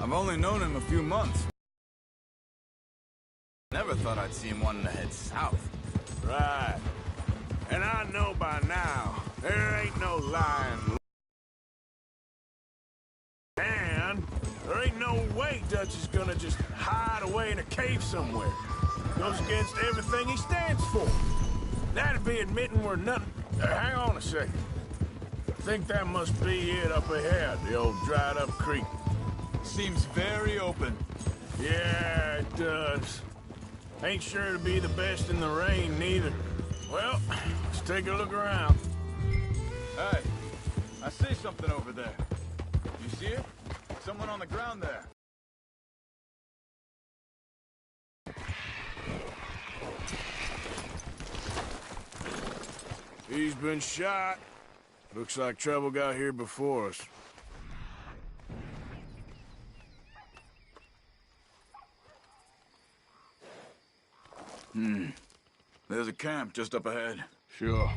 I've only known him a few months. Never thought I'd see him wanting to head south. Right. And I know by now, there ain't no lying. And there ain't no way Dutch is gonna just hide away in a cave somewhere. Goes against everything he stands for. That'd be admitting we're nothing. Hang on a second. I think that must be it up ahead, the old dried-up creek. Seems very open. Yeah, it does. Ain't sure to be the best in the rain, neither. Well, let's take a look around. Hey, I see something over there. You see it? Someone on the ground there. He's been shot. Looks like trouble got here before us. There's a camp just up ahead. Sure.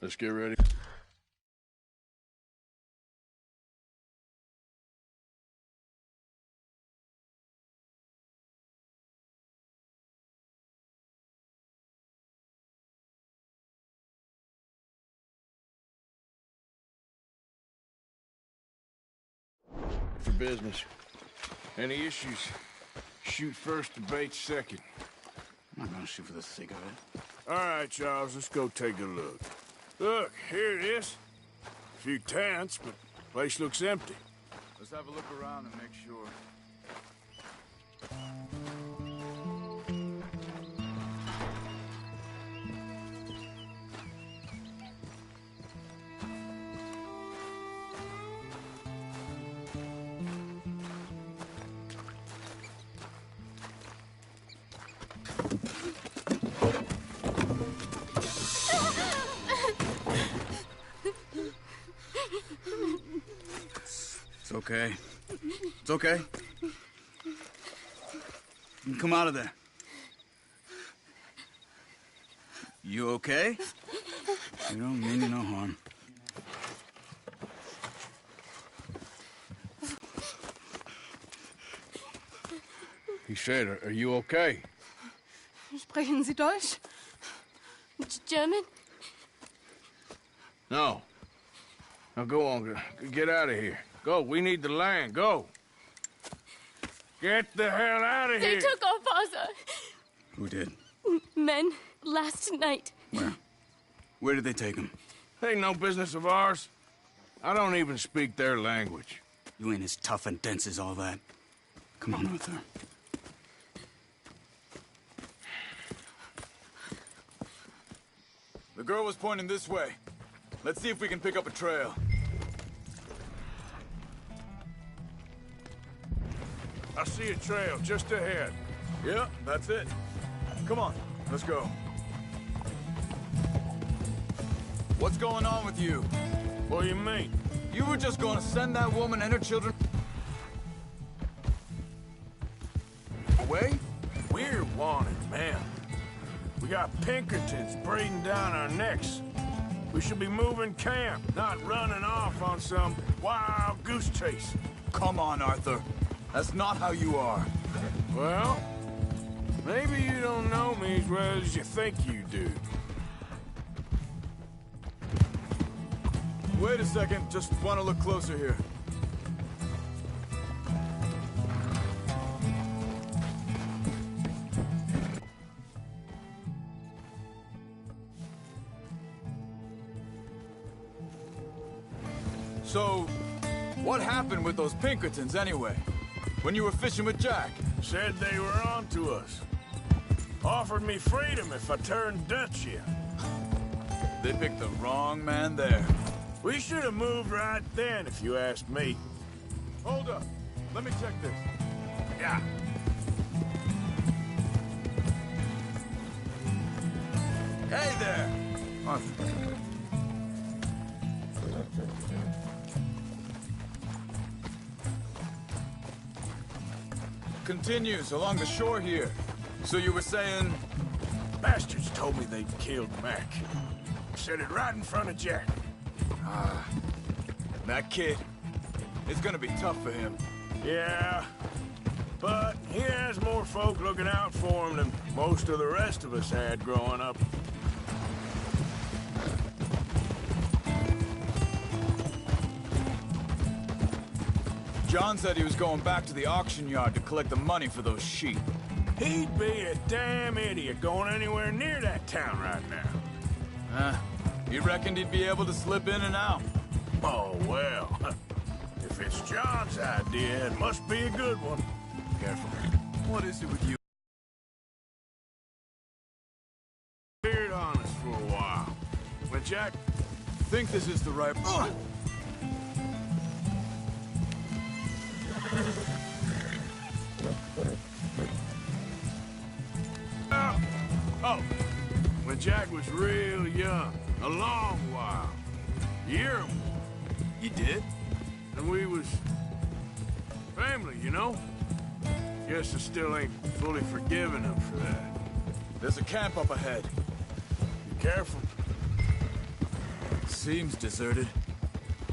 Let's get ready. For business. Any issues? Shoot first, debate second. I'm not gonna shoot for the sake of it. All right, Charles, let's go take a look. Look, here it is. A few tents, but the place looks empty. Let's have a look around and make sure. It's okay. It's okay. You can come out of there. You okay? You don't mean you no harm. He said, are you okay? Sprechen Sie Deutsch? German? No. Now go on, get out of here. Go, we need the land, go. Get the hell out of They here. took our father. Who did? Men, last night. Where? Where did they take him? Ain't no business of ours. I don't even speak their language. You ain't as tough and dense as all that. Come on, Arthur. The girl was pointing this way. Let's see if we can pick up a trail. I see a trail just ahead. Yeah, that's it. Come on, let's go. What's going on with you? What do you mean? You were just going to send that woman and her children away? We're wanted, man. We got Pinkertons breathing down our necks. We should be moving camp, not running off on some wild goose chase. Come on, Arthur. That's not how you are. Well, maybe you don't know me as well as you think you do. Wait a second, just want to look closer here. So, what happened with those Pinkertons anyway? When you were fishing with Jack? Said they were on to us. Offered me freedom if I turned Dutch in. They picked the wrong man there. We should have moved right then, if you ask me. Hold up. Let me check this. Yeah. Hey there! Arthur. Continues along the shore here. So you were saying... Bastards told me they'd killed Mac. Said it right in front of Jack. That kid. It's gonna be tough for him. Yeah, but he has more folk looking out for him than most of the rest of us had growing up. John said he was going back to the auction yard to collect the money for those sheep. He'd be a damn idiot going anywhere near that town right now. You reckoned he'd be able to slip in and out? Oh, well. If it's John's idea, it must be a good one. Careful. What is it with you? Beard on us for a while. When Jack... Think this is the right... Oh, when Jack was real young, a long while, year or more. You did? And we was family, you know? Guess I still ain't fully forgiven him for that. There's a camp up ahead. Be careful. Seems deserted.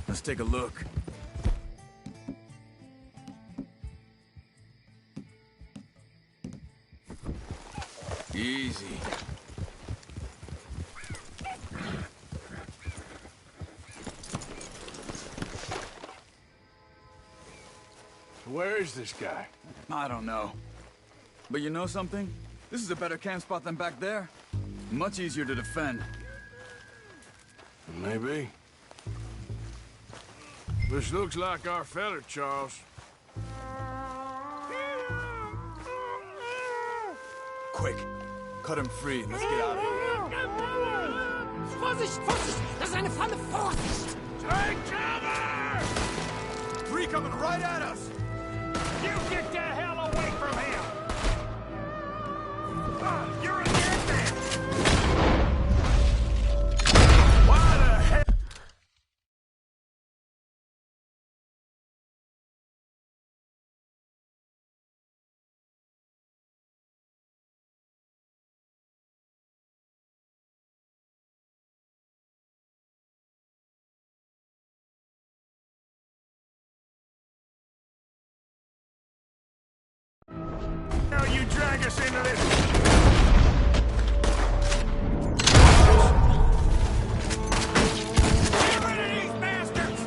Let's take a look. Easy. Where is this guy? I don't know. But you know something? This is a better camp spot than back there. Much easier to defend. Maybe. This looks like our feller, Charles. Quick, cut him free and let's get out of here. Vorsicht, Vorsicht! Das ist eine Falle! Vorsicht! Take cover! Three coming right at us! You get the hell away from him! You're a dead man! Why the hell? Now you drag us into this. Get rid of these bastards!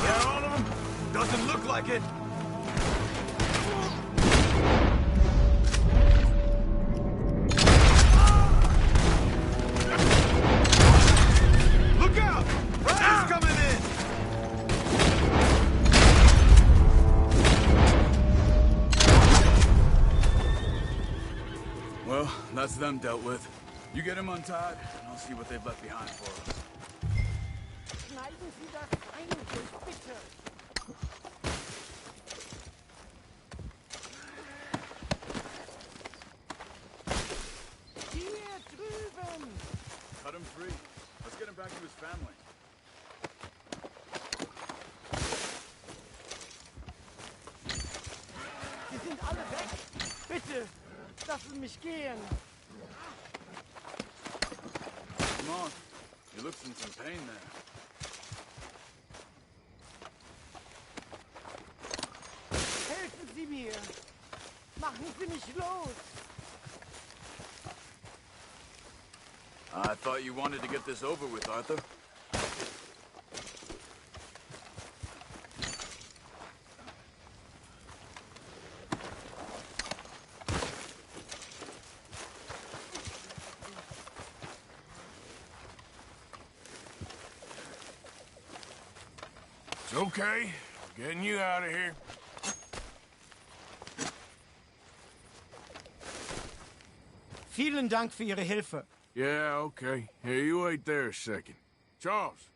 Yeah, all of them? Doesn't look like it. Look out! Riders coming in! Well, that's them dealt with. You get them untied, and I'll see what they've left behind for us. Schneiden Sie das eigentlich, bitte! Hier drüben! Cut him free. Let's get him back to his family. Sie sind alle weg! Bitte! Lassen mich gehen! Come on. You look in some pain there. Helfen Sie mir! Machen Sie mich los! I thought you wanted to get this over with, Arthur. It's okay. We're getting you out of here. Vielen Dank für Ihre Hilfe. Yeah, okay. Here, you wait there a second. Charles,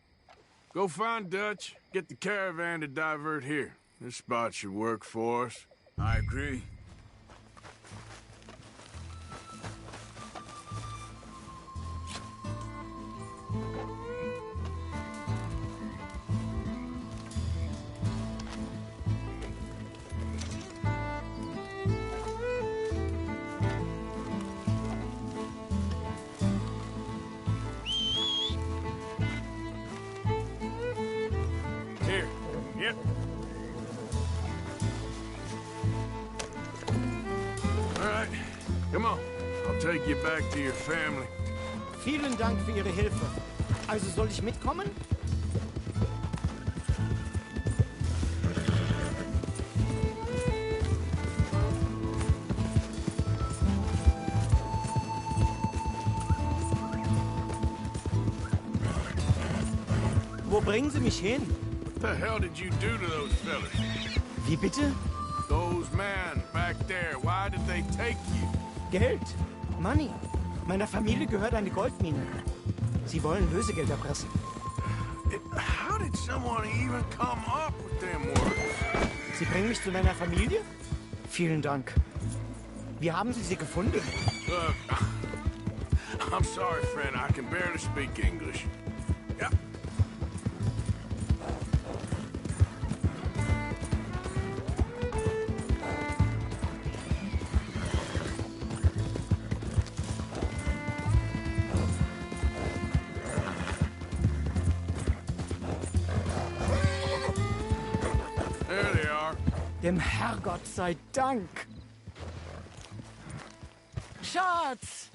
go find Dutch, get the caravan to divert here. This spot should work for us. I agree. you back to your family. Vielen Dank für Ihre Hilfe. Also soll ich mitkommen? Wo bringen Sie mich hin? What the hell did you do to those fellas? Wie bitte? Those men back there, why did they take you? Geld. Money. Meiner Familie gehört eine Goldmine. Sie wollen Lösegeld erpressen. How did someone even come up with them words? Sie bringen mich zu meiner Familie? Vielen Dank. Wie haben Sie sie gefunden? Look, I'm sorry, friend. I can barely speak English. Yeah. There they are. Dem Herrgott sei Dank. Schatz!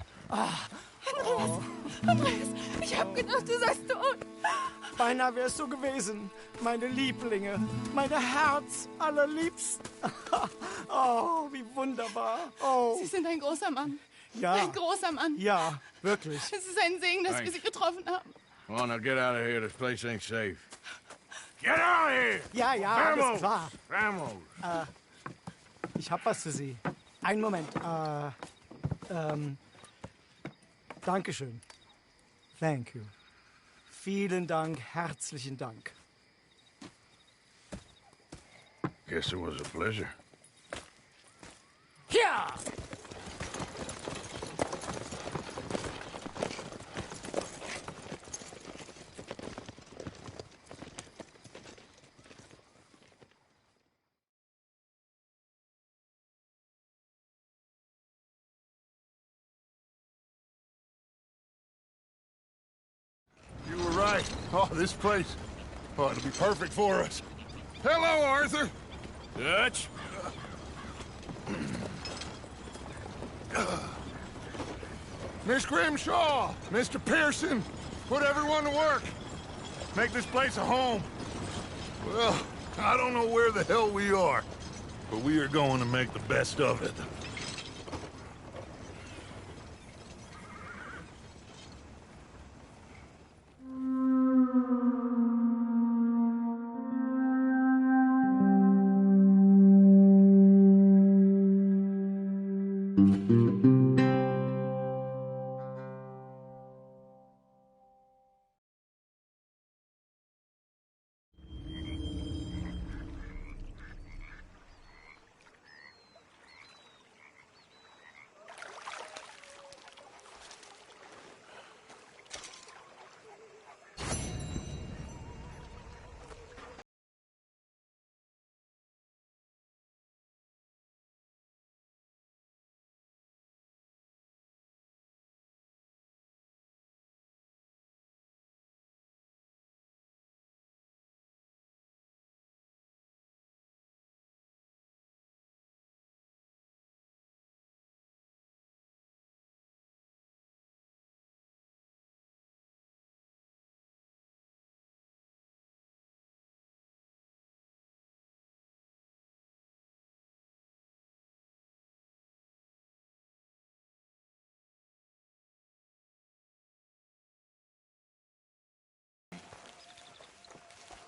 Andreas, ich hab gedacht, du seist tot. Beinahe wär's so gewesen. Meine Lieblinge, meine Herz allerliebsten. Oh, wie wunderbar. Oh, Sie sind ein großer Mann. ja. Ein großer Mann. Ja, wirklich. Es ist ein Segen, dass wir Thanks. Sie getroffen haben. Come on, now get out of here. This place ain't safe. Get out of here! Ja, ja, alles klar. Vamos! Ich hab was für Sie. Einen Moment. Dankeschön. Thank you. Vielen Dank, herzlichen Dank. Guess it was a pleasure. Ja! You were right. Oh, this place. Oh, it'll be perfect for us. Hello, Arthur. Dutch? Miss Grimshaw, Mr. Pearson, put everyone to work. Make this place a home. Well, I don't know where the hell we are, but we are going to make the best of it.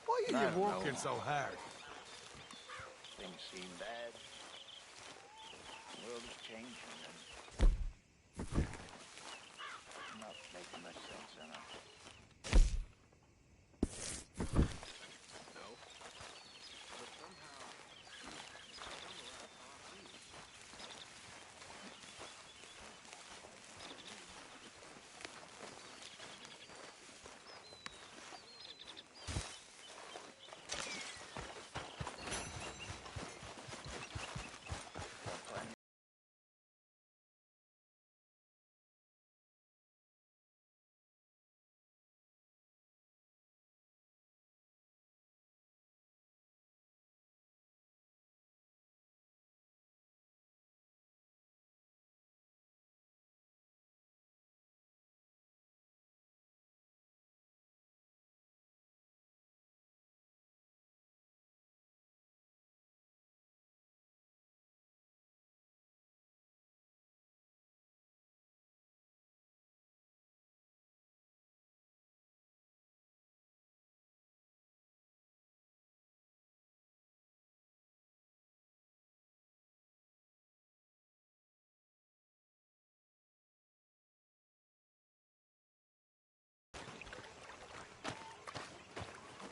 Why are you working so hard? Things seem bad. The world is changing and not making much sense in it.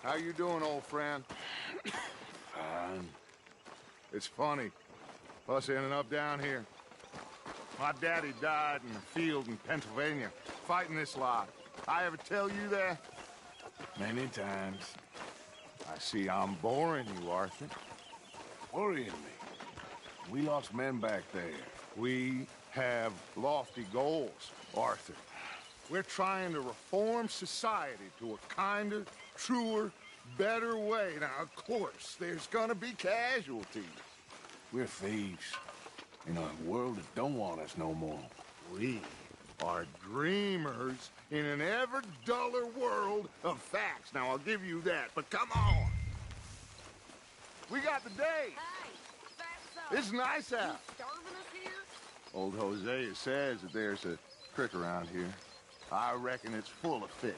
How you doing, old friend? Fine. It's funny, us ending up down here. My daddy died in the field in Pennsylvania, fighting this lot. I ever tell you that? Many times. I see I'm boring you, Arthur. Worrying me. We lost men back there. We have lofty goals, Arthur. We're trying to reform society to a kinder, truer, better way. Now, of course, there's gonna be casualties. We're thieves. In a world that don't want us no more. We are dreamers in an ever duller world of facts. Now, I'll give you that, but come on. We got the day. Hey, fatso! It's nice out. You starving us here? Old Hosea says that there's a creek around here. I reckon it's full of fish.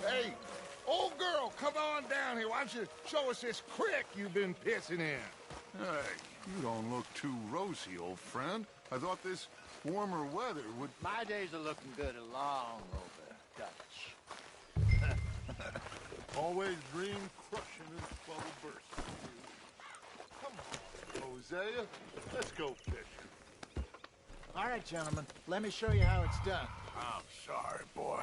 Hey, old girl, come on down here. Why don't you show us this creek you've been pissing in? Hey, you don't look too rosy, old friend. I thought this warmer weather would... My days are looking good along over Dutch. Always dream crushing and bubble bursting. Come on, Hosea. Let's go fishing. All right, gentlemen. Let me show you how it's done. I'm sorry, boy.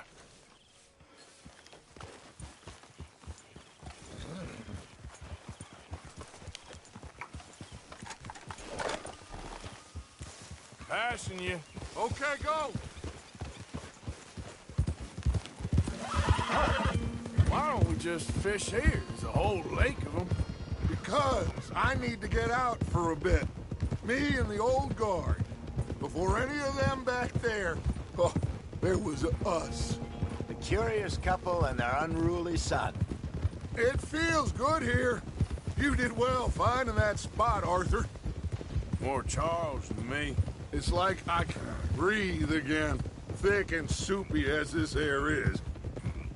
Passing you. Okay, go. Why don't we just fish here? There's a whole lake of them. Because I need to get out for a bit. Me and the old guard. Before any of them back there, oh, there was us. The curious couple and their unruly son. It feels good here. You did well finding that spot, Arthur. More Charles than me. It's like I can breathe again, thick and soupy as this air is.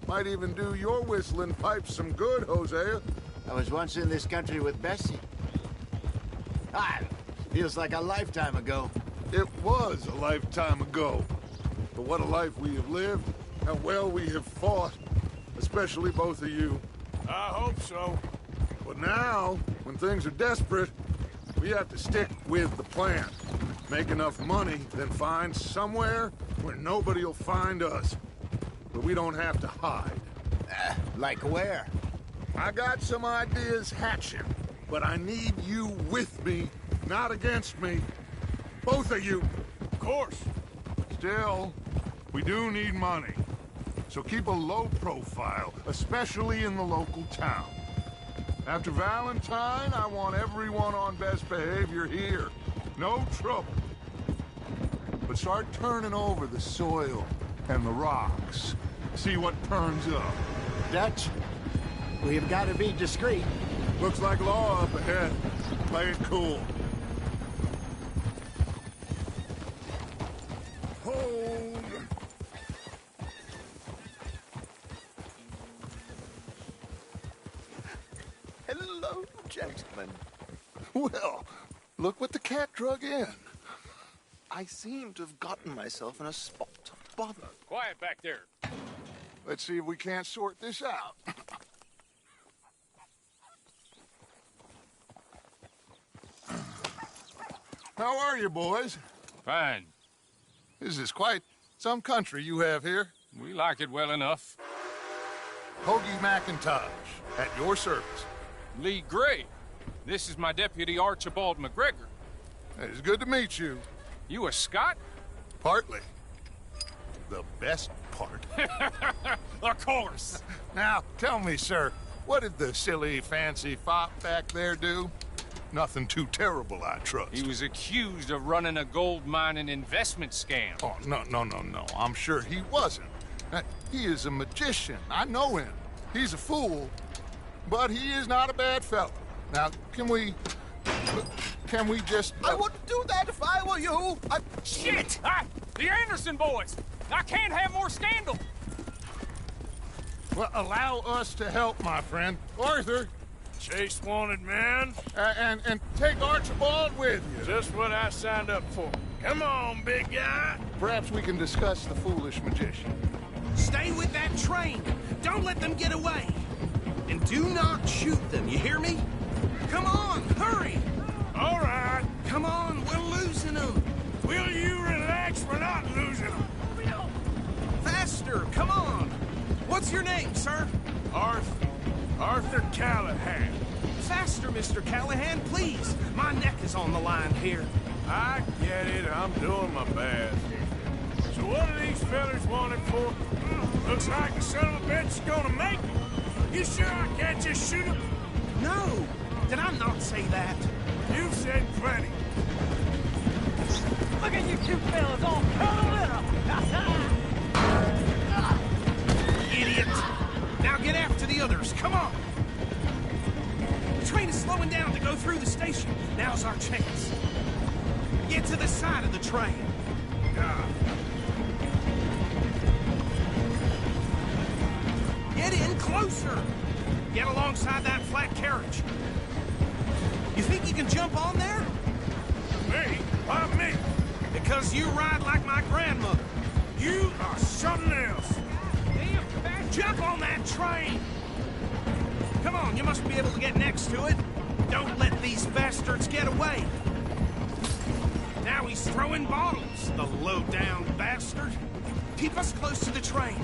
Might even do your whistling pipes some good, Hosea. I was once in this country with Bessie. Feels like a lifetime ago. It was a lifetime ago. But what a life we have lived, how well we have fought, especially both of you. I hope so. But now, when things are desperate, we have to stick with the plan. Make enough money, then find somewhere where nobody will find us. But we don't have to hide. Like where? I got some ideas hatching, but I need you with me, not against me. Both of you. Of course. Still, we do need money. So keep a low profile, especially in the local town. After Valentine, I want everyone on best behavior here. No trouble. But start turning over the soil and the rocks. See what turns up. Dutch, we've got to be discreet. Looks like law up ahead. Play it cool. Hold. Hello, gentlemen. Well, look what the cat drug in. I seem to have gotten myself in a spot of bother. Quiet back there. Let's see if we can't sort this out. How are you, boys? Fine. This is quite some country you have here. We like it well enough. Hoagie McIntosh, at your service. Lee Gray. This is my deputy Archibald McGregor. It's good to meet you. You a Scot? Partly. The best part. Of course. Now, tell me, sir, what did the silly, fancy fop back there do? Nothing too terrible, I trust. He was accused of running a gold mining investment scam. Oh, no. I'm sure he wasn't. He is a magician. I know him. He's a fool, but he is not a bad fellow. Now, can we just... I wouldn't do that if I were you. Shit! The Anderson boys! I can't have more scandal! Well, allow us to help, my friend. Arthur, Chase wanted man. and take Archibald with you. Just what I signed up for. Come on, big guy. Perhaps we can discuss the foolish magician. Stay with that train. Don't let them get away. And do not shoot them, you hear me? Come on, hurry! All right. Come on, we're losing them. Will you relax? We're not losing them. Faster, come on. What's your name, sir? Arthur Callahan. Faster, Mr. Callahan, please. My neck is on the line here. I get it. I'm doing my best. So what are these fellas wanted for? Looks like the son of a bitch is gonna make it. You sure I can't just shoot him? No. Did I not say that? You've said plenty. Look at you two fellas all cuddled up! Idiot! Now get after the others, come on! The train is slowing down to go through the station. Now's our chance. Get to the side of the train. Get in closer! Get alongside that flat carriage. You think you can jump on there? Me? Why me? Because you ride like my grandmother. You are something else. Jump on that train! Come on, you must be able to get next to it. Don't let these bastards get away. Now he's throwing bottles, the low-down bastard. Keep us close to the train.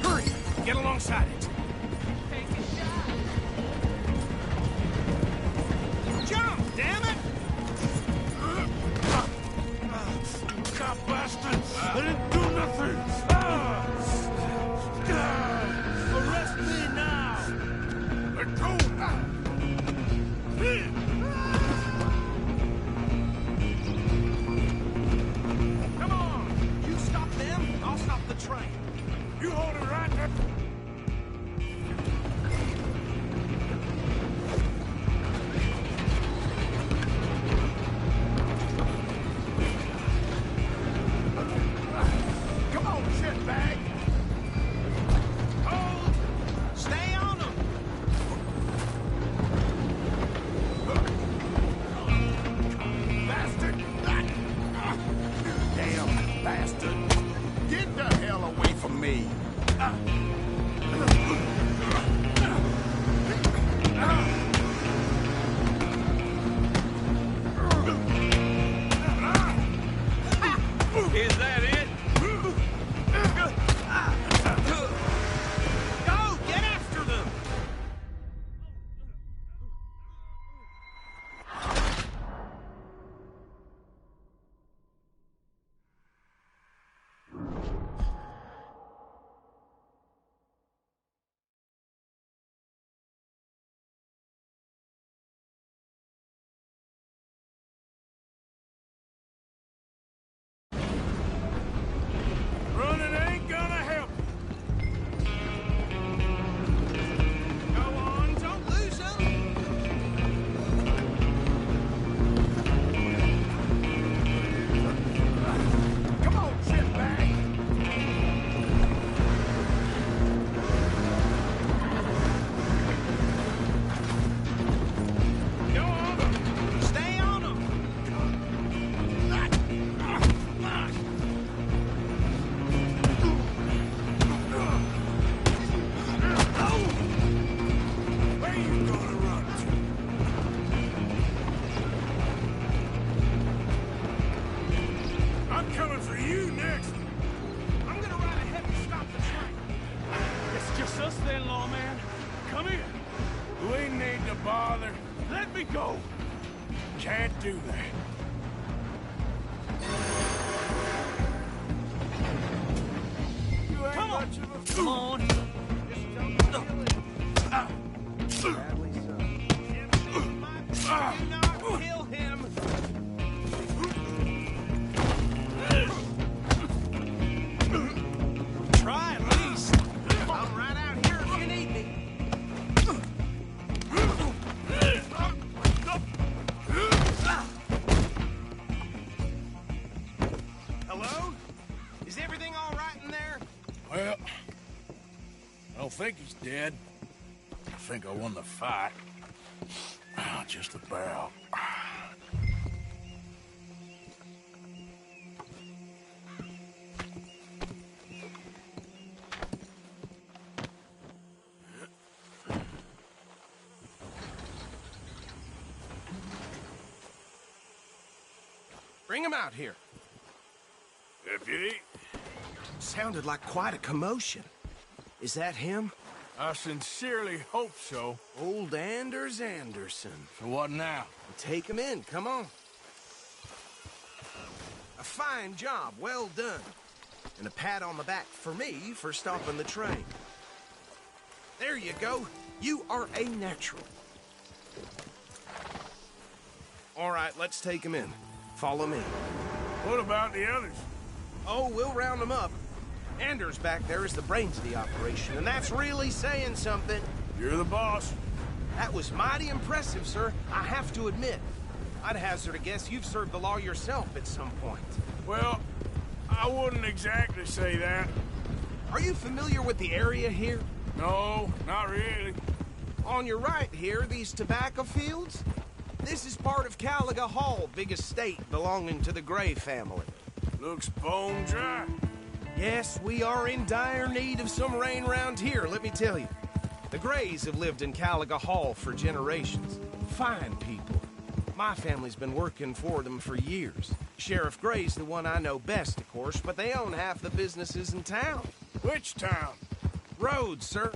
Hurry, get alongside it. Jump, damn it! Cop bastards! I didn't do nothing! Arrest me now! Let go! Come on! You stop them, I'll stop the train. You hold it right there! Come on, shitbag! Hold! Stay on them! Bastard! Damn bastard! Get the hell away from me! Is that it? Go! Get after them! Running ain't gonna help. Go on, don't lose them! Come on, shitbag! Go on! Stay on them! Where you gonna run to? I'm coming for you next. I'm gonna ride ahead and stop the train. It's just us then, lawman. Come here. We need to bother. Let me go. Can't do that. You ain't Come on. much of a Come on. Do not kill him! Try at least. I'm right out here if you need me. think he's dead. I think I won the fight. Just about. Bring him out here. Deputy? Sounded like quite a commotion. Is that him? I sincerely hope so. Old Anders Anderson. So what now? Take him in, come on. A fine job, well done. And a pat on the back for me for stopping the train. There you go. You are a natural. All right, let's take him in. Follow me. What about the others? Oh, we'll round them up. Anders back there is the brains of the operation, and that's really saying something. You're the boss. That was mighty impressive, sir. I have to admit. I'd hazard a guess you've served the law yourself at some point. Well, I wouldn't exactly say that. Are you familiar with the area here? No, not really. On your right here, these tobacco fields? This is part of Caliga Hall, big estate belonging to the Gray family. Looks bone dry. Yes, we are in dire need of some rain round here, let me tell you. The Grays have lived in Caliga Hall for generations. Fine people. My family's been working for them for years. Sheriff Gray's the one I know best, of course, but they own half the businesses in town. Which town? Rhodes, sir.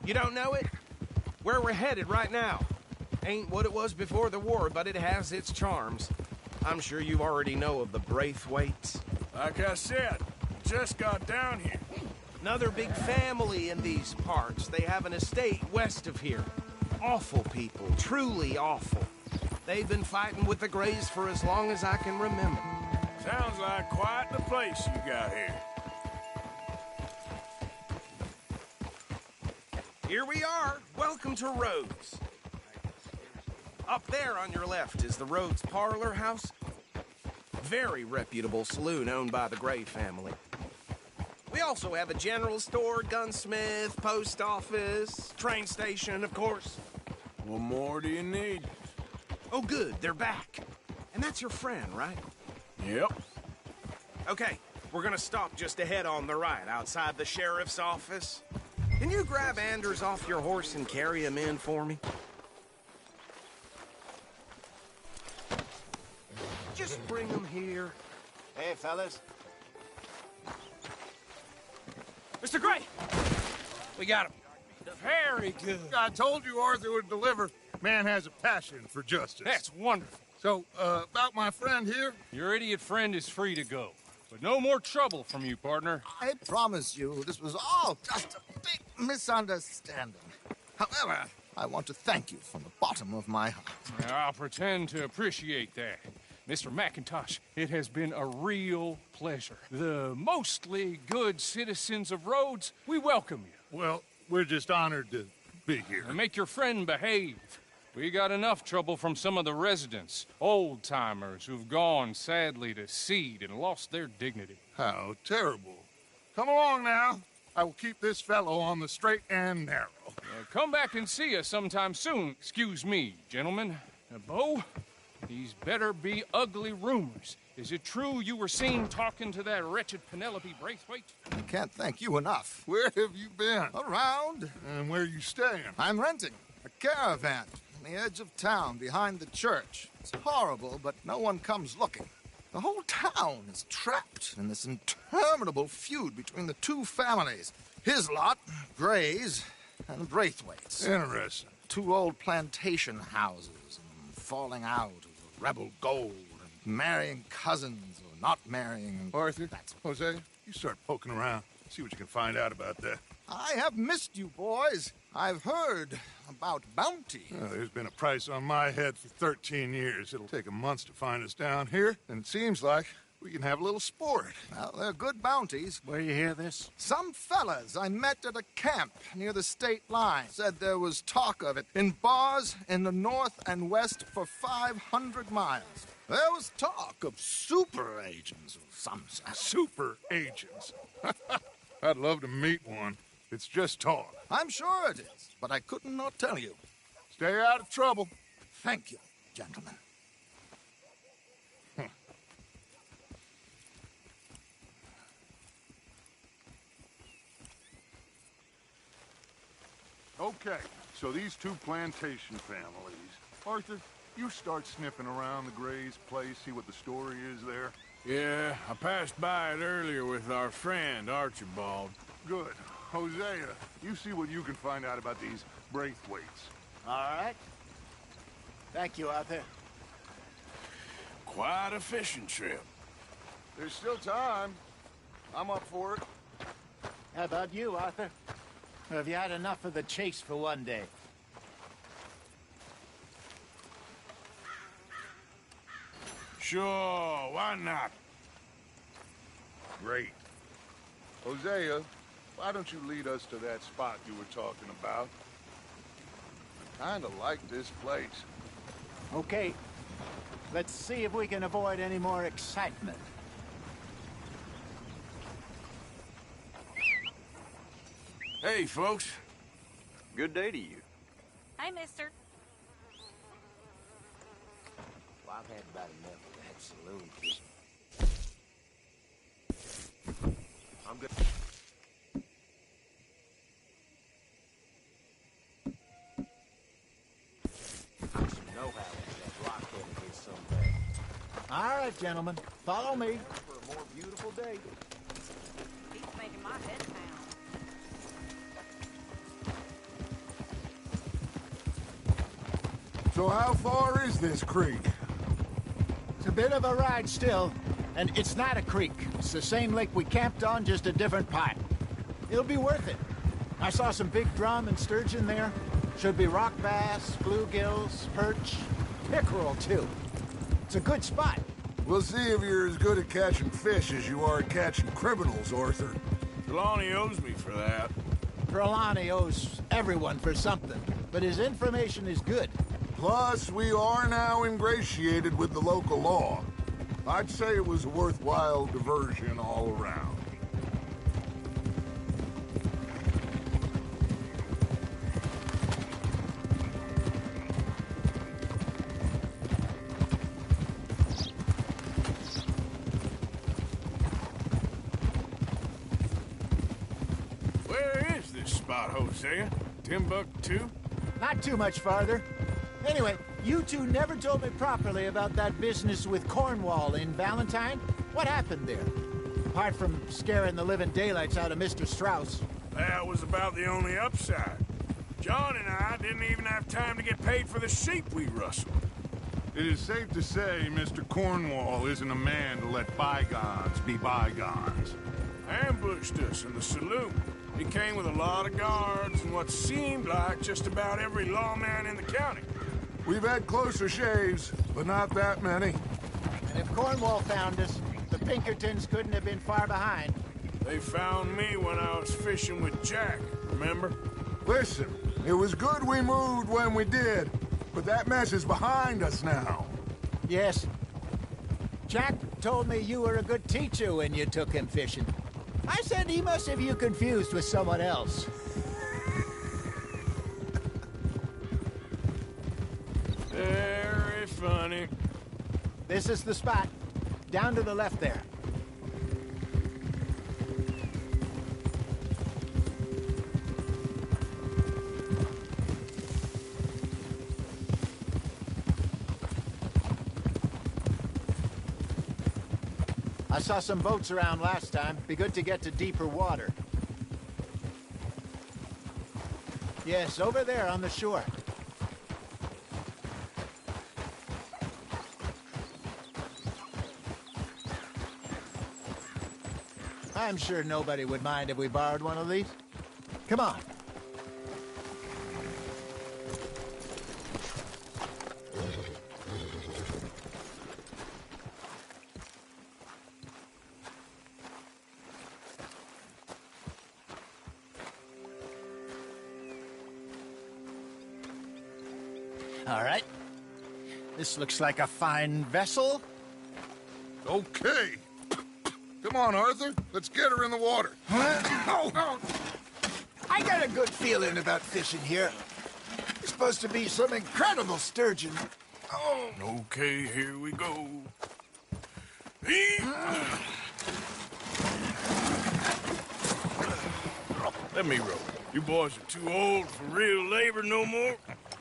You don't know it? Where we're headed right now. Ain't what it was before the war, but it has its charms. I'm sure you already know of the Braithwaites. Like I said, just got down here. Another big family in these parts. They have an estate west of here. Awful people, truly awful. They've been fighting with the Grays for as long as I can remember. Sounds like quite the place you got here. Here we are. Welcome to Rhodes. Up there on your left is the Rhodes Parlor House. Very reputable saloon owned by the Gray family. We also have a general store, gunsmith, post office, train station, of course. What more do you need? Oh, good, they're back. And that's your friend, right? Yep. Okay, we're gonna stop just ahead on the right, outside the sheriff's office. Can you grab Anders off your horse and carry him in for me? Just bring him here. Hey, fellas. Mr. Gray! We got him. Very good. I told you Arthur would deliver. Man has a passion for justice. That's wonderful. So, about my friend here? Your idiot friend is free to go. But no more trouble from you, partner. I promise you, this was all just a big misunderstanding. However, I want to thank you from the bottom of my heart. I'll pretend to appreciate that. Mr. McIntosh, it has been a real pleasure. The mostly good citizens of Rhodes, we welcome you. Well, we're just honored to be here. And make your friend behave. We got enough trouble from some of the residents, old-timers who've gone, sadly, to seed and lost their dignity. How terrible. Come along now. I will keep this fellow on the straight and narrow. Come back and see us sometime soon. Excuse me, gentlemen. Bo, these better be ugly rumors. Is it true you were seen talking to that wretched Penelope Braithwaite? I can't thank you enough. Where have you been? Around. And where are you staying? I'm renting a caravan on the edge of town behind the church. It's horrible, but no one comes looking. The whole town is trapped in this interminable feud between the two families. His lot, Gray's, and Braithwaite's. Interesting. Two old plantation houses, and falling out of rebel gold, and marrying cousins or not marrying. Arthur, Jose, you start poking around. See what you can find out about that. I have missed you, boys. I've heard about bounty. Well, there's been a price on my head for 13 years. It'll take a month to find us down here, and it seems like we can have a little sport. Well, they're good bounties. Where you hear this? Some fellas I met at a camp near the state line said there was talk of it in bars in the north and west for 500 miles. There was talk of super agents of some sort. Super agents? I'd love to meet one. It's just talk. I'm sure it is, but I could not tell you. Stay out of trouble. Thank you, gentlemen. Okay, so these two plantation families. Arthur, you start sniffing around the Gray's place, see what the story is there. Yeah, I passed by it earlier with our friend, Archibald. Good. Hosea, you see what you can find out about these Braithwaites. All right. Thank you, Arthur. Quite a fishing trip. There's still time. I'm up for it. How about you, Arthur? Or have you had enough of the chase for one day? Sure, why not? Great. Hosea, why don't you lead us to that spot you were talking about? I kinda like this place. Okay. Let's see if we can avoid any more excitement. Hey, folks. Good day to you. Hi, mister. Well, I've had about enough of that saloon fishing. I'm good. I should know how that blockhead is someday. All right, gentlemen. Follow me. For a more beautiful day. He's making my head pound. So how far is this creek? It's a bit of a ride still, and it's not a creek. It's the same lake we camped on, just a different part. It'll be worth it. I saw some big drum and sturgeon there. Should be rock bass, bluegills, perch, pickerel too. It's a good spot. We'll see if you're as good at catching fish as you are at catching criminals, Arthur. Trelawney owes me for that. Trelawney owes everyone for something, but his information is good. Plus, we are now ingratiated with the local law. I'd say it was a worthwhile diversion all around. Where is this spot, Hosea? Timbuktu? Not too much farther. Anyway, you two never told me properly about that business with Cornwall in Valentine. What happened there? Apart from scaring the living daylights out of Mr. Strauss. That was about the only upside. John and I didn't even have time to get paid for the sheep we rustled. It is safe to say Mr. Cornwall isn't a man to let bygones be bygones. Ambushed us in the saloon. He came with a lot of guards and what seemed like just about every lawman in the county. We've had closer shaves, but not that many. And if Cornwall found us, the Pinkertons couldn't have been far behind. They found me when I was fishing with Jack, remember? Listen, it was good we moved when we did, but that mess is behind us now. Yes. Jack told me you were a good teacher when you took him fishing. I said he must have you confused with someone else. Very funny. This is the spot. Down to the left there. I saw some boats around last time. Be good to get to deeper water. Yes, over there on the shore. I'm sure nobody would mind if we borrowed one of these. Come on. All right. This looks like a fine vessel. Okay. Come on, Arthur. Let's get her in the water. I got a good feeling about fishing here. There's supposed to be some incredible sturgeon. Oh. Okay, here we go. Let me row. You boys are too old for real labor no more.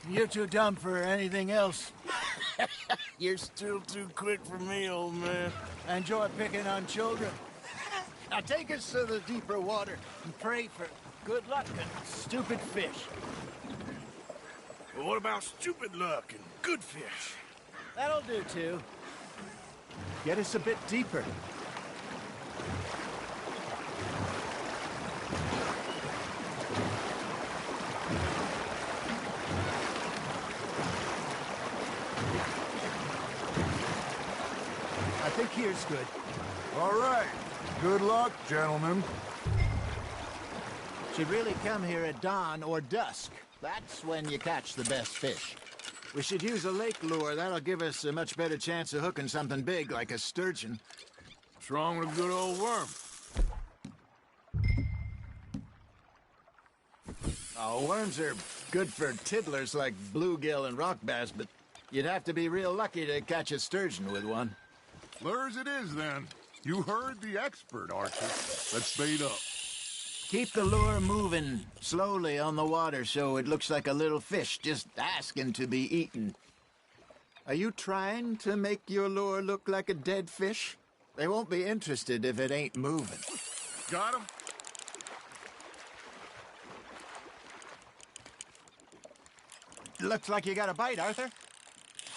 You're too dumb for anything else. You're still too quick for me, old man. Enjoy picking on children. Now take us to the deeper water and pray for good luck and stupid fish. Well, what about stupid luck and good fish? That'll do, too. Get us a bit deeper. I think here's good. All right. Good luck, gentlemen. Should really come here at dawn or dusk. That's when you catch the best fish. We should use a lake lure. That'll give us a much better chance of hooking something big like a sturgeon. What's wrong with a good old worm? Oh, worms are good for tiddlers like bluegill and rock bass, but you'd have to be real lucky to catch a sturgeon with one. Lures it is, then. You heard the expert, Archer. Let's bait up. Keep the lure moving slowly on the water so it looks like a little fish just asking to be eaten. Are you trying to make your lure look like a dead fish? They won't be interested if it ain't moving. Got him? Looks like you got a bite, Arthur.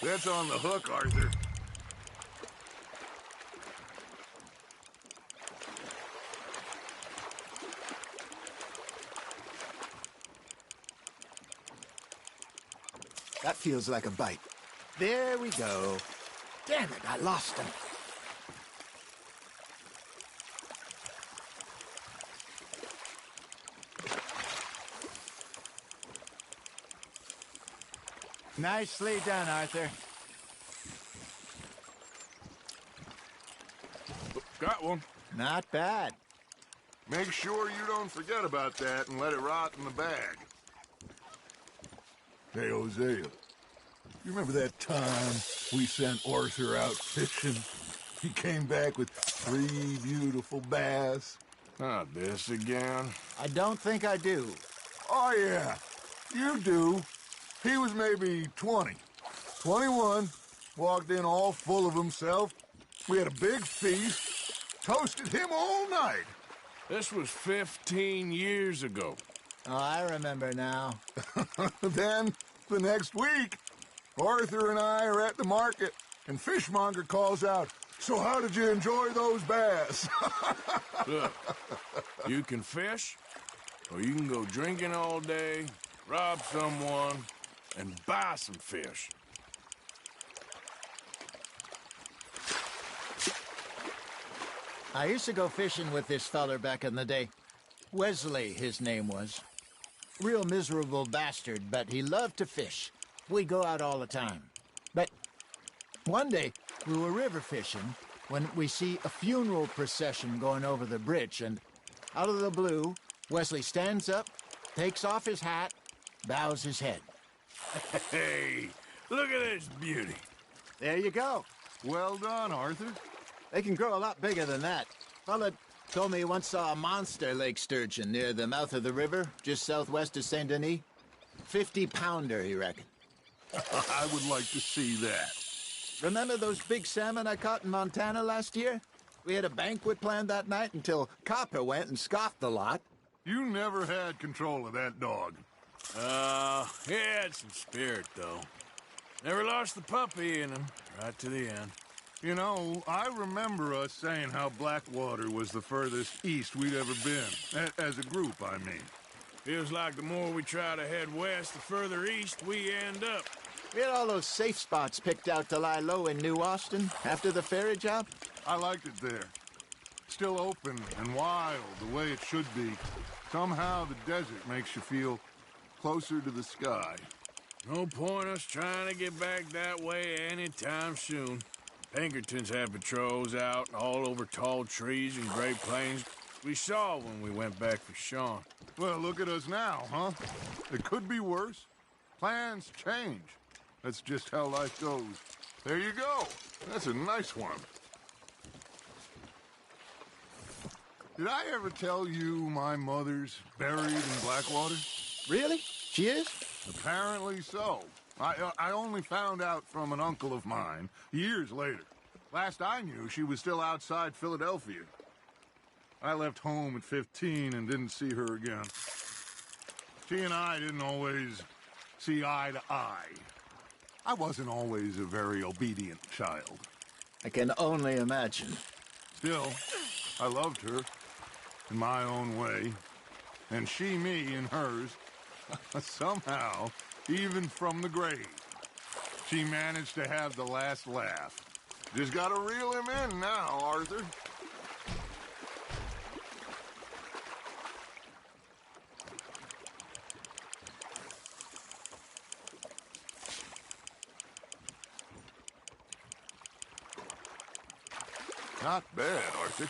That's on the hook, Arthur. That feels like a bite. There we go. Damn it, I lost him. Nicely done, Arthur. Got one. Not bad. Make sure you don't forget about that and let it rot in the bag. Hey, Hosea, you remember that time we sent Arthur out fishing? He came back with 3 beautiful bass. Not this again. I don't think I do. Oh, yeah, you do. He was maybe 20. 21, walked in all full of himself. We had a big feast, toasted him all night. This was 15 years ago. Oh, I remember now. Then, the next week, Arthur and I are at the market, and Fishmonger calls out, "So how did you enjoy those bass?" Look, you can fish, or you can go drinking all day, rob someone, and buy some fish. I used to go fishing with this feller back in the day. Wesley, his name was. Real miserable bastard, but he loved to fish. We'd go out all the time. But one day, we were river fishing when we see a funeral procession going over the bridge, and out of the blue, Wesley stands up, takes off his hat, bows his head. Hey, look at this beauty. There you go. Well done, Arthur. They can grow a lot bigger than that. Fella told me he once saw a monster lake sturgeon near the mouth of the river, just southwest of Saint Denis. 50-pounder, he reckoned. I would like to see that. Remember those big salmon I caught in Montana last year? We had a banquet planned that night until Copper went and scoffed the lot. You never had control of that dog. He had some spirit, though. Never lost the puppy in him, right to the end. You know, I remember us saying how Blackwater was the furthest east we'd ever been. As a group, I mean. Feels like the more we try to head west, the further east we end up. We had all those safe spots picked out to lie low in New Austin after the ferry job. I liked it there. Still open and wild, the way it should be. Somehow the desert makes you feel closer to the sky. No point us trying to get back that way anytime soon. Pinkertons had patrols out all over tall trees and Great Plains. We saw when we went back for Sean. Well, look at us now, huh? It could be worse. Plans change. That's just how life goes. There you go. That's a nice one. Did I ever tell you my mother's buried in Blackwater? Really? She is? Apparently so. I only found out from an uncle of mine years later. Last I knew, she was still outside Philadelphia. I left home at 15 and didn't see her again. She and I didn't always see eye to eye. I wasn't always a very obedient child. I can only imagine. Still, I loved her in my own way, and she me in hers. Somehow, even from the grave, she managed to have the last laugh. Just gotta reel him in now, Arthur. Not bad, Arthur.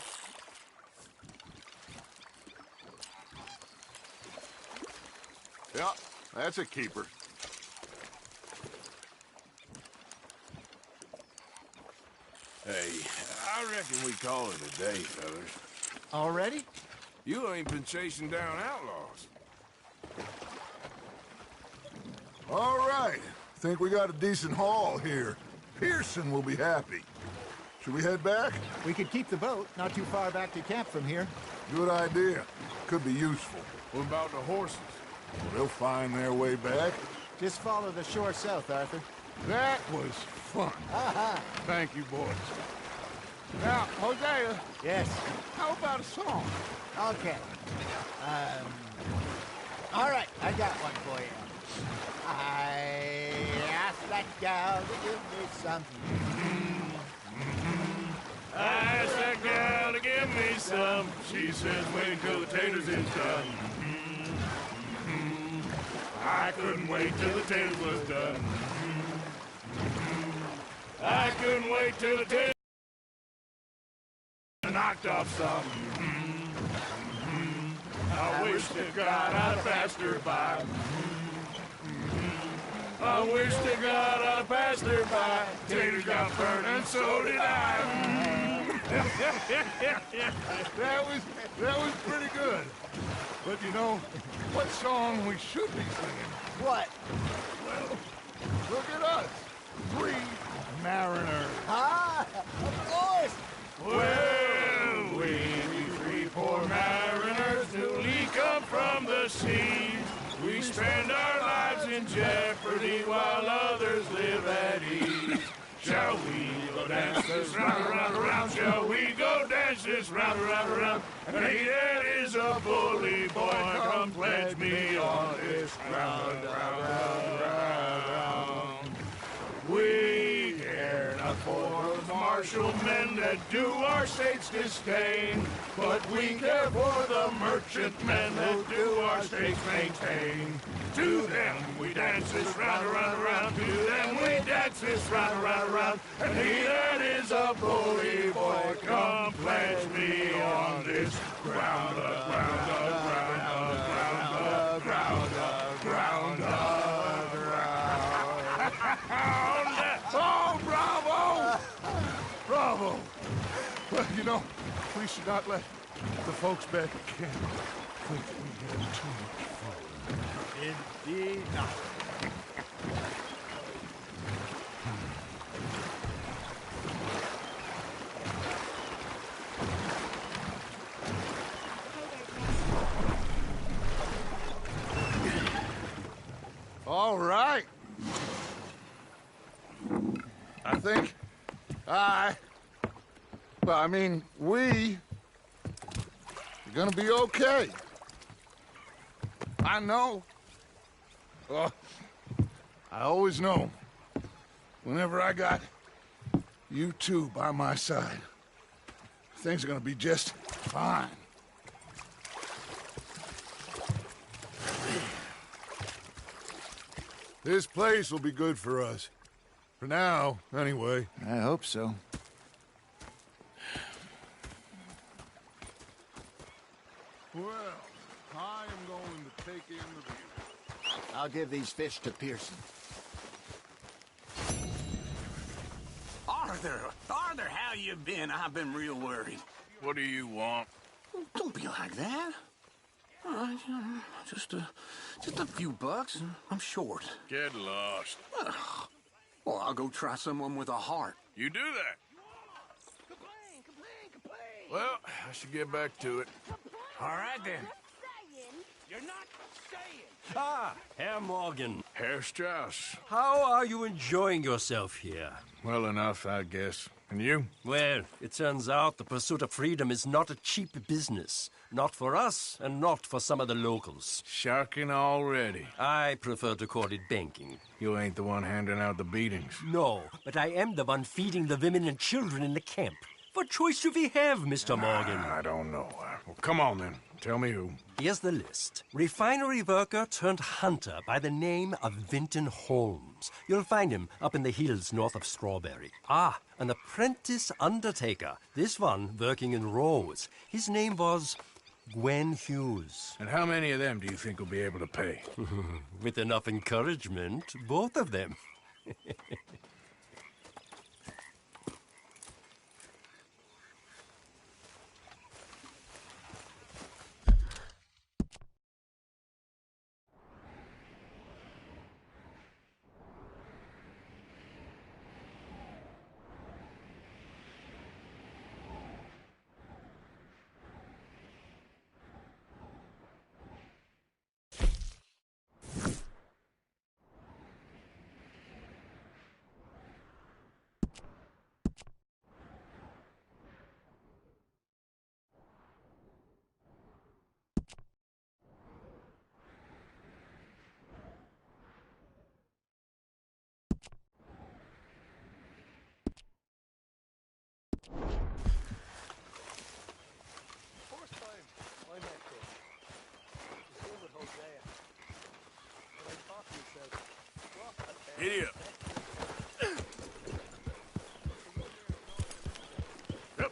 Yeah, that's a keeper. Hey, I reckon we call it a day, fellas. Already? You ain't been chasing down outlaws. All right. Think we got a decent haul here. Pearson will be happy. Should we head back? We could keep the boat not too far back to camp from here. Good idea. Could be useful. What about the horses? They'll find their way back. Just follow the shore south, Arthur. That was fun. Thank you, boys. Now, Hosea. Yes? How about a song? Okay. All right, I got one for you. I asked that gal to give me some. I asked that gal to give me some. She says wait till the taters is done. I couldn't wait till the taters was done. I couldn't wait till the taters knocked off some. I wish to God I'd passed her by. I wish to God I passed her by. Taters got burned and so did I. That was pretty good. But you know, what song we should be singing? What? Well, look at us. 3 mariners. Ah, of course. Well, we 3 poor mariners newly come from the seas. We spend our lives in jeopardy while others live at ease. Shall we go dance this round, around, around? Shall we go dance this round, around, around? And he that is a bully boy, come pledge me on this ground, round, round, round. We care not for the martial men that do our states disdain, but we care for the merchant men that do our states maintain. To them we dance this round, around, around. To them we dance this round, around, around. And he that is a bully boy, come pledge me on this ground, ground, ground, ground, ground, ground, ground. Oh, bravo! Bravo! Well, you know, we should not let the folks back at camp think we had too much fun. Indeed not. All right. I think we're gonna be okay. I know. I always know. Whenever I got you two by my side, things are gonna be just fine. This place will be good for us. For now, anyway. I hope so. Well, I am going in the view. I'll give these fish to Pearson. Arthur, how you been? I've been real worried. What do you want? Don't be like that. Just a few bucks, and I'm short. Get lost. Well, I'll go try someone with a heart. You do that. Well, I should get back to it. All right, then. You're not saying. Ah, Herr Morgan. Herr Strauss. How are you enjoying yourself here? Well enough, I guess. And you? Well, it turns out the pursuit of freedom is not a cheap business. Not for us, and not for some of the locals. Sharking already. I prefer to call it banking. You ain't the one handing out the beatings. No, but I am the one feeding the women and children in the camp. What choice do we have, Mr. Morgan? I don't know. Well, come on, then. Tell me who. Here's the list. Refinery worker turned hunter by the name of Vinton Holmes. You'll find him up in the hills north of Strawberry. Ah, an apprentice undertaker. This one working in Rose. His name was Gwen Hughes. And how many of them do you think will be able to pay? With enough encouragement, both of them. Idiot. Yep.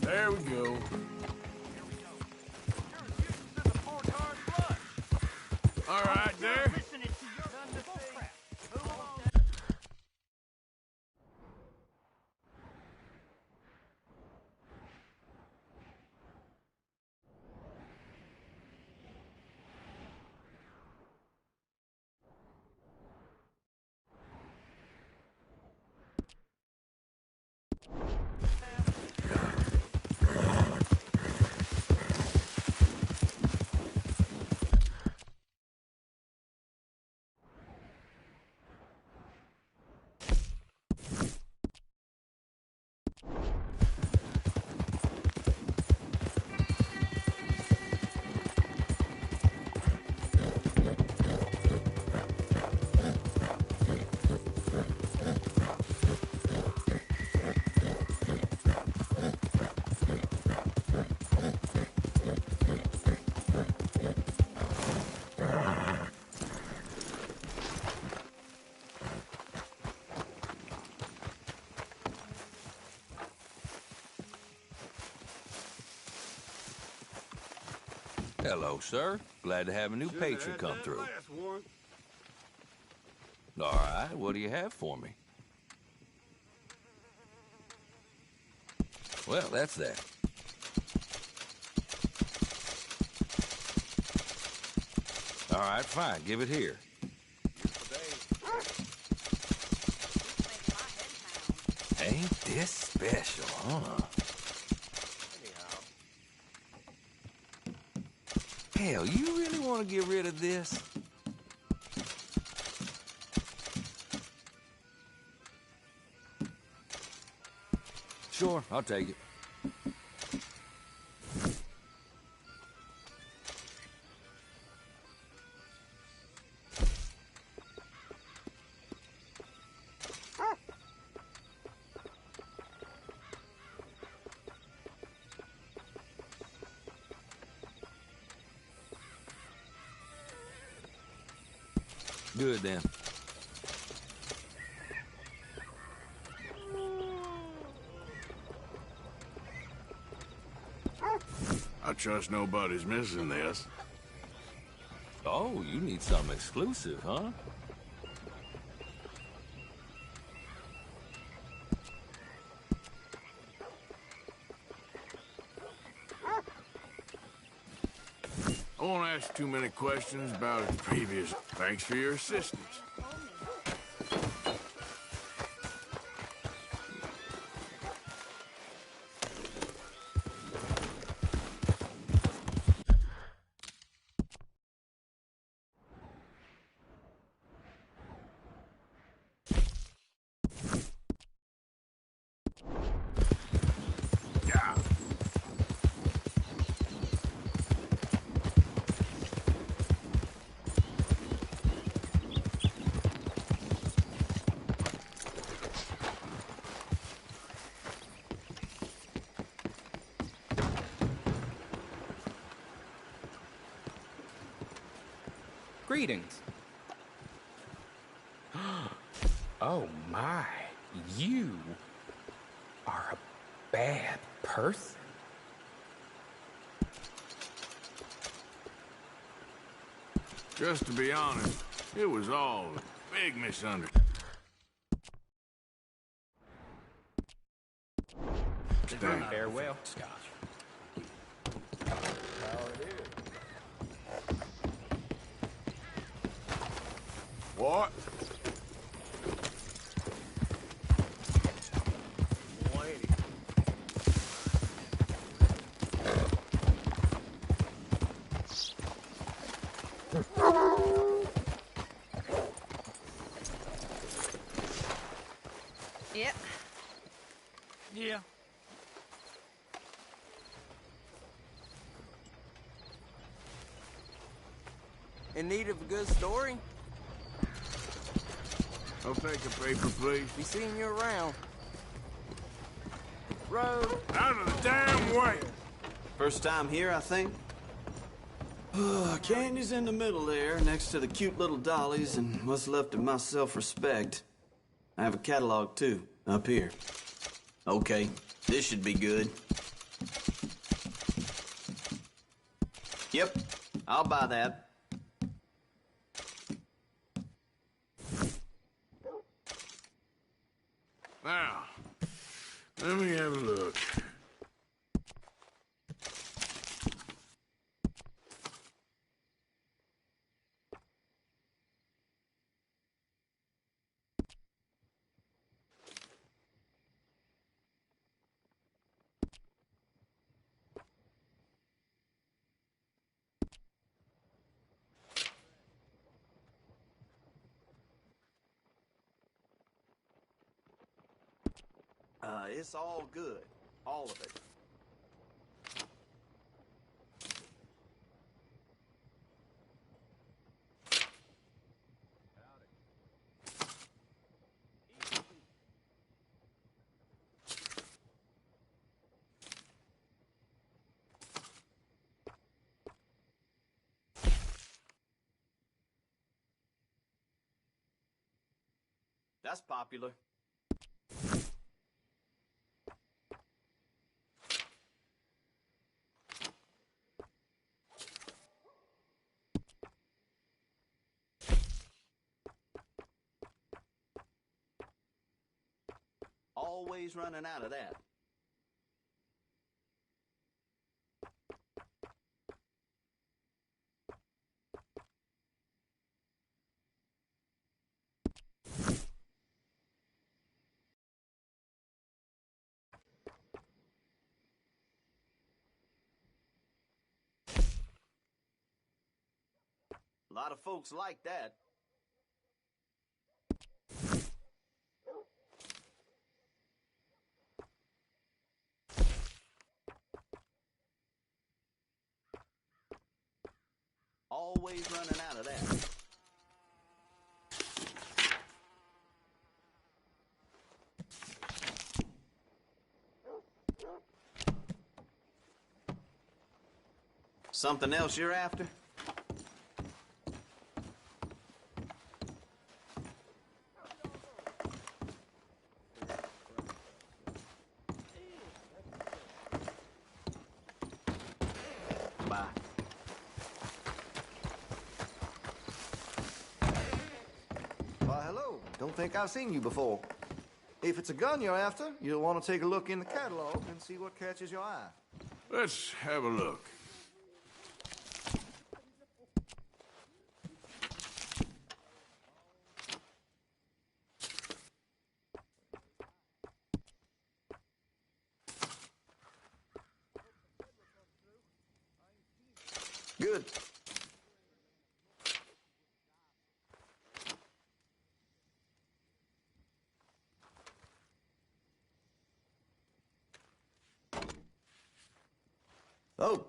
There we go. All right, there. Hello, sir. Glad to have a new patron come through. All right, what do you have for me? Well, that's that. All right, fine. Give it here. Ain't this special, huh? Hell, you really want to get rid of this? Sure, I'll take it. Good, then. I trust nobody's missing this. Oh, you need something exclusive, huh? I won't ask too many questions about his previous. Thanks for your assistance. Greetings. Oh my, you are a bad person. Just to be honest, it was all a big misunderstanding. Farewell. What? Yep. Yeah. In need of a good story? I'll take a paper, please. Be seeing you around. Road. Out of the damn way! First time here, I think. Candy's in the middle there, next to the cute little dollies and what's left of my self-respect. I have a catalog, too, up here. Okay, this should be good. Yep, I'll buy that. Now, let me have a look. It's all good. All of it. That's popular. Always running out of that. A lot of folks like that. Always running out of that. Something else you're after? Bye. Why, hello. Don't think I've seen you before. If it's a gun you're after, you'll want to take a look in the catalog and see what catches your eye. Let's have a look. Good. Oh,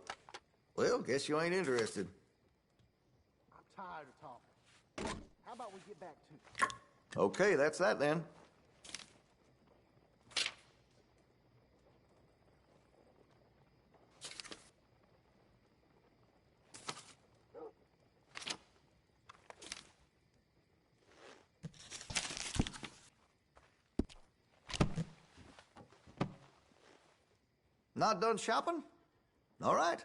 well, guess you ain't interested. I'm tired of talking. How about we get back to it? Okay, that's that then. Not done shopping? All right.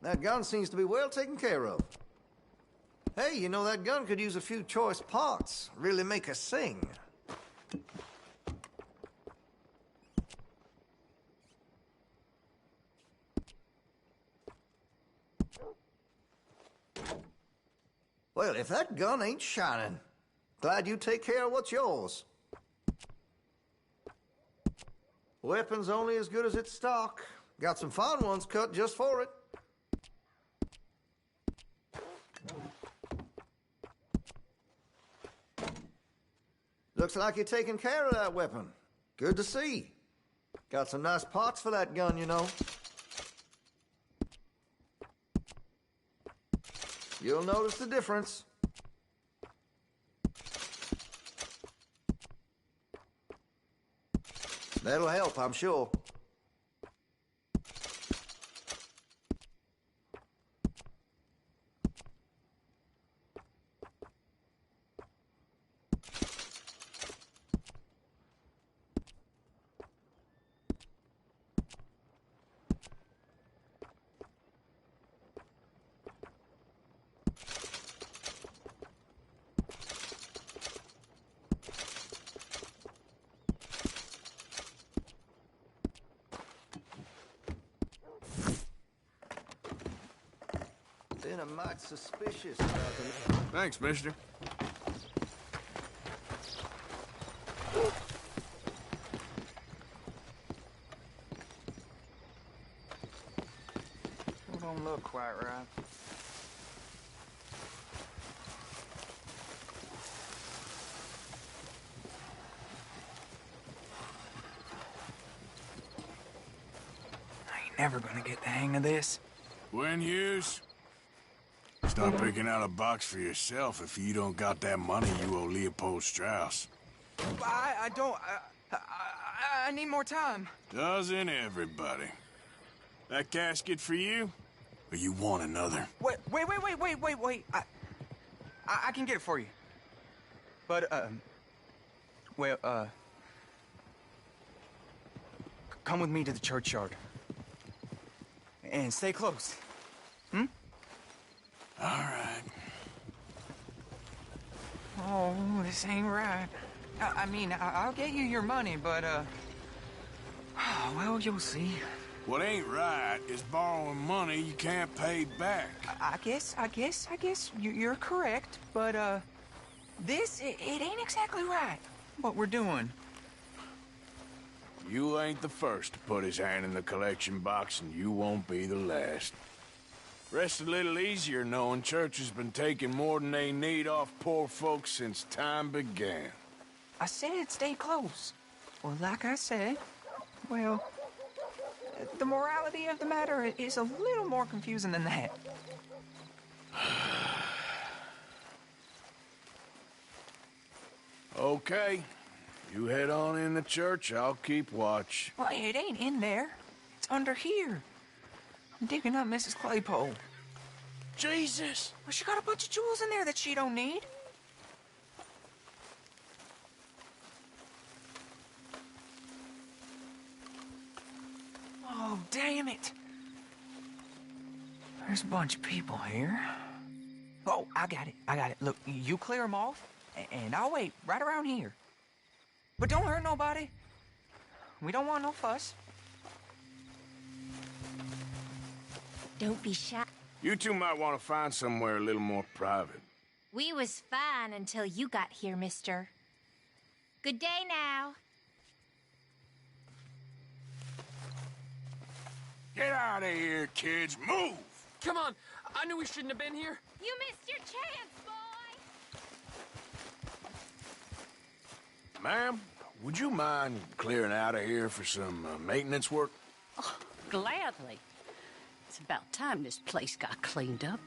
That gun seems to be well taken care of. Hey, you know, that gun could use a few choice parts. Really make us sing. Well, if that gun ain't shining, glad you take care of what's yours. Weapon's only as good as its stock. Got some fine ones cut just for it. Looks like you're taking care of that weapon. Good to see. Got some nice parts for that gun, you know. You'll notice the difference. That'll help, I'm sure. Been a mite suspicious about the... Thanks, mister. Still don't look quite right. I ain't never gonna get the hang of this. Gwen Hughes? Start picking out a box for yourself if you don't got that money you owe Leopold Strauss. I don't... I need more time. Doesn't everybody? That casket for you? Or you want another? Wait. I can get it for you. But, come with me to the churchyard. And stay close. Hmm? All right. Oh, this ain't right. I mean, I'll get you your money, but, well, you'll see. What ain't right is borrowing money you can't pay back. I guess you're correct, but, it ain't exactly right, what we're doing. You ain't the first to put his hand in the collection box, and you won't be the last. Rest a little easier knowing church has been taking more than they need off poor folks since time began. I said stay close. Or like I said, well, the morality of the matter is a little more confusing than that. Okay. You head on in the church, I'll keep watch. Well, it ain't in there. It's under here. I'm digging up Mrs. Claypole. Jesus! Well, she got a bunch of jewels in there that she don't need. damn it! There's a bunch of people here. Oh, I got it. Look, you clear them off, and I'll wait right around here. But don't hurt nobody. We don't want no fuss. Don't be shy. You two might want to find somewhere a little more private. We was fine until you got here, mister. Good day now. Get out of here, kids. Move! Come on. I knew we shouldn't have been here. You missed your chance, boy! Ma'am, would you mind clearing out of here for some maintenance work? Oh, gladly. It's about time this place got cleaned up.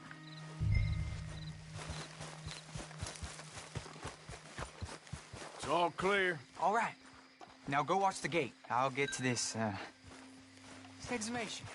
It's all clear. All right. Now go watch the gate. I'll get to this, exhumation.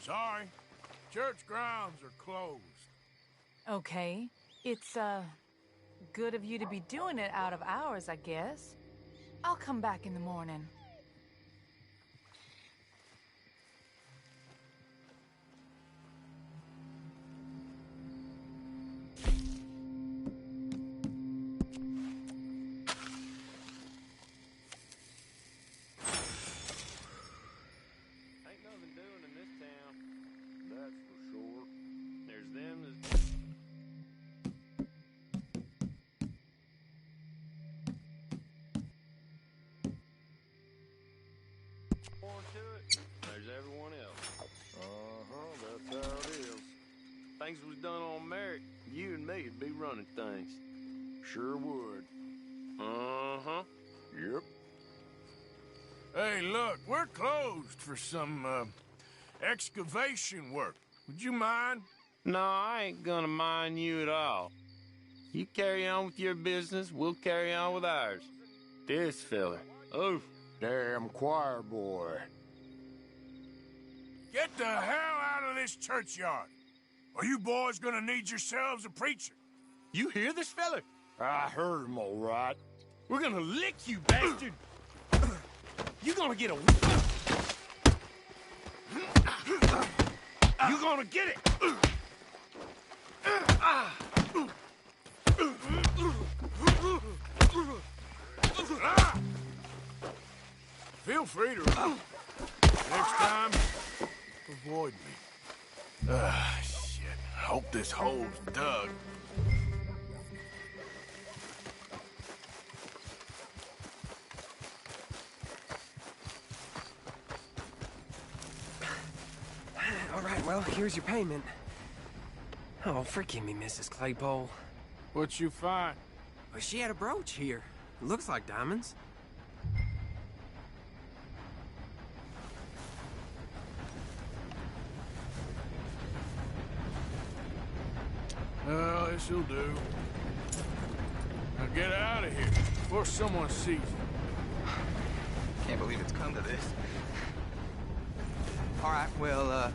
Sorry. Church grounds are closed. Okay. It's, good of you to be doing it out of hours, I guess. I'll come back in the morning. There's everyone else. That's how it is. Things was done on merit, you and me'd be running things. Sure would. Uh-huh. Yep. Hey, look, we're closed for some, excavation work. Would you mind? No, I ain't gonna mind you at all. You carry on with your business, we'll carry on with ours. This fella. Oh, damn choir boy. Get the hell out of this churchyard. Or you boys gonna need yourselves a preacher. You hear this fella? I heard him all right. We're gonna lick you, bastard! You're gonna get a... You're gonna get it! Feel free to... Next time, avoid me. Shit. Hope this hole's dug. All right, well, here's your payment. Oh, forgive me, Mrs. Claypole. What'd you find? Well, she had a brooch here. Looks like diamonds. Well, this'll do. Now get out of here before someone sees you. Can't believe it's come to this. All right, well,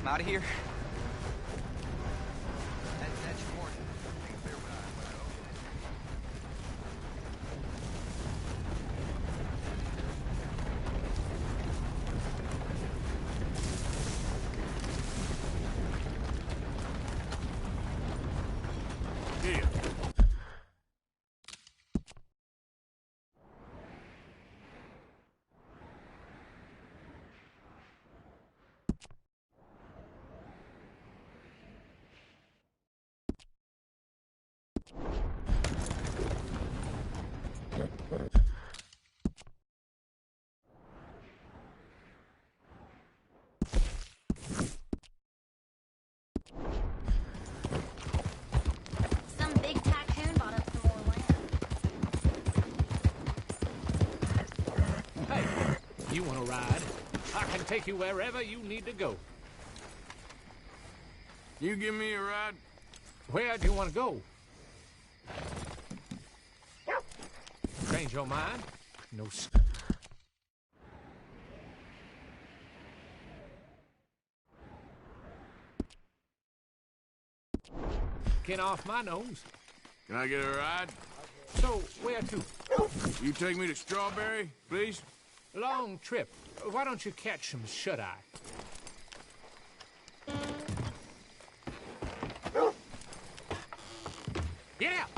I'm out of here. That's your warning. Here. ride. I can take you wherever you need to go. You give me a ride? Where do you want to go? Change your mind? No. Get off my nose. Can I get a ride? So, where to? You take me to Strawberry, please? Long trip. Why don't you catch some shut-eye? Get out!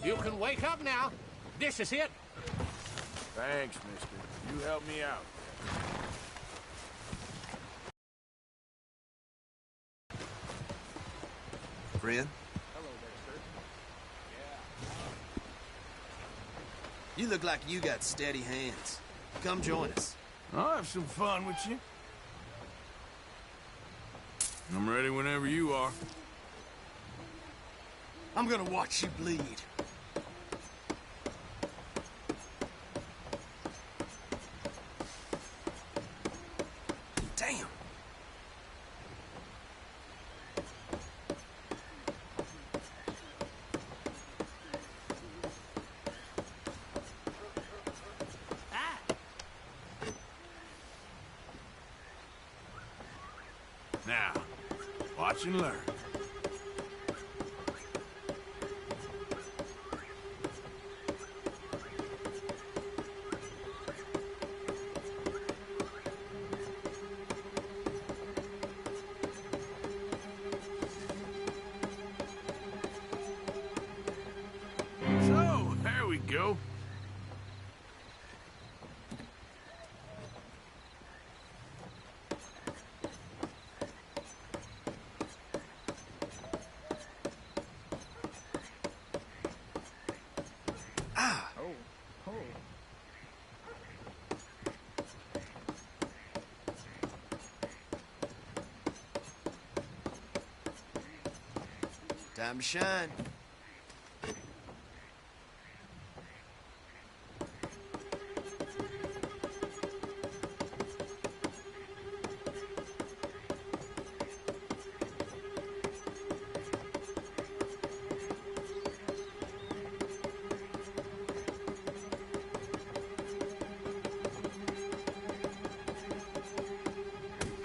You can wake up now. This is it. Thanks, mister. You helped me out. Friend? Hello there, sir. You look like you got steady hands. Come join us. I'll have some fun with you. I'm ready whenever you are. I'm gonna watch you bleed. Damn. Now, watch and learn. So, there we go. Time to shine.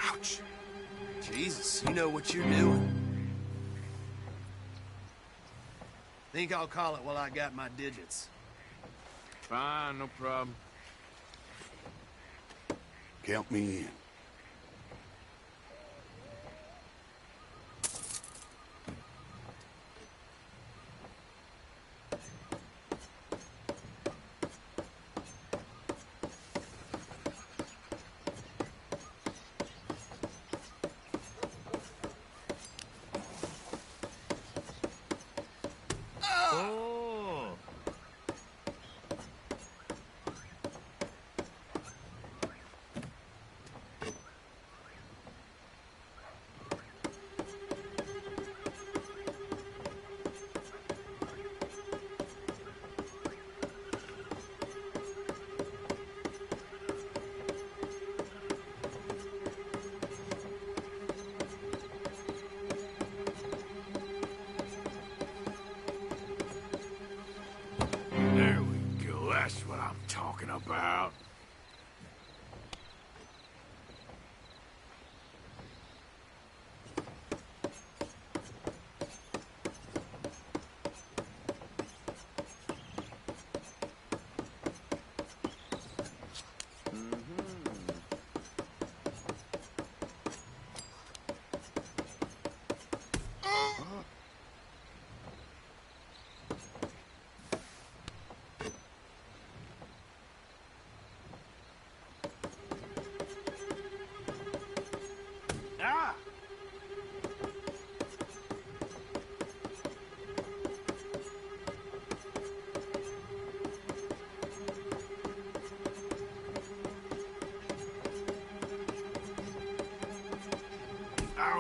Ouch. Jesus, you know what you're doing. Think I'll call it while I got my digits. Fine, no problem. Count me in. There we go. That's what I'm talking about.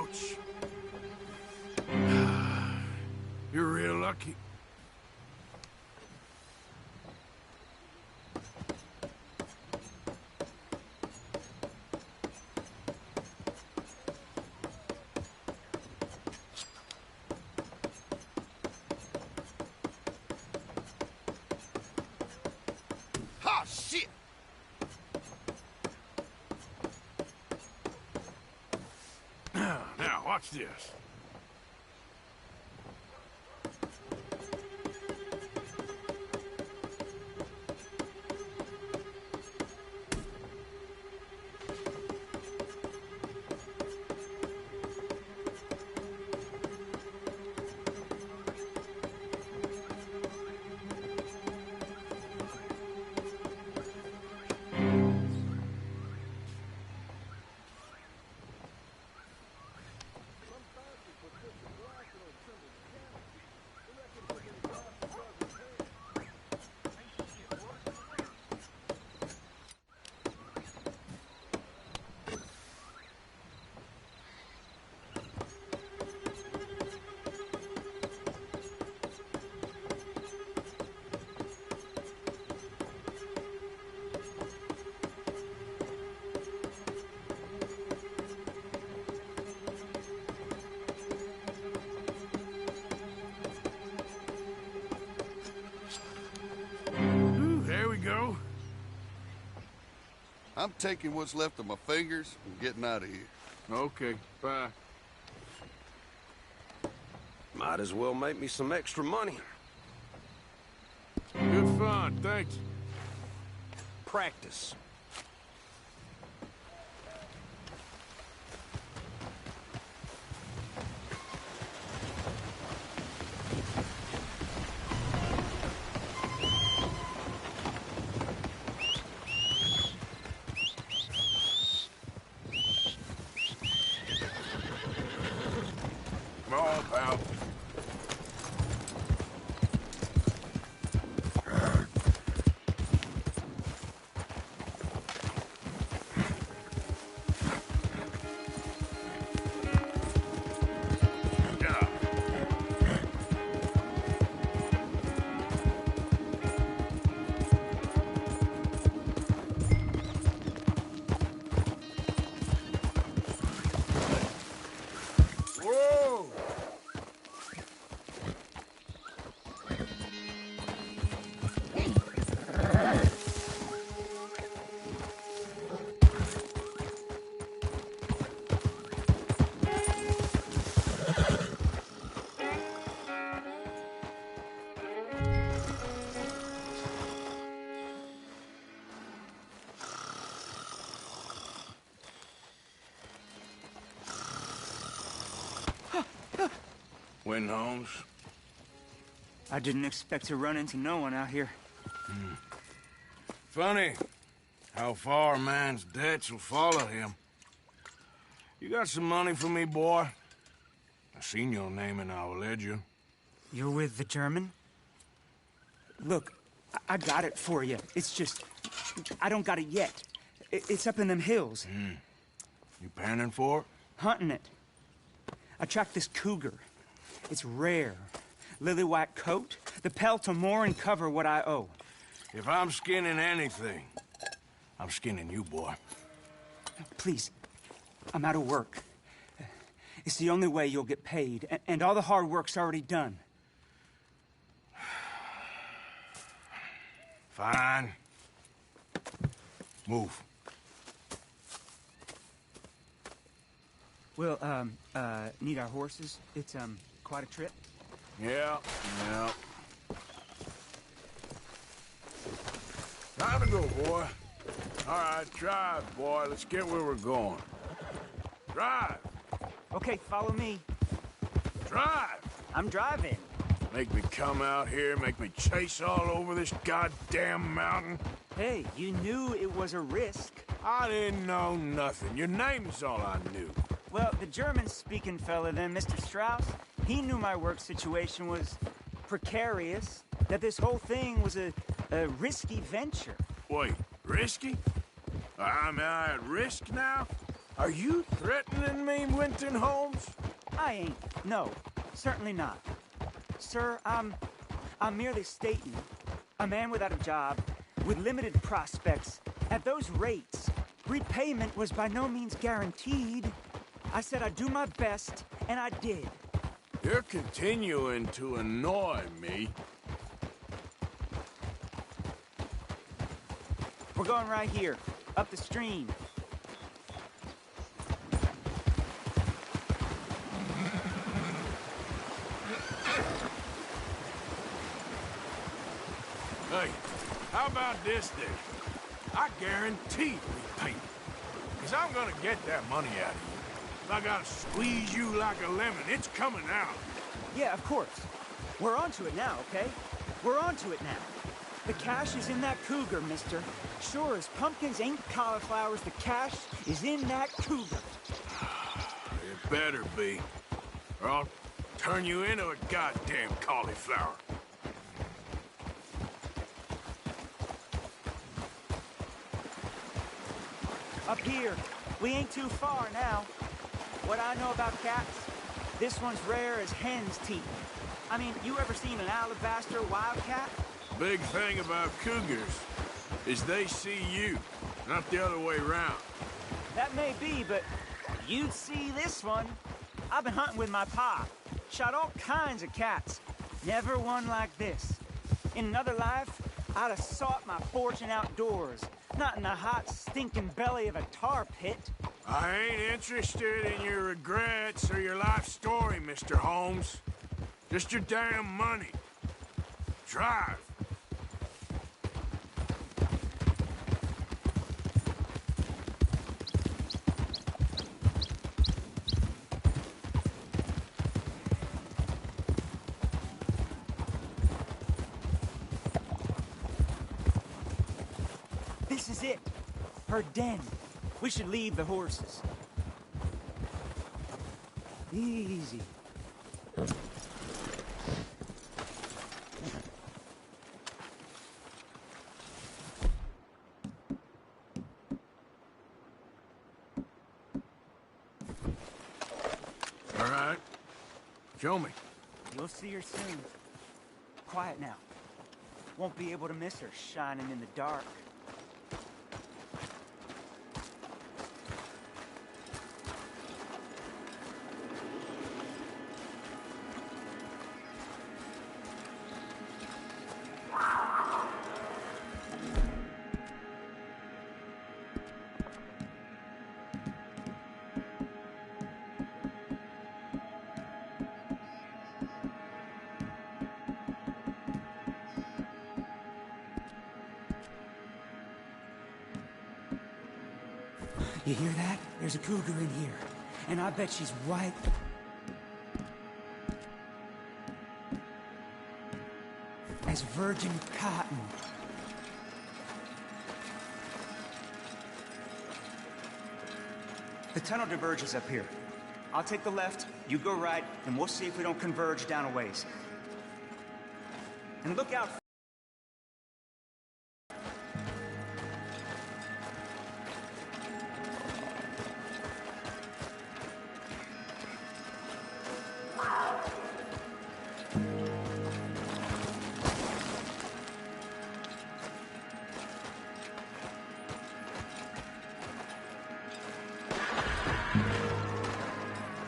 Ouch. You're real lucky. Ha, shit! Now, watch this. There we go. I'm taking what's left of my fingers and getting out of here. Okay, bye. Might as well make me some extra money. Good fun, thanks. Practice. Come on, pal. Whoa! Win, Holmes. I didn't expect to run into no one out here. Funny how far a man's debts will follow him. You got some money for me, boy? I seen your name in our ledger. You're with the German? Look, I got it for you. It's just, I don't got it yet. It's up in them hills. You panning for it? Hunting it. I tracked this cougar. It's rare. Lily white coat, the pelt to more and cover what I owe. If I'm skinning anything, I'm skinning you, boy. Please, I'm out of work. It's the only way you'll get paid, and all the hard work's already done. Fine. Move. Well, need our horses? It's, quite a trip. Yeah. Time to go, boy. All right, drive, boy. Let's get where we're going. Drive. Okay, follow me. Drive. I'm driving. Make me come out here, make me chase all over this goddamn mountain. Hey, you knew it was a risk. I didn't know nothing. Your name's all I knew. Well, the German-speaking fella then, Mr. Strauss, he knew my work situation was precarious, that this whole thing was a risky venture. Wait, risky? Am I at risk now? Are you threatening me, Winton Holmes? I ain't. No, certainly not. Sir, I'm merely stating, a man without a job, with limited prospects, at those rates, repayment was by no means guaranteed. I said I'd do my best, and I did. You're continuing to annoy me. We're going right here, up the stream. Hey, how about this then? I guarantee repayment. Because I'm gonna get that money out of you. If I gotta squeeze you like a lemon, it's coming out. Yeah, of course. We're onto it now, okay? We're onto it now. The cash is in that cougar, mister. Sure as pumpkins ain't cauliflowers, the cash is in that cougar. It better be, or I'll turn you into a goddamn cauliflower. Up here. We ain't too far now. What I know about cats, this one's rare as hen's teeth. I mean, you ever seen an alabaster wildcat? Big thing about cougars is they see you, not the other way around. That may be, but you'd see this one. I've been hunting with my pa. Shot all kinds of cats. Never one like this. In another life, I'd have sought my fortune outdoors, not in the hot, stinking belly of a tar pit. I ain't interested in your regrets or your life story, Mr. Holmes. Just your damn money. Drive. This is it. Her den. We should leave the horses. Easy. All right. Show me. You'll see her soon. Quiet now. Won't be able to miss her shining in the dark. You hear that? There's a cougar in here. And I bet she's white. As virgin cotton. The tunnel diverges up here. I'll take the left, you go right, and we'll see if we don't converge down a ways. And look out.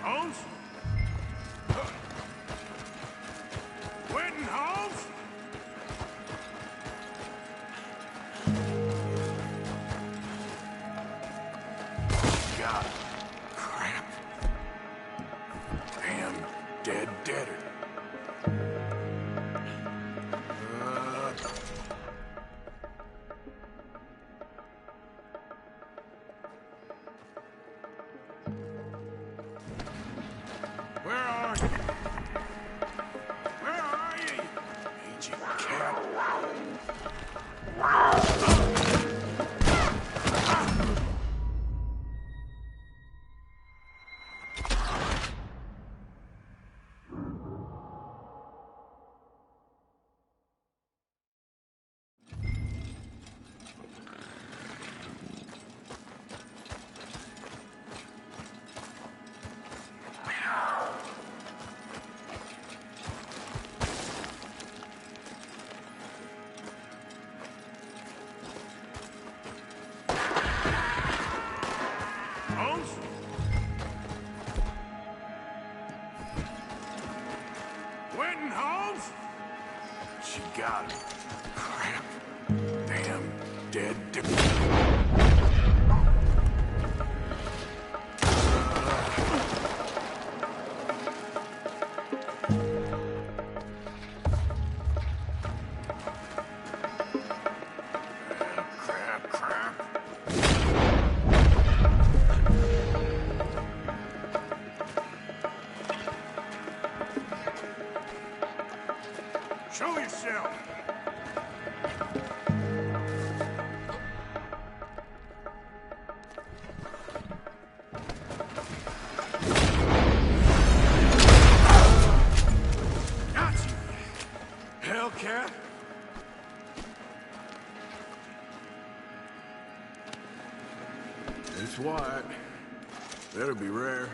Holmes? Winton Holmes? God. Crap. Damn dead deader. Where are you? Where are you? Aging cat. It's white. That'll be rare.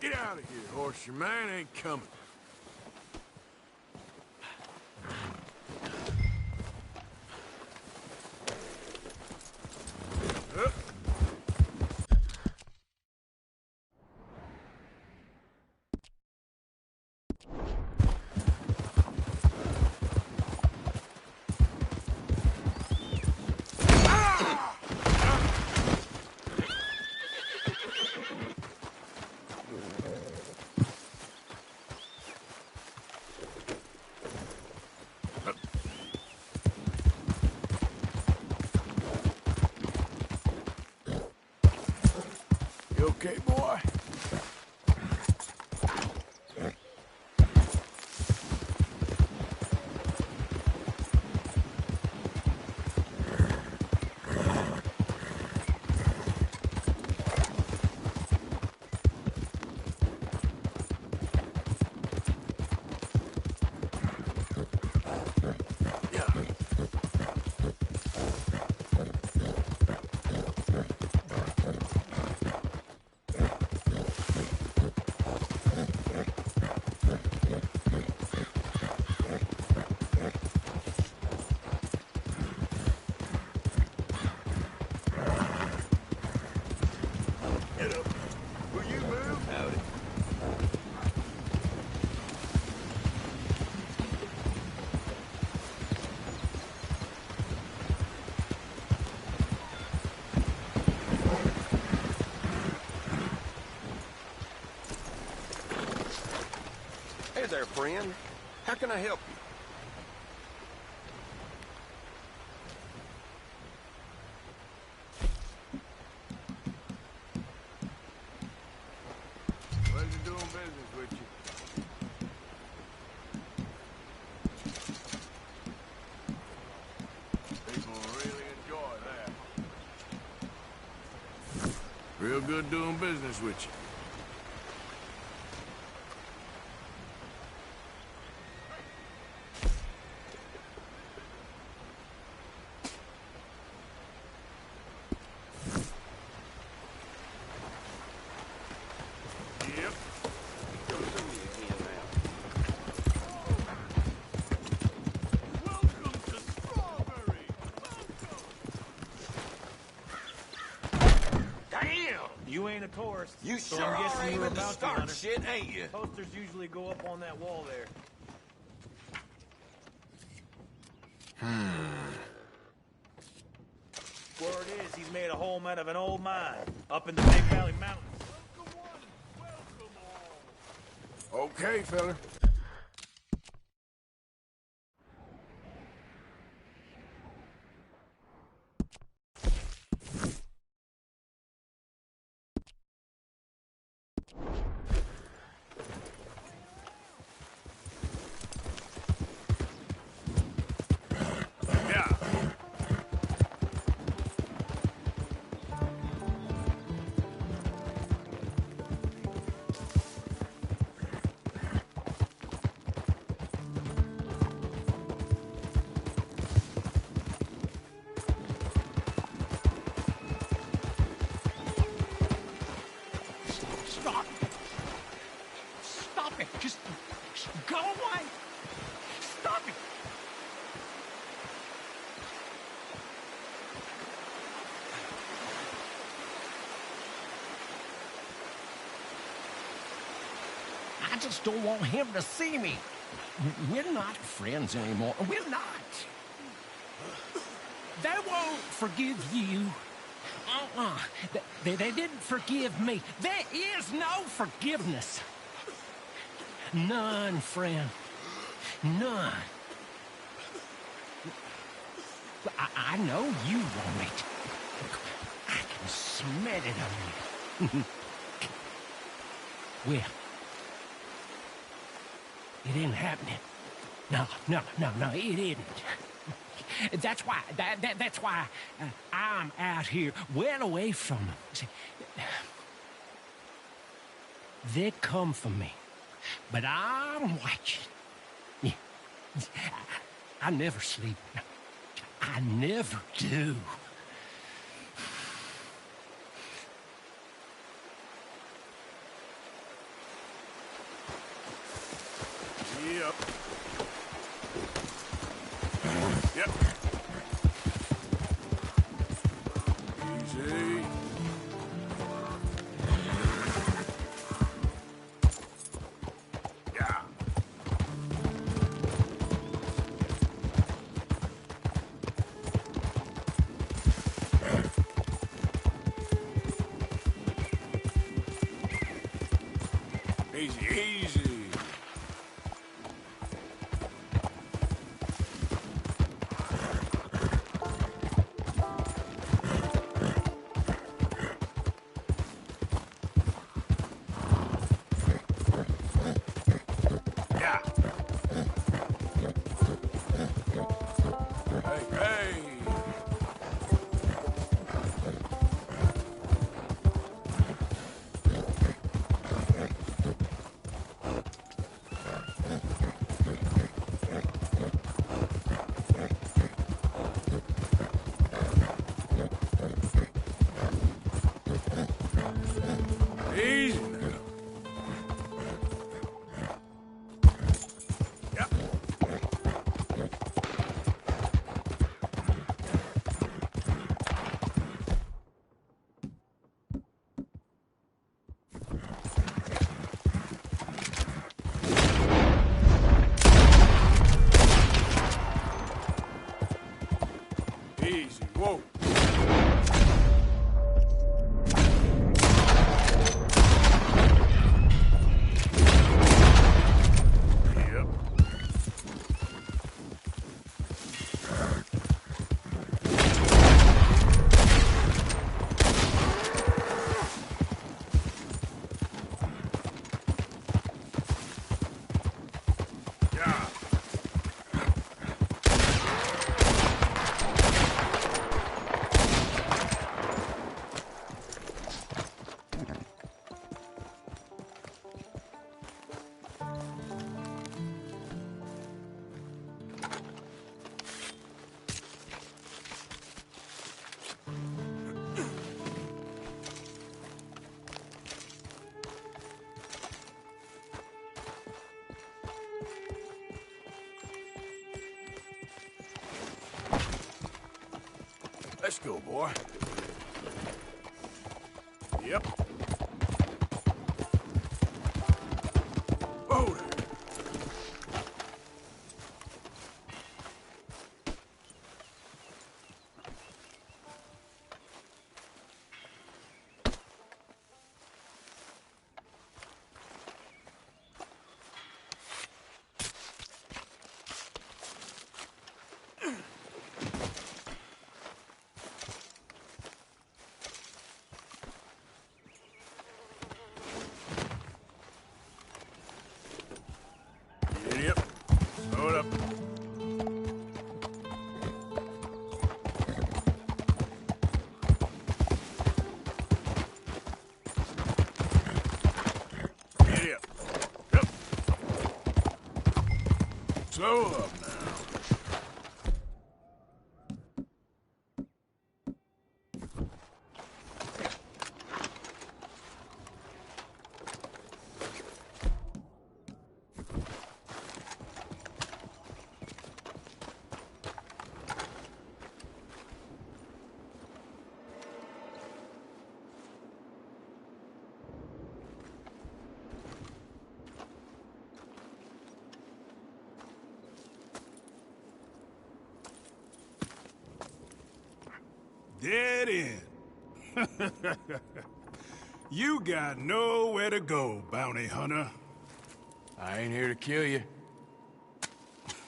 Get out of here, horse. Your man ain't coming. You okay, boy? Hey there, friend. How can I help you? Pleasure doing business with you. People really enjoy that. Real good doing business with you. You ain't a tourist. You so sure I'm are guessing aiming you're to about start hunter. shit, ain't you? Posters usually go up on that wall there. Word is, he's made a home out of an old mine up in the Big Valley Mountains. Okay, fella. Stop! Stop it! Just go away! Stop it! I just don't want him to see me. We're not friends anymore. We're not. They won't forgive you. They didn't forgive me. There is no forgiveness. None, friend. None. I know you want it. I can smell it on you. Well, It ain't happening. No, it isn't. That's why, that's why I'm out here, well away from them. See, they come for me, but I'm watching. Yeah. I never sleep. I never do. Yep. Yep. Easy. Yeah. Easy, easy. Yeah. Hey, hey. Easy now. Yeah. Easy. Whoa. Yep. Yeah. Let's go, boy. Yep. Whoa there. Yep. Slow it up. Giddy up. Yep. Slow up now. Dead end. You got nowhere to go, bounty hunter. I ain't here to kill you.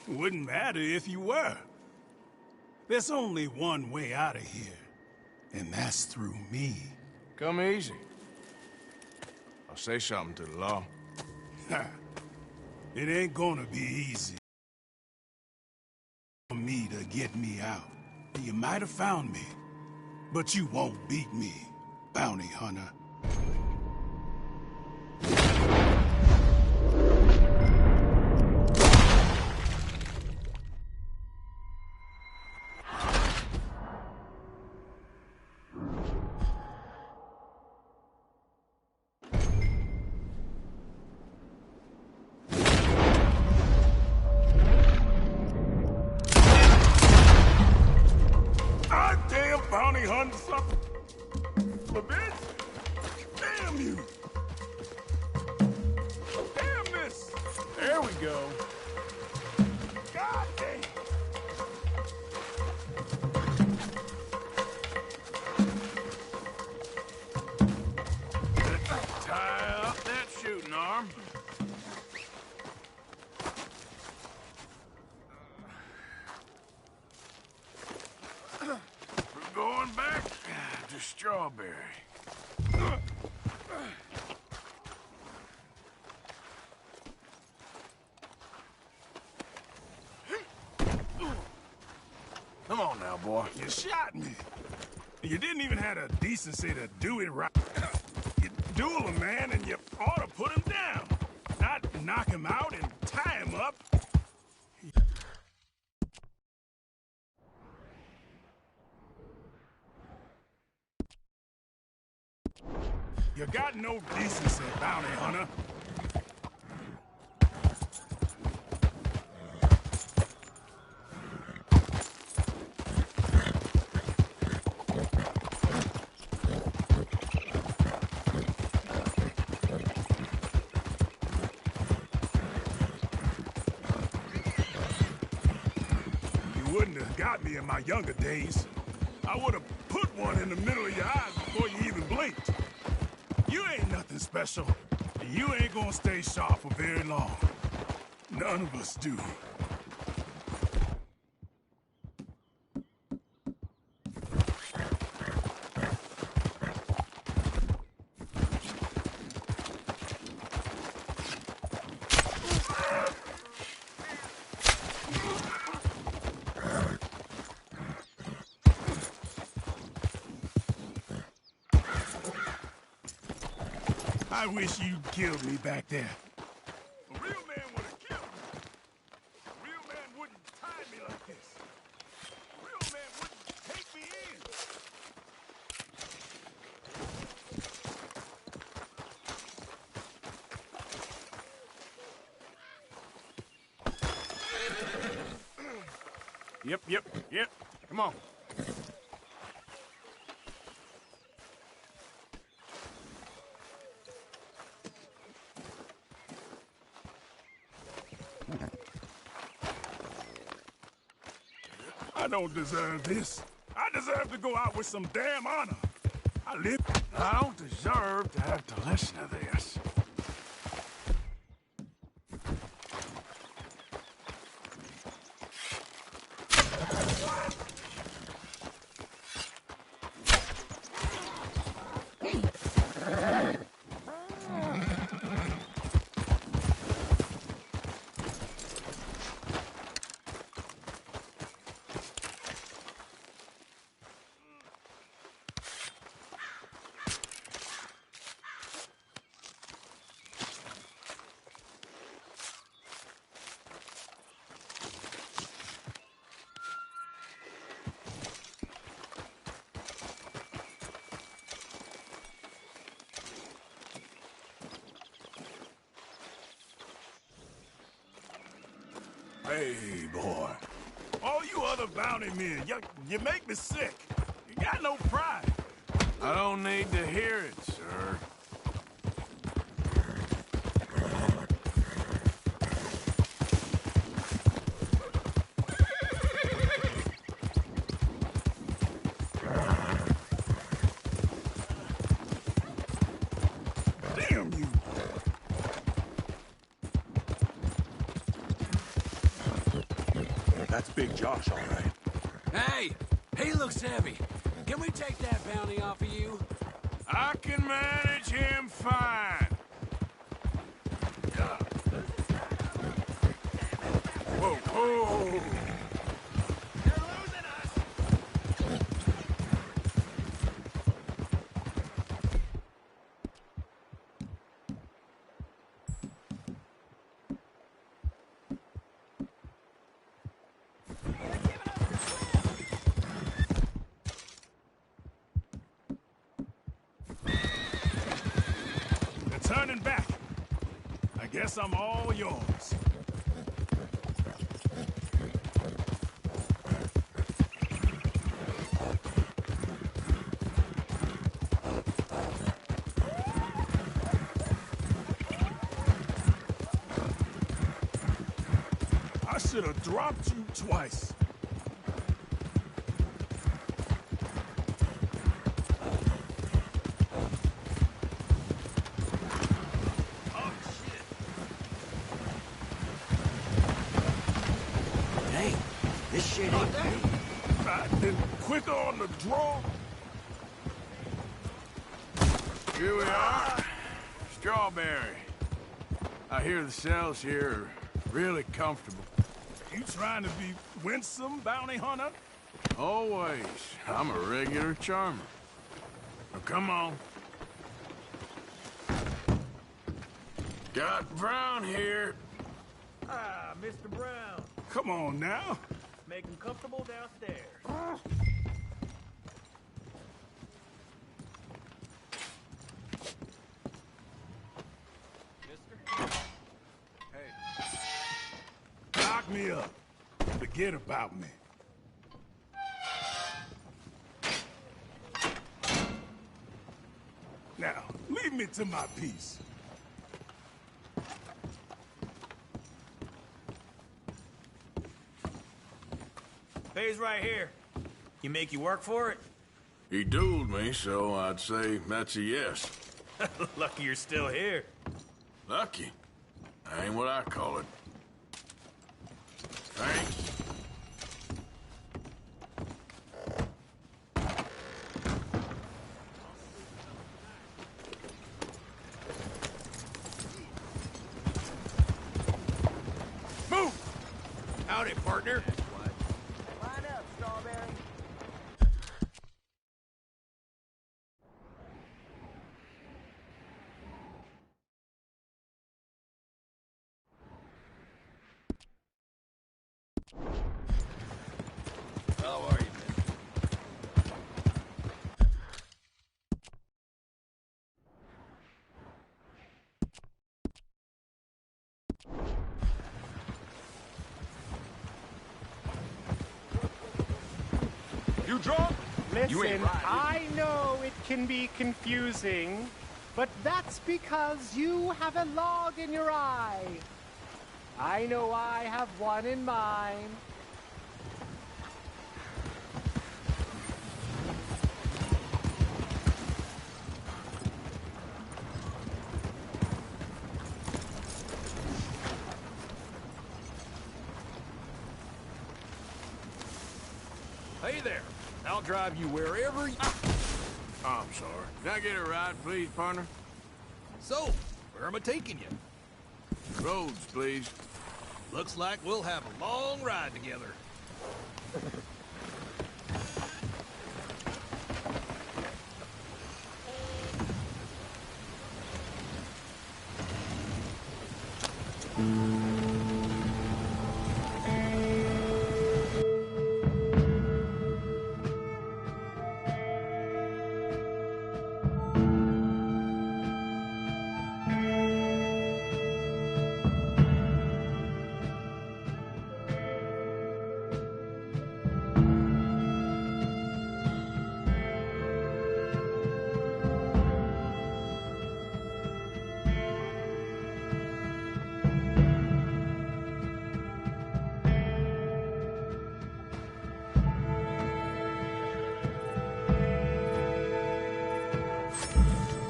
Wouldn't matter if you were. There's only one way out of here, and that's through me. Come easy. I'll say something to the law. It ain't gonna be easy for me to get me out. You might have found me, but you won't beat me, bounty hunter. Bounty hunting something. Bitch. Damn you. Damn this. There we go. God damn. Tie up that shooting arm. Going back to Strawberry. Come on now, boy. You shot me. You didn't even have the decency to do it right. You duel a man and you ought to put him down. Not knock him out and tie him up. You got no decency, bounty hunter. You wouldn't have got me in my younger days. I would have put one in the middle of your eyes before you even blinked. You ain't nothing special. You ain't gonna stay sharp for very long. None of us do. I wish you'd killed me back there. A real man would have killed me. A real man wouldn't tie me like this. A real man wouldn't take me in. Yep. Come on. I don't deserve this. I deserve to go out with some damn honor. I don't deserve to have to listen to this. Hey, boy. All you other bounty men, you make me sick. You got no pride. I don't need to hear it, sir. Damn you! That's Big Josh, all right. Hey! He looks heavy. Can we take that bounty off of you? I can manage him fine. turning back. I guess I'm all yours. I should have dropped you twice. This shit ain't Been quicker on the draw. Here we are. Strawberry. I hear the cells here are really comfortable. You trying to be winsome, bounty hunter? Always. I'm a regular charmer. Now, come on. Got Brown here. Ah, Mr. Brown. Come on now. Make him comfortable downstairs. Lock me up. Forget about me. Now, leave me to my peace. Pays right here. You make you work for it? He dueled me, so I'd say that's a yes. Lucky you're still here. Lucky? Ain't what I call it. Thanks. Move! Howdy, partner. Line up, Strawberry. How are you, man? You drunk? Listen, You ain't right. I know it can be confusing, but that's because you have a log in your eye. I know I have one in mine. Hey there. I'll drive you wherever you... I'm sorry. Can I get a ride, please, partner? So, where am I taking you? Roads, please. Looks like we'll have a long ride together.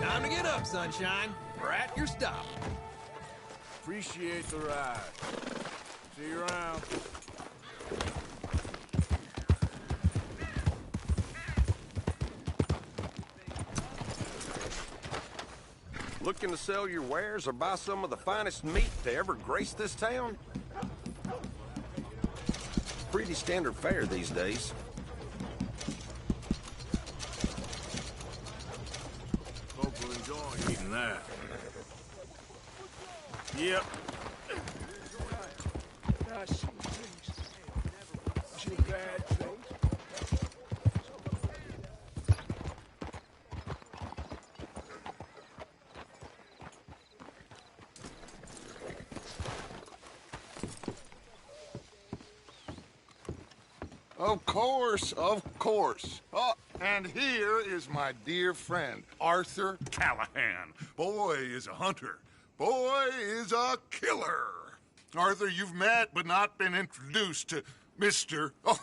Time to get up, sunshine. We're at your stop. Appreciate the ride. See you around. Looking to sell your wares or buy some of the finest meat to ever grace this town? Pretty standard fare these days. Folks will enjoy eating that. Yep. Of course, of course. Oh, and here is my dear friend, Arthur Callahan. Boy is a hunter. Boy is a killer. Arthur, you've met but not been introduced to Mr. Oh,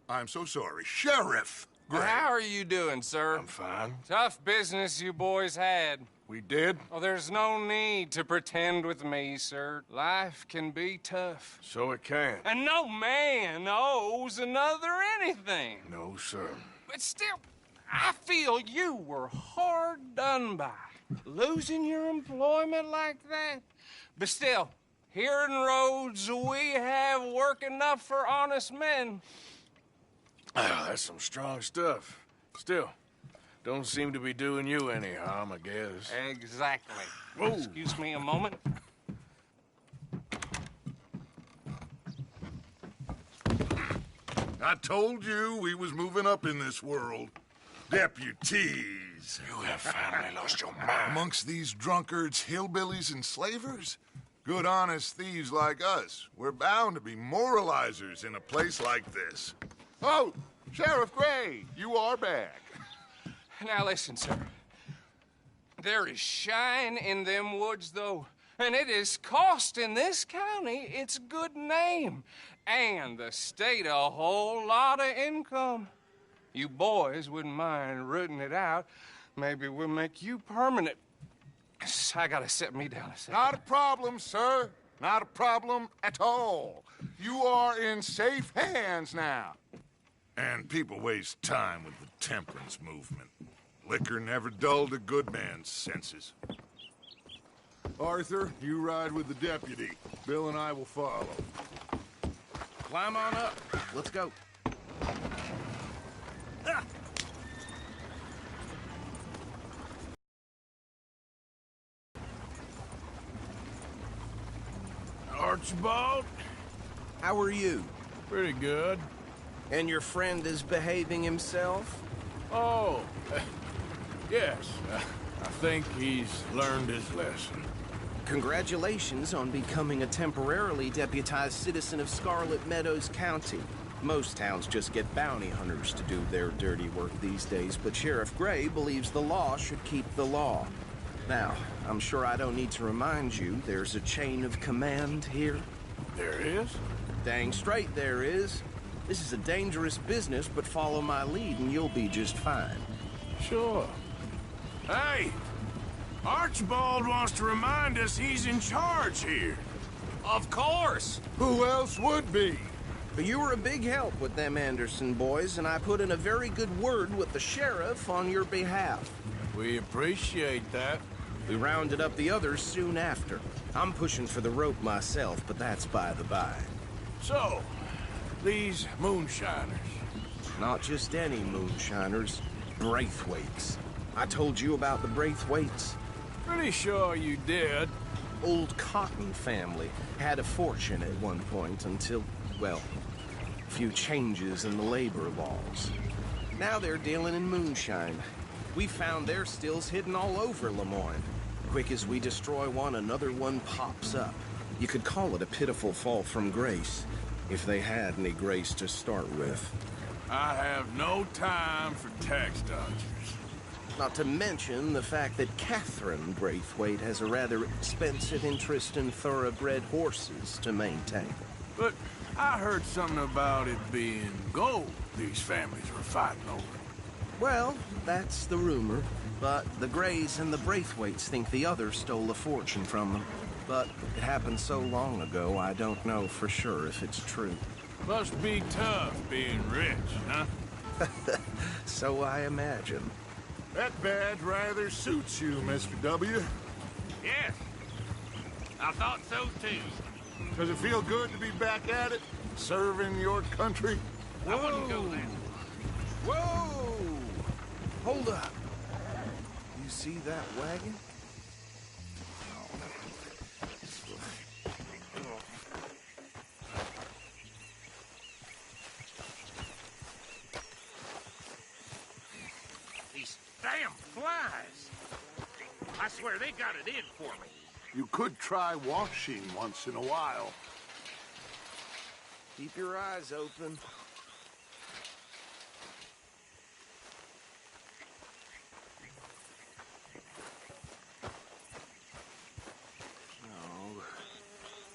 I'm so sorry, Sheriff Gray. How are you doing, sir? I'm fine. Tough business you boys had. We did? Oh, there's no need to pretend with me, sir. Life can be tough. So it can. And no man owes another anything. No, sir. But still, I feel you were hard done by. Losing your employment like that. But still, here in Rhodes, we have work enough for honest men. That's some strong stuff. Still, don't seem to be doing you any harm, I guess. Exactly. Whoa. Excuse me a moment. I told you we was moving up in this world. Deputies. You have finally lost your mind. Amongst these drunkards, hillbillies, and slavers? Good, honest thieves like us. We're bound to be moralizers in a place like this. Oh, Sheriff Gray, you are back. Now listen, sir. There is shine in them woods, though, and it is costing this county its good name and the state a whole lot of income. You boys wouldn't mind rooting it out. Maybe we'll make you permanent. I gotta sit me down a second. Not a problem, sir. Not a problem at all. You are in safe hands now. And people waste time with the temperance movement. Liquor never dulled a good man's senses. Arthur, you ride with the deputy. Bill and I will follow. Climb on up. Let's go. Archibald? How are you? Pretty good. And your friend is behaving himself? Oh, yes. I think he's learned his lesson. Congratulations on becoming a temporarily deputized citizen of Scarlet Meadows County. Most towns just get bounty hunters to do their dirty work these days, but Sheriff Gray believes the law should keep the law. Now, I'm sure I don't need to remind you, there's a chain of command here. There is? Dang straight there is. This is a dangerous business, but follow my lead and you'll be just fine. Sure. Hey! Archibald wants to remind us he's in charge here. Of course! Who else would be? But you were a big help with them Anderson boys, and I put in a very good word with the sheriff on your behalf. We appreciate that. We rounded up the others soon after. I'm pushing for the rope myself, but that's by the by. So, these moonshiners. Not just any moonshiners, Braithwaites. I told you about the Braithwaites? Pretty sure you did. Old Cotton family had a fortune at one point until, well, a few changes in the labor laws. Now they're dealing in moonshine. We found their stills hidden all over Lemoyne. Quick as we destroy one, another one pops up. You could call it a pitiful fall from grace, if they had any grace to start with. I have no time for tax dodgers. Not to mention the fact that Catherine Braithwaite has a rather expensive interest in thoroughbred horses to maintain. But I heard something about it being gold these families were fighting over. Well, that's the rumor. But the Grays and the Braithwaites think the others stole a fortune from them. But it happened so long ago, I don't know for sure if it's true. Must be tough being rich, huh? So I imagine. That badge rather suits you, Mr. W. Yes. I thought so, too. Does it feel good to be back at it? Serving your country? I wouldn't go there. Whoa! Hold up. You see that wagon? These damn flies. I swear they got it in for me. You could try washing once in a while. Keep your eyes open.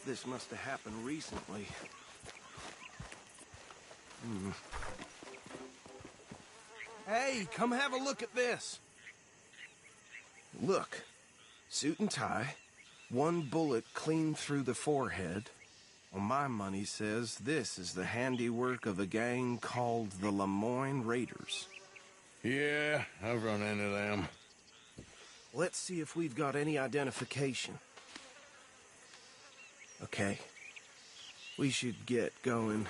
This must have happened recently. Hey, come have a look at this. Look. Suit and tie. One bullet clean through the forehead. Well, my money says this is the handiwork of a gang called the Lemoyne Raiders. Yeah, I've run into them. Let's see if we've got any identification. Okay. We should get going.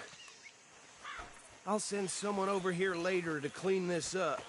I'll send someone over here later to clean this up.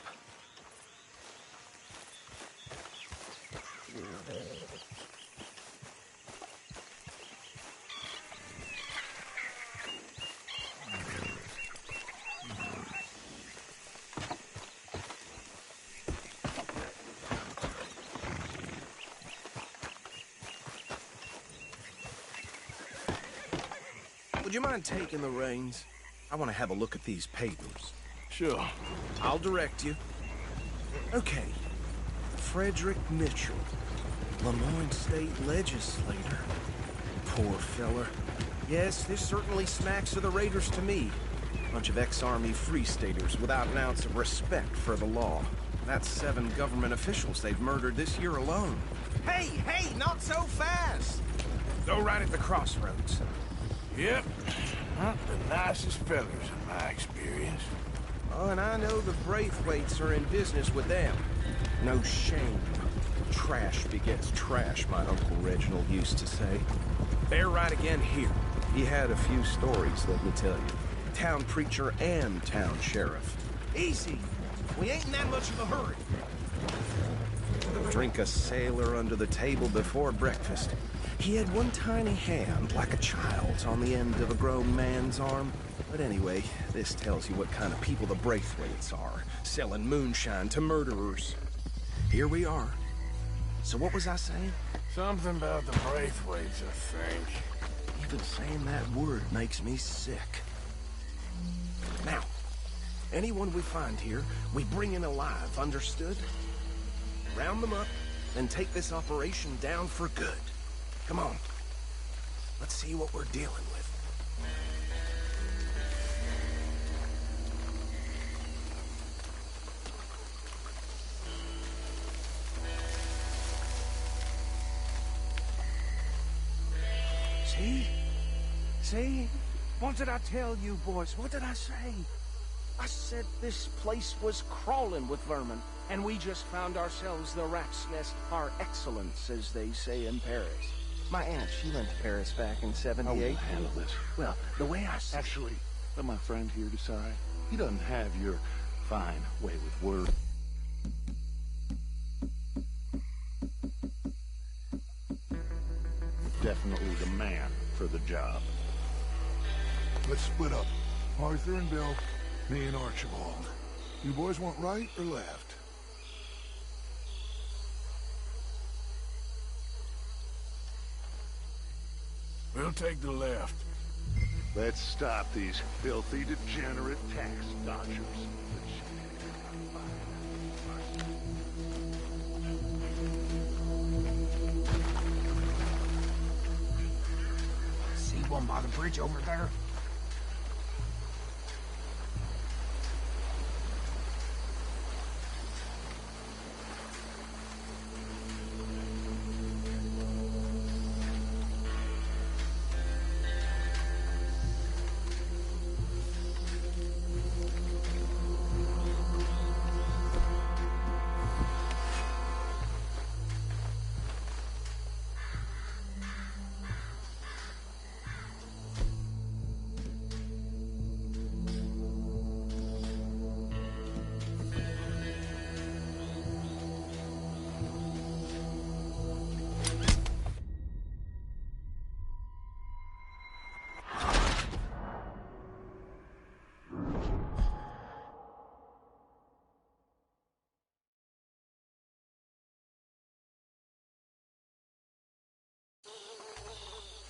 Would you mind taking the reins? I want to have a look at these papers. Sure. I'll direct you. Okay. Frederick Mitchell, Lemoyne State Legislator. Poor fella. Yes, this certainly smacks of the Raiders to me. Bunch of ex-Army Free Staters without an ounce of respect for the law. That's 7 government officials they've murdered this year alone. Hey, hey, not so fast! Go right at the crossroads. Yep. Not the nicest fellas in my experience. Oh, and I know the Braithwaites are in business with them. No shame. Trash begets trash, my Uncle Reginald used to say. They're right again here. He had a few stories, let me tell you. Town preacher and town sheriff. Easy. We ain't in that much of a hurry. Drink a sailor under the table before breakfast. He had one tiny hand, like a child's, on the end of a grown man's arm. But anyway, this tells you what kind of people the Braithwaites are, selling moonshine to murderers. Here we are. So what was I saying? Something about the Braithwaites, I think. Even saying that word makes me sick. Now, anyone we find here, we bring in alive, understood? Round them up, and take this operation down for good. Come on. Let's see what we're dealing with. See? See? What did I tell you, boys? What did I say? I said this place was crawling with vermin, and we just found ourselves the rat's nest par excellence, as they say in Paris. My aunt, she went to Paris back in '78. I will handle this. Well, the way I see... Actually, let my friend here decide. He doesn't have your fine way with words. Definitely the man for the job. Let's split up. Arthur and Bill, me and Archibald. You boys want right or left? We'll take the left. Let's stop these filthy, degenerate tax dodgers. See one by the bridge over there?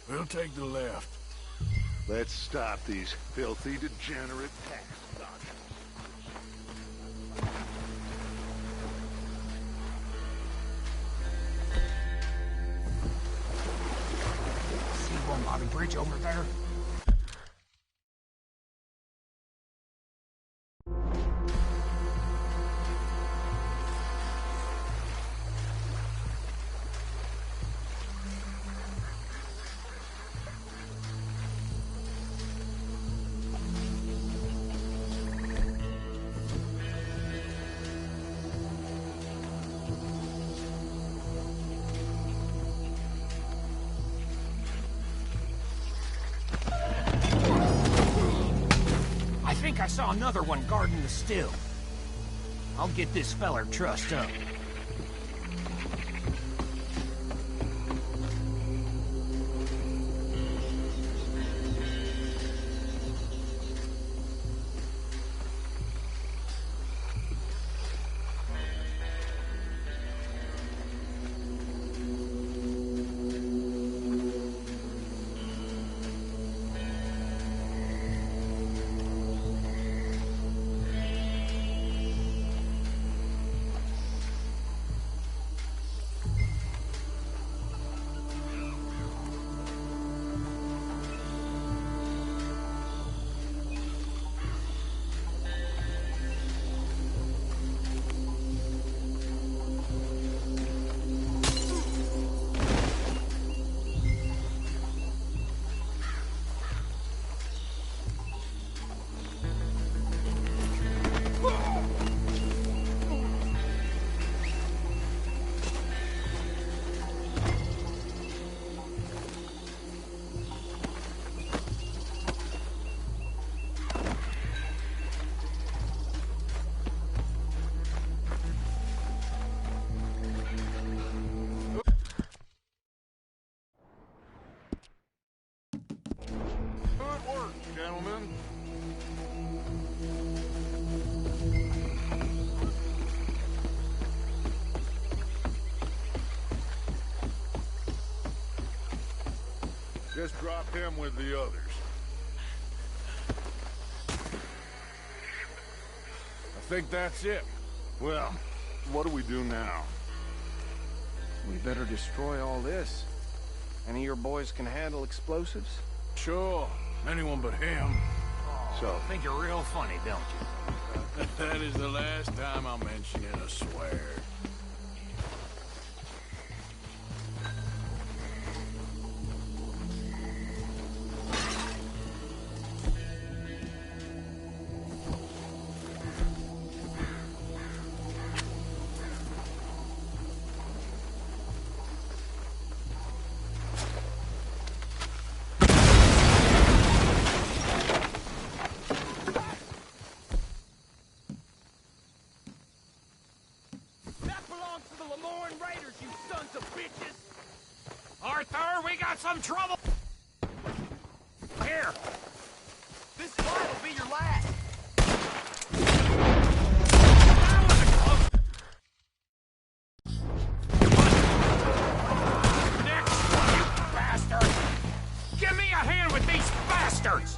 We'll take the left. Let's stop these filthy, degenerate tax dodgers. See one the bridge over there? I saw another one guarding the still. I'll get this feller trussed up. Gentlemen. Just drop him with the others. I think that's it. Well, what do we do now? We better destroy all this. Any of your boys can handle explosives? Sure. Anyone but him. So, think you're real funny, don't you? That is the last time I'll mention it, I swear. Arthur, we got some trouble! Here! This fight will be your last! That was a close... Next one, you bastard! Give me a hand with these bastards!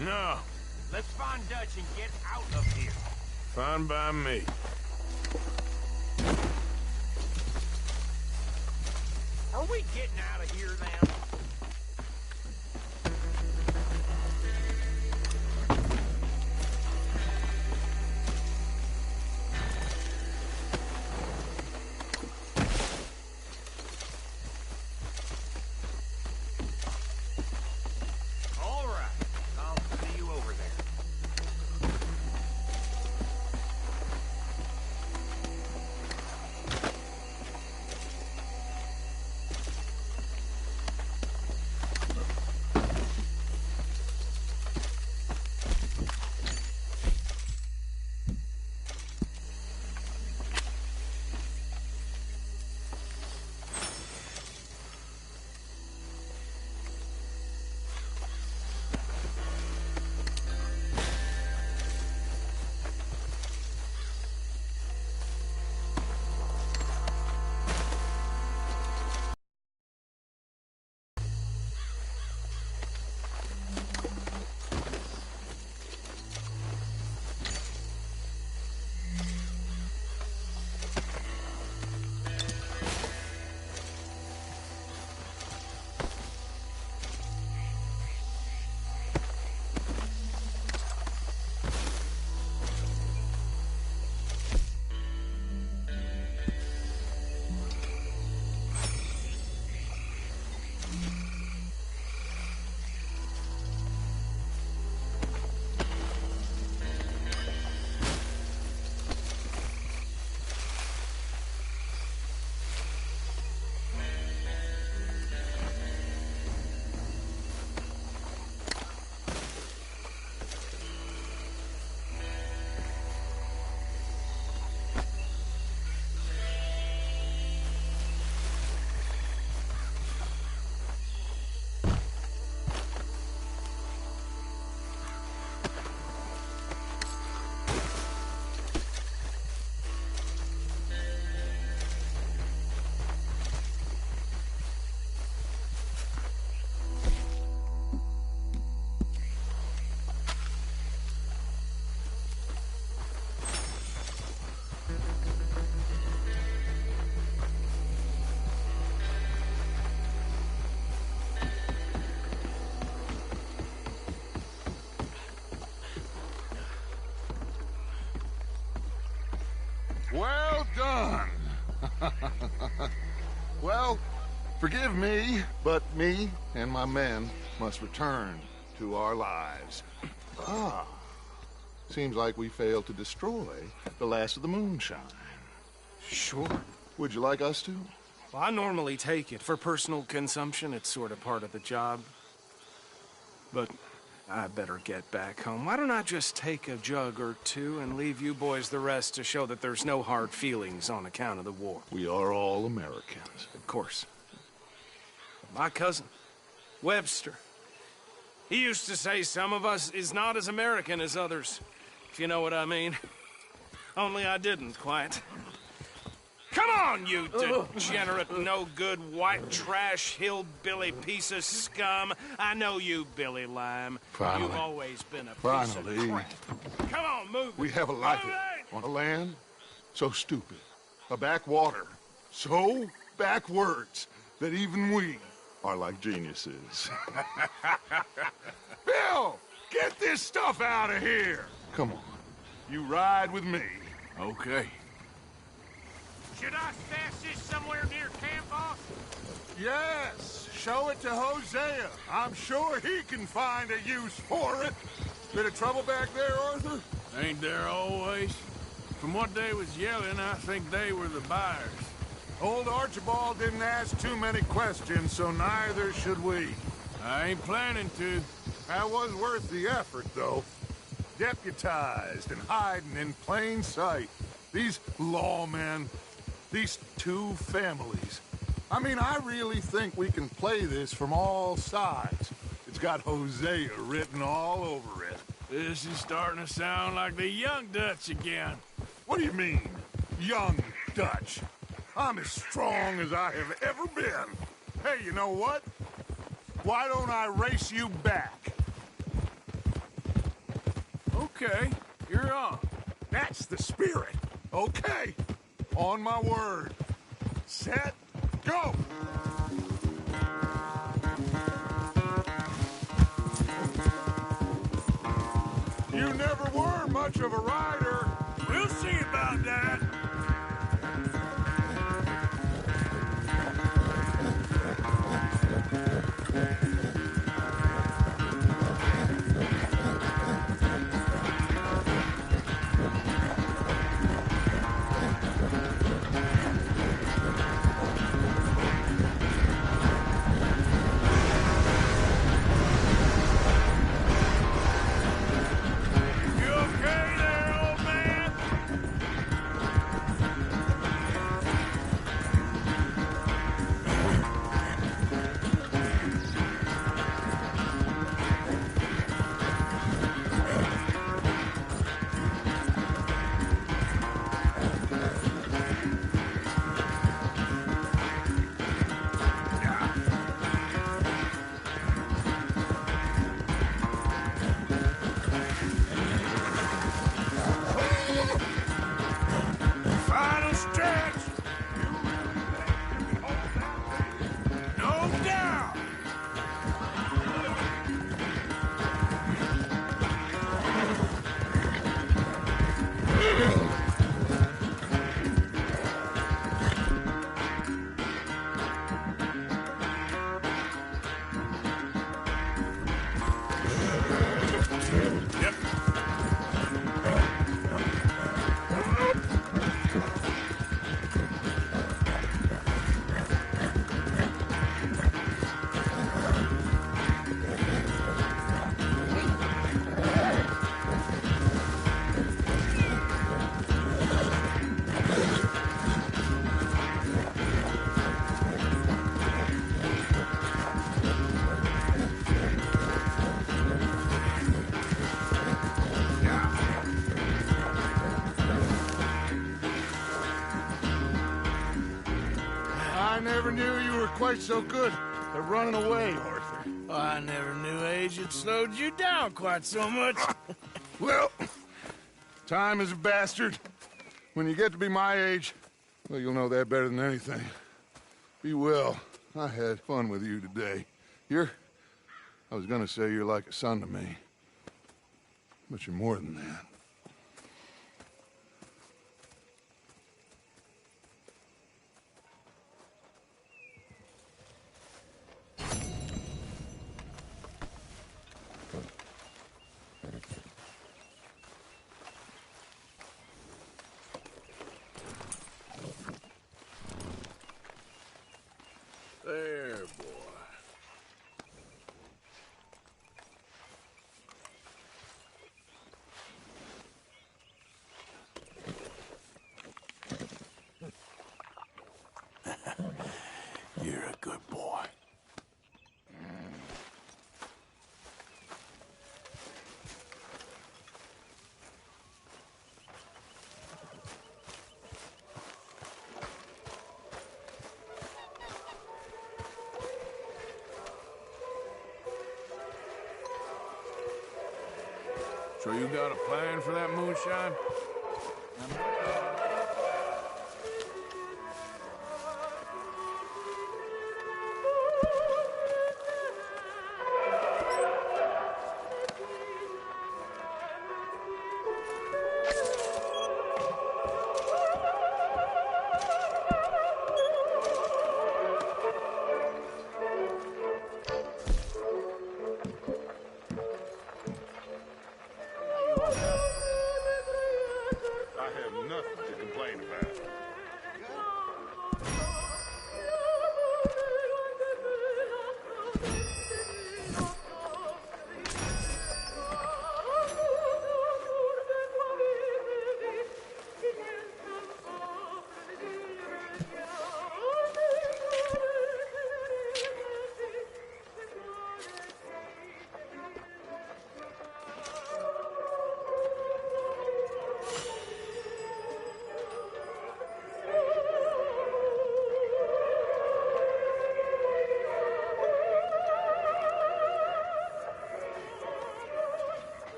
No. Let's find Dutch and get out of here. Fine by me. Are we getting out of here now? Well, forgive me, but me and my men must return to our lives. Ah. Seems like we failed to destroy the last of the moonshine. Sure. Would you like us to? Well, I normally take it. For personal consumption, it's sort of part of the job. But I better get back home. Why don't I just take a jug or two and leave you boys the rest to show that there's no hard feelings on account of the war? We are all Americans. Of course. My cousin, Webster, he used to say some of us is not as American as others, if you know what I mean. Only I didn't quite. Come on, you degenerate, no-good, white trash, hillbilly piece of scum. I know you, Billy Lime. Finally. You've always been a piece of Finally. crap. Come on, move. We have a life on a land so stupid, a backwater so backwards that even we are like geniuses. Bill, get this stuff out of here. Come on, you ride with me. Okay. Should I stash this somewhere near camp, boss? Yes, show it to Hosea. I'm sure he can find a use for it. Bit of trouble back there, Arthur? Ain't there always? From what they was yelling, I think they were the buyers. Old Archibald didn't ask too many questions, so neither should we. I ain't planning to. That was worth the effort, though. Deputized and hiding in plain sight. These lawmen, these two families. I mean, I really think we can play this from all sides. It's got Hosea written all over it. This is starting to sound like the Young Dutch again. What do you mean, Young Dutch? I'm as strong as I have ever been. Hey, you know what? Why don't I race you back? Okay, you're on. That's the spirit. Okay, on my word. Set, go! You never were much of a rider. We'll see about that. I never knew you were quite so good at running away, Arthur. I never knew age had slowed you down quite so much. Well, time is a bastard. When you get to be my age, well, you'll know that better than anything. Be well. I had fun with you today. I was gonna say you're like a son to me. But you're more than that. So you got a plan for that moonshine? I have nothing to complain about.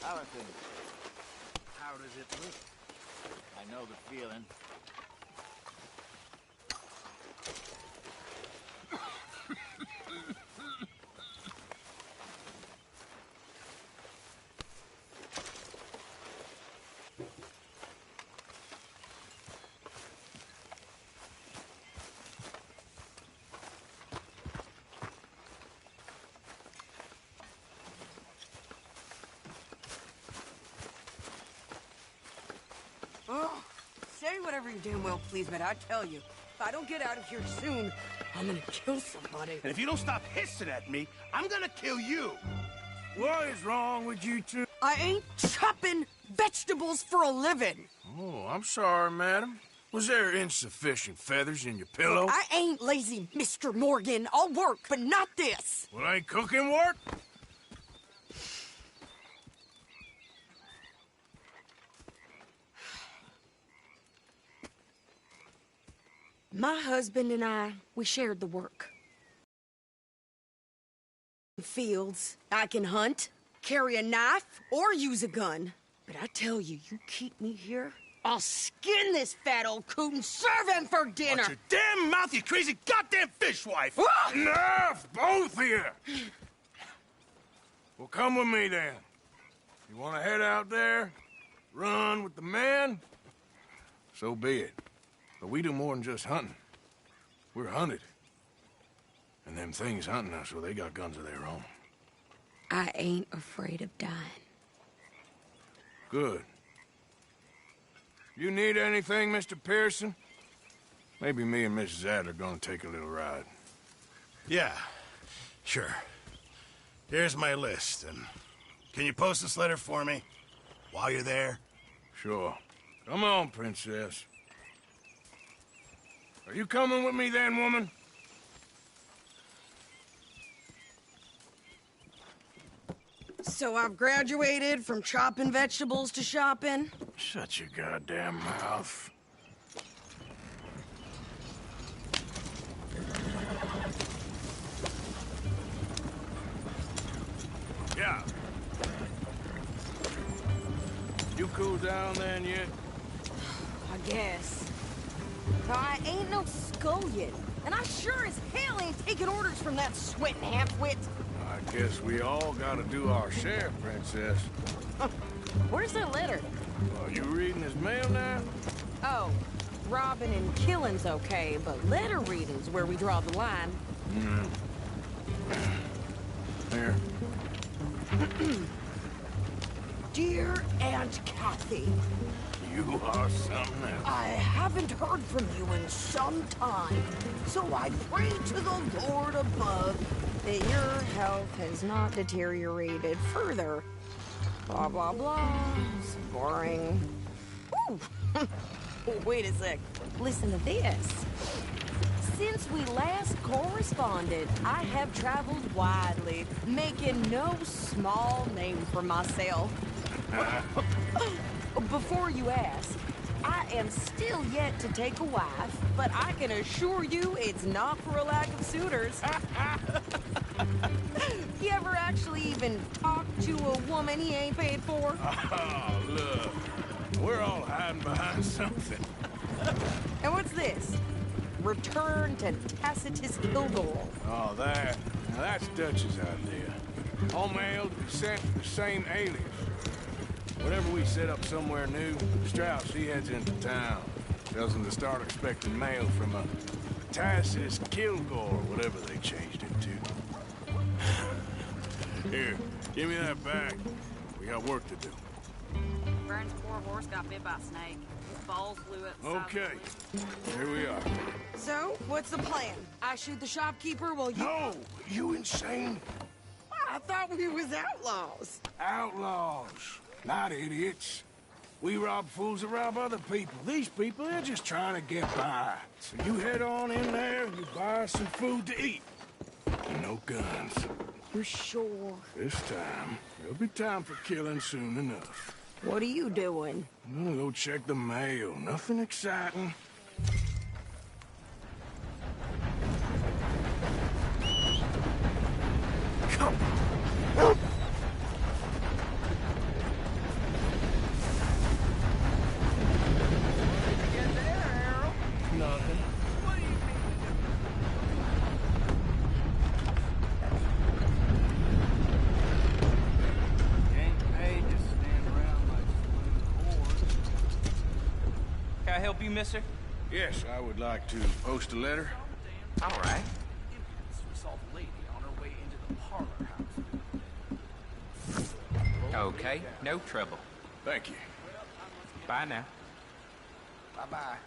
How are things? How does it look? I know the feeling. Oh, say whatever you damn well please, but I tell you, if I don't get out of here soon, I'm gonna kill somebody. And if you don't stop hissing at me, I'm gonna kill you. What is wrong with you two? I ain't chopping vegetables for a living. Oh, I'm sorry, madam. Was there insufficient feathers in your pillow? I ain't lazy, Mr. Morgan. I'll work, but not this. Well, ain't cooking work? My husband and I, we shared the work. Fields, I can hunt, carry a knife, or use a gun. But I tell you, you keep me here, I'll skin this fat old coot and serve him for dinner. Watch your damn mouth, you crazy goddamn fishwife! Ah! Enough, both of you! Well, come with me then. You want to head out there, run with the men, so be it. But we do more than just hunting. We're hunted. And them things hunting us, well, they got guns of their own. I ain't afraid of dying. Good. You need anything, Mr. Pearson? Maybe me and Mrs. Adler gonna take a little ride. Yeah, sure. Here's my list, and can you post this letter for me while you're there? Sure. Come on, Princess. Are you coming with me then, woman? So I've graduated from chopping vegetables to shopping? Shut your goddamn mouth. Yeah. You cool down then yet? I guess. I ain't no scullion, and I sure as hell ain't taking orders from that sweating half-wit. I guess we all gotta do our share, Princess. Where's that letter? Are you reading his mail now? Oh, robbing and killing's okay, but letter reading's where we draw the line. Here. Dear Aunt Kathy. You are something else. I haven't heard from you in some time, so I pray to the Lord above that your health has not deteriorated further. Blah, blah, blah. It's boring. Ooh. Wait a sec. Listen to this. Since we last corresponded, I have traveled widely, making no small name for myself. Before you ask, I am still yet to take a wife, but I can assure you it's not for a lack of suitors. You ever actually even talk to a woman he ain't paid for? Oh, look. We're all hiding behind something. And what's this? Return to Tacitus Kilgore. Oh, that. Now that's Dutch's idea. All mail to be sent to the same alias. Whenever we set up somewhere new, Strauss, he heads into town. Tells them to start expecting mail from a Tacitus Kilgore, or whatever they changed it to. Here, give me that back. We got work to do. Vern's poor horse got bit by a snake. His balls flew up. Okay, here we are. So, what's the plan? I shoot the shopkeeper while you... No! You insane? I thought we was outlaws. Outlaws, not idiots. We rob fools that rob other people. These people, they're just trying to get by. So you head on in there and you buy some food to eat. And no guns. You're sure? This time, there'll be time for killing soon enough. What are you doing? I'm gonna go check the mail. Nothing exciting. Come on. Nothing. Can I help you, mister? Yes, I would like to post a letter. All right. We saw the lady on her way into the parlor house. Okay, no trouble. Thank you. Bye now. Bye-bye.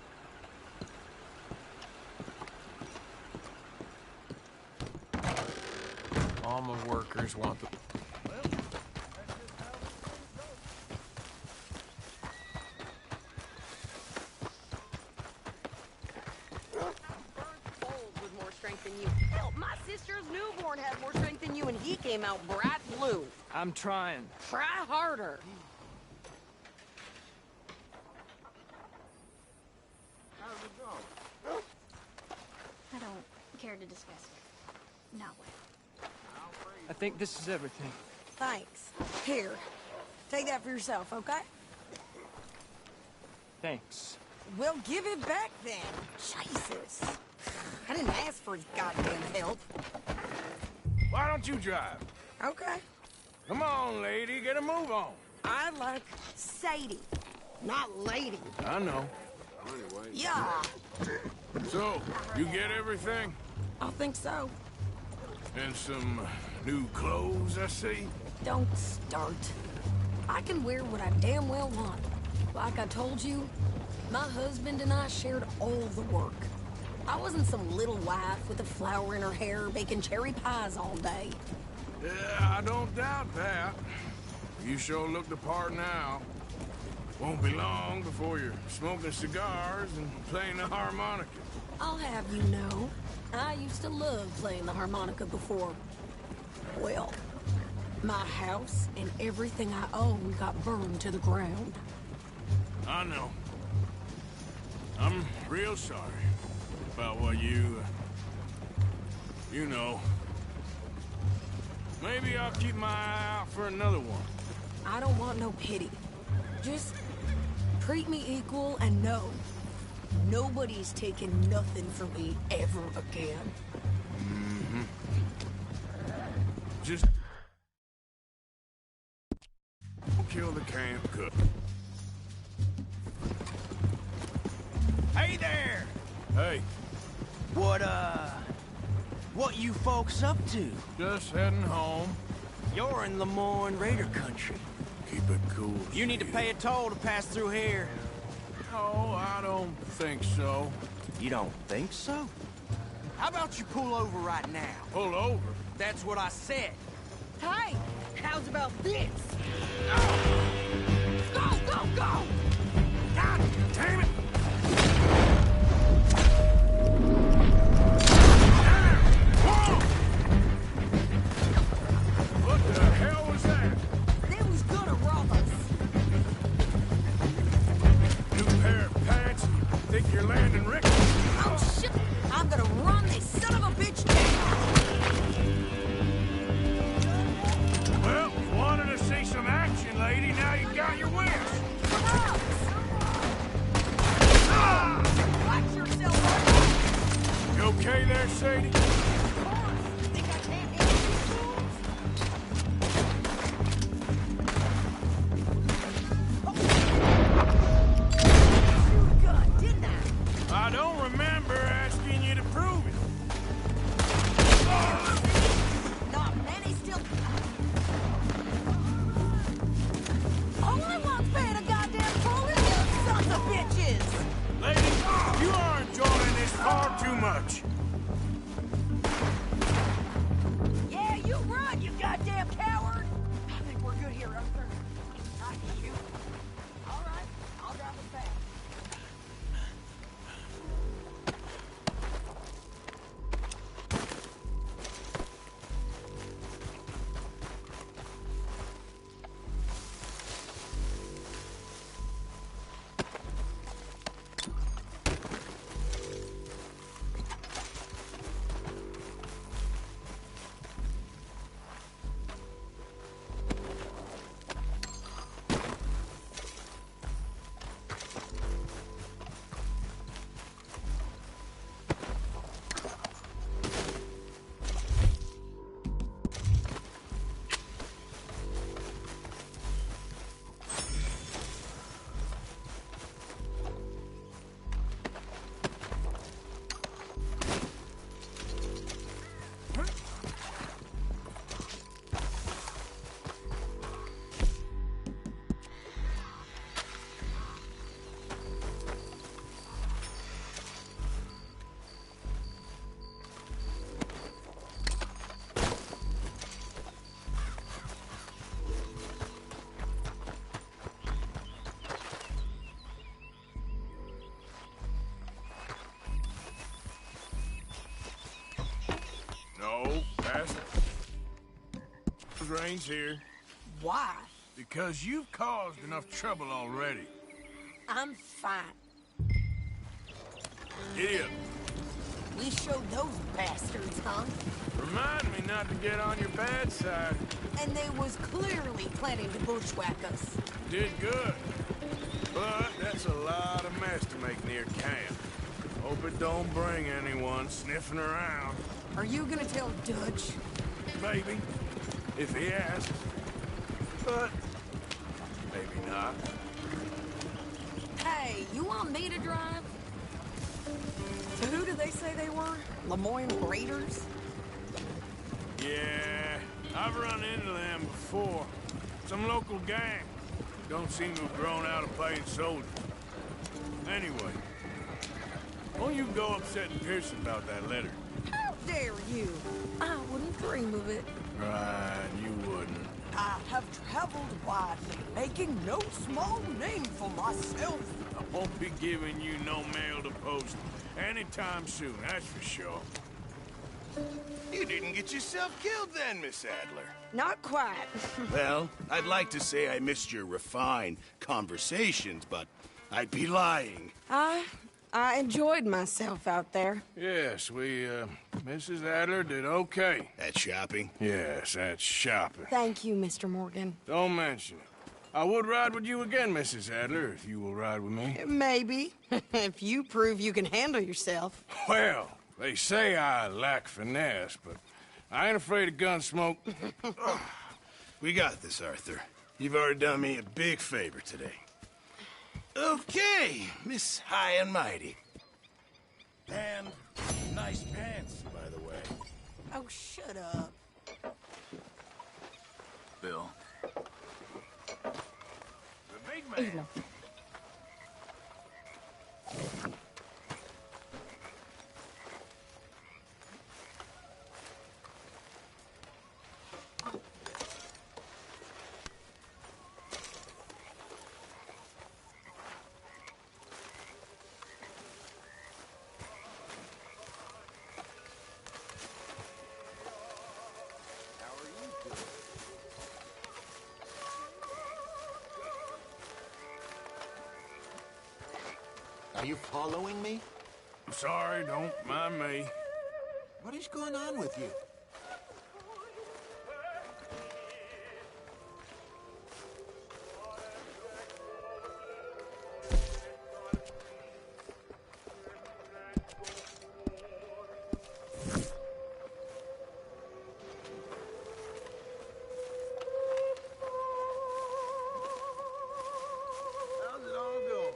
All my workers want the... With more strength than you. Hell, my sister's newborn had more strength than you, and he came out bright blue. I'm trying. Try harder. I don't care to discuss it. Not well. I think this is everything. Thanks. Here, take that for yourself, okay? Thanks. Well, give it back then. Jesus. I didn't ask for his goddamn help. Why don't you drive? Okay. Come on, lady, get a move on. I like Sadie, not lady. I know. Yeah, So, you get everything? I think so. And some new clothes, I see? Don't start. I can wear what I damn well want. Like I told you, my husband and I shared all the work. I wasn't some little wife with a flower in her hair baking cherry pies all day. Yeah, I don't doubt that. You sure look the part now. Won't be long before you're smoking cigars and playing the harmonica. I'll have you know, I used to love playing the harmonica before. Well, my house and everything I own got burned to the ground. I know. I'm real sorry about what you know. Maybe I'll keep my eye out for another one. I don't want no pity. Just treat me equal and know nobody's taking nothing from me ever again. Mm-hmm. Just kill the camp cook. Hey there! Hey. What you folks up to? Just heading home. You're in Lemoyne Raider country. Keep it cool. You need to pay a toll to pass through here. No, I don't think so. You don't think so? How about you pull over right now? Pull over? That's what I said. Hey, how's about this? Go, go, go! God damn it! What the hell was that? They was gonna rob us. New pair of pants? Think you're landing Rick? Oh, shit! I'm gonna run this son of a bitch down! Well, you wanted to see some action, lady. Now you got your wish. Watch yourself, You okay there, Sadie? I don't remember asking you to prove it. Not many still. Only one's paying a goddamn toll, you sons of bitches! Lady, you are enjoying this far too much. Yeah, you run, you goddamn coward! I think we're good here, Arthur. I shoot. All right, I'll drive us back. No, that's range here. Why? Because you've caused enough trouble already. I'm fine. Giddy up. We showed those bastards, huh? Remind me not to get on your bad side. And they was clearly planning to bushwhack us. Did good. But that's a lot of mess to make near camp. Hope it don't bring anyone sniffing around. Are you gonna tell Dutch? Maybe. If he asks. But maybe not. Hey, You want me to drive? So who did they say they were? Lemoyne Raiders? Yeah, I've run into them before. Some local gang. Don't seem to have grown out of playing soldiers. Anyway, won't you go upsetting Pearson about that letter? How dare you? I wouldn't dream of it. Right, you wouldn't. I have traveled widely, making no small name for myself. I won't be giving you no mail to post anytime soon, that's for sure. You didn't get yourself killed then, Miss Adler. Not quite. Well, I'd like to say I missed your refined conversations, but I'd be lying. I enjoyed myself out there. Yes, Mrs. Adler did okay. At shopping? Yes, at shopping. Thank you, Mr. Morgan. Don't mention it. I would ride with you again, Mrs. Adler, if you will ride with me. Maybe, if you prove you can handle yourself. Well, they say I lack finesse, but I ain't afraid of gun smoke. We got this, Arthur. You've already done me a big favor today. Okay, Miss High and Mighty. And nice pants, by the way. Oh, shut up. Bill. The big man. Are you following me? Sorry, don't mind me. What is going on with you? How's it all going?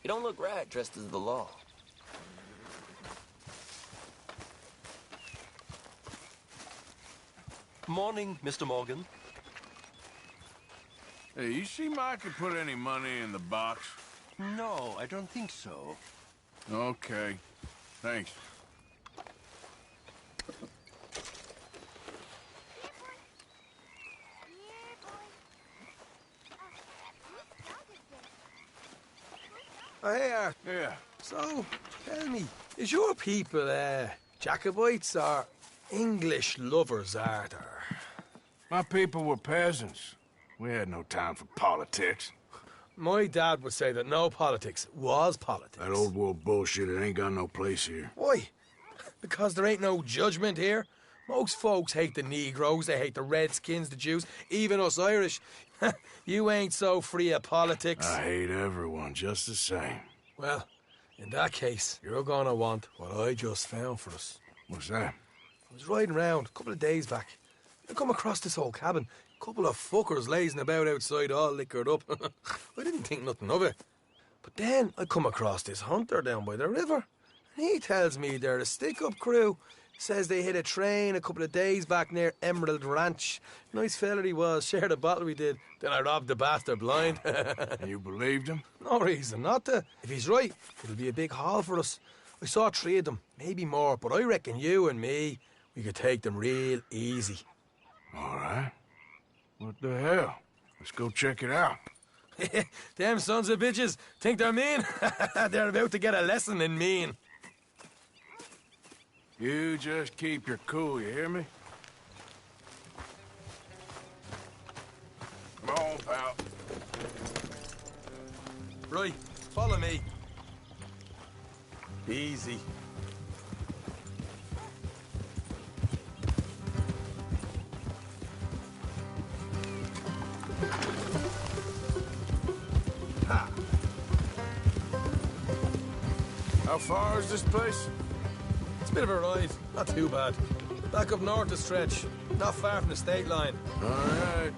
You don't look right dressed as the law. Morning, Mr. Morgan. Hey, you see Mike could put any money in the box? No, I don't think so. Okay. Thanks. Oh, here. Yeah. So, tell me, is your people, Jacobites or English lovers, Arthur? My people were peasants. We had no time for politics. My dad would say that no politics was politics. That old world bullshit, it ain't got no place here. Why? Because there ain't no judgment here. Most folks hate the Negroes, they hate the Redskins, the Jews, even us Irish. You ain't so free of politics. I hate everyone just the same. Well, in that case, you're gonna want what I just found for us. What's that? I was riding around a couple of days back. I come across this old cabin. A couple of fuckers lazing about outside all liquored up. I didn't think nothing of it. But then I come across this hunter down by the river. And he tells me they're a stick-up crew. Says they hit a train a couple of days back near Emerald Ranch. Nice fella he was, shared a bottle we did. Then I robbed the bastard blind. You believed him? No reason not to. If he's right, it'll be a big haul for us. I saw 3 of them, maybe more, but I reckon you and me, we could take them real easy. All right. What the hell? Let's go check it out. Them sons of bitches think they're mean. They're about to get a lesson in mean. You just keep your cool, you hear me? Come on, pal. Right, follow me. Easy. Ha! How far is this place? It's a bit of a ride, not too bad. Back up north a stretch, not far from the state line. All right.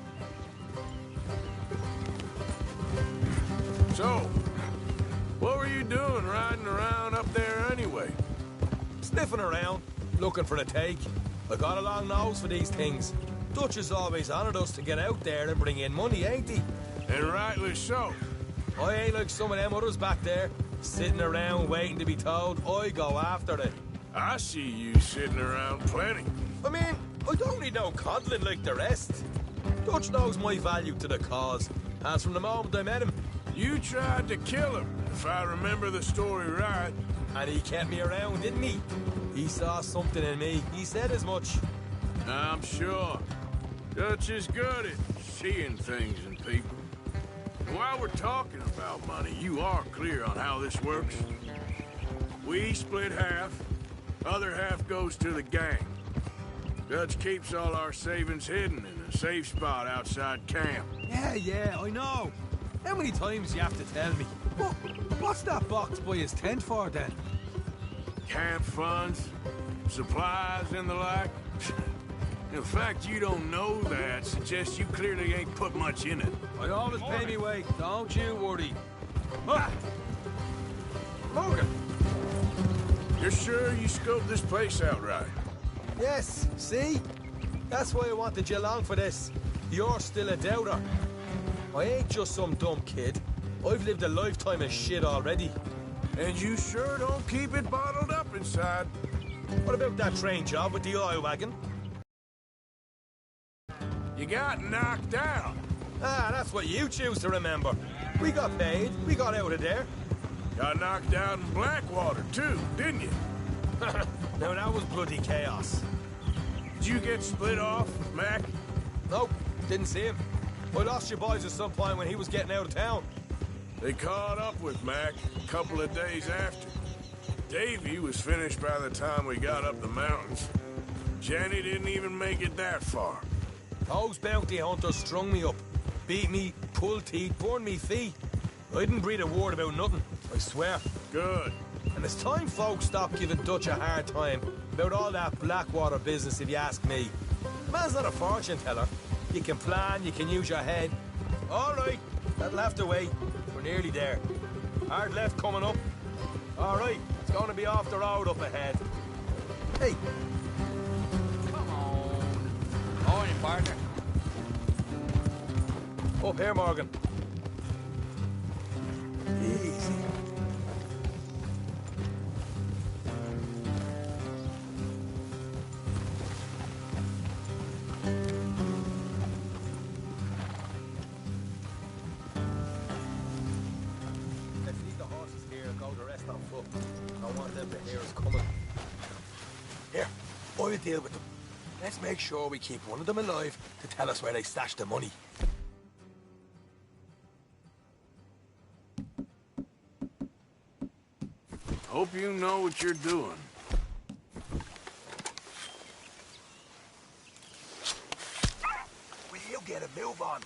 So, what were you doing riding around up there anyway? Sniffing around, looking for a take. I got a long nose for these things. Dutch has always honoured us to get out there and bring in money, ain't he? And rightly so. I ain't like some of them others back there, sitting around waiting to be told. I go after it. I see you sitting around plenty. I mean, I don't need no coddling like the rest. Dutch knows my value to the cause, as from the moment I met him. You tried to kill him, if I remember the story right. And he kept me around, didn't he? He saw something in me. He said as much. I'm sure. Dutch is good at seeing things in people. And while we're talking about money, you are clear on how this works? We split half. Other half goes to the gang. Dutch keeps all our savings hidden in a safe spot outside camp. Yeah, I know. How many times you have to tell me? What's that box by his tent for, then? Camp funds, supplies, and the like. The fact you don't know that suggests you clearly ain't put much in it. I always pay me way, don't you worry. Ah! Morgan! You're sure you scoped this place out right? Yes, see? That's why I wanted you along for this. You're still a doubter. I ain't just some dumb kid. I've lived a lifetime of shit already. And you sure don't keep it bottled up inside. What about that train job with the oil wagon? You got knocked out. Ah, that's what you choose to remember. We got paid. We got out of there. Got knocked out in Blackwater, too, didn't you? Now, that was bloody chaos. Did you get split off with Mac? Nope, didn't see him. I lost your boys at some point when he was getting out of town. They caught up with Mac a couple of days after. Davy was finished by the time we got up the mountains. Jenny didn't even make it that far. Those bounty hunters strung me up. Beat me, pulled teeth, burned me feet. I didn't breathe a word about nothing, I swear. Good. And it's time folks stop giving Dutch a hard time about all that Blackwater business, if you ask me. The man's not a fortune teller. You can plan, you can use your head. All right, that'll have to wait. We're nearly there. Hard left coming up. All right, it's going to be off the road up ahead. Hey. Come on. Oh, you partner. Up here, Morgan. Easy. I want them to hear us coming. Here, I'll deal with them. Let's make sure we keep one of them alive to tell us where they stashed the money. Hope you know what you're doing. Will you get a move on?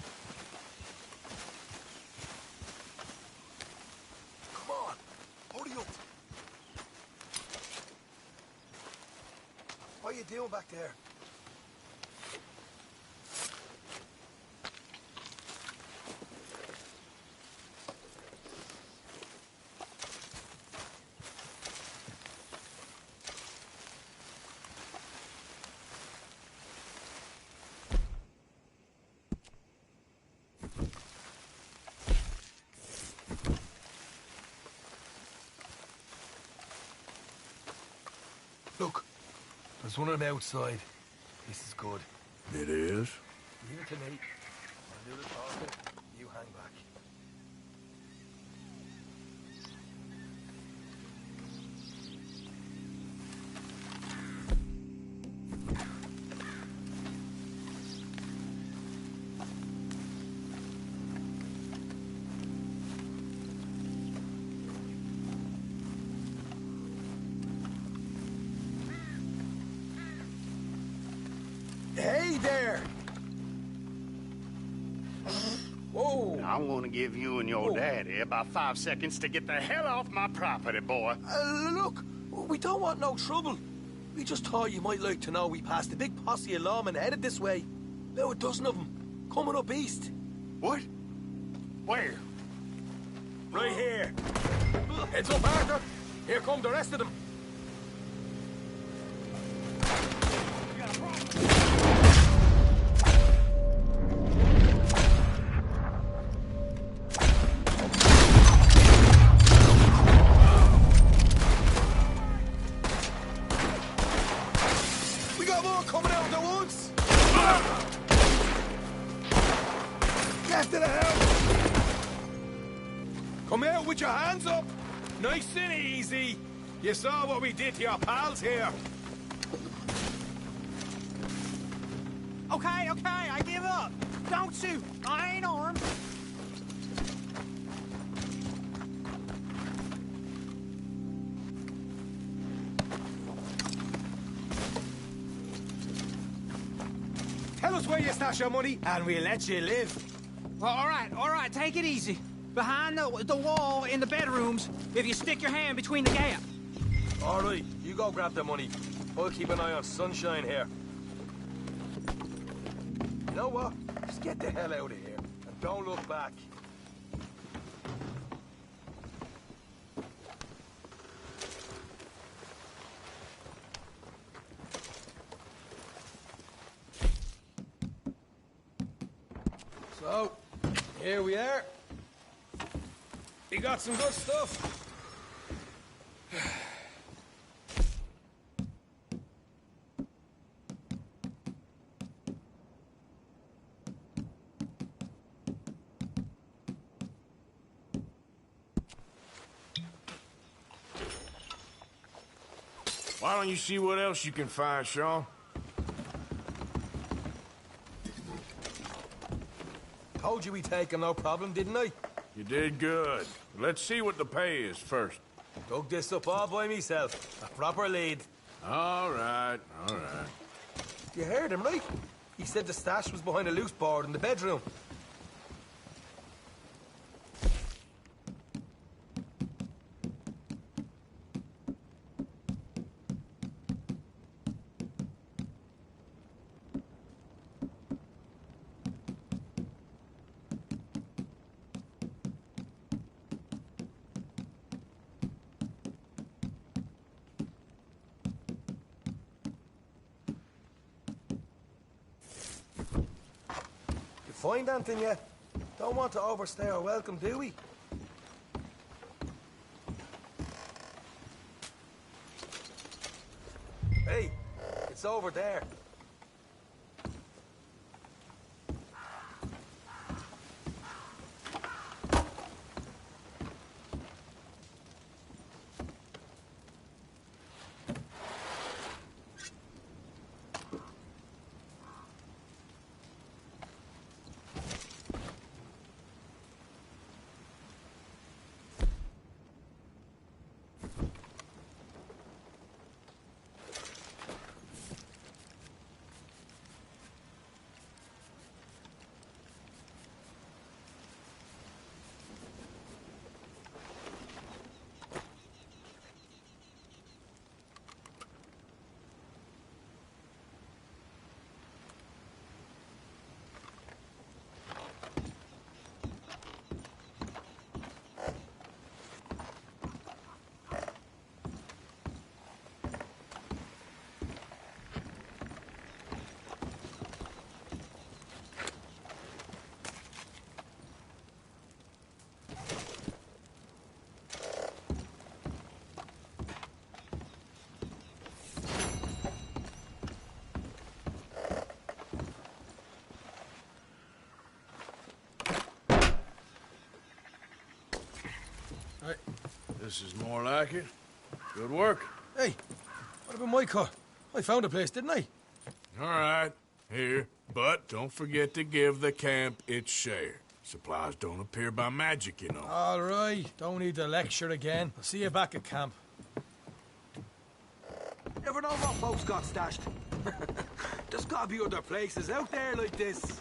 Come on, hurry up. What are you doing back there? Look, there's one of them outside. This is good. It is? Leave it to me. I'll do the talking. You hang back. I'm gonna give you and your daddy about 5 seconds to get the hell off my property, boy. Look, we don't want no trouble. We just thought you might like to know we passed a big posse of lawmen headed this way. About a dozen of them, coming up east. What? Where? Right here. Heads up, Arthur. Here come the rest of them. We got more coming out of the woods. Get to the house. Come out with your hands up. Nice and easy. You saw what we did to your pals here. Okay, I give up. Don't shoot. I ain't armed. Tell us where you stash your money, and we'll let you live. All right, take it easy. Behind the wall in the bedrooms, if you stick your hand between the gap. All right, you go grab the money. I'll keep an eye on Sunshine here. You know what? Just get the hell out of here, and don't look back. So, here we are. You got some good stuff. Why don't you see what else you can find, Sean? Told you we'd take him, no problem, didn't I? You did good. Let's see what the pay is first. Dug this up all by myself. A proper lead. All right. You heard him, right? He said the stash was behind a loose board in the bedroom. Find anything yet? Don't want to overstay our welcome, do we? Hey, it's over there. This is more like it. Good work. Hey, what about my car? I found a place, didn't I? All right, here. But don't forget to give the camp its share. Supplies don't appear by magic, you know. All right, don't need the lecture again. I'll see you back at camp. Never know what folks got stashed. There's gotta be other places out there like this.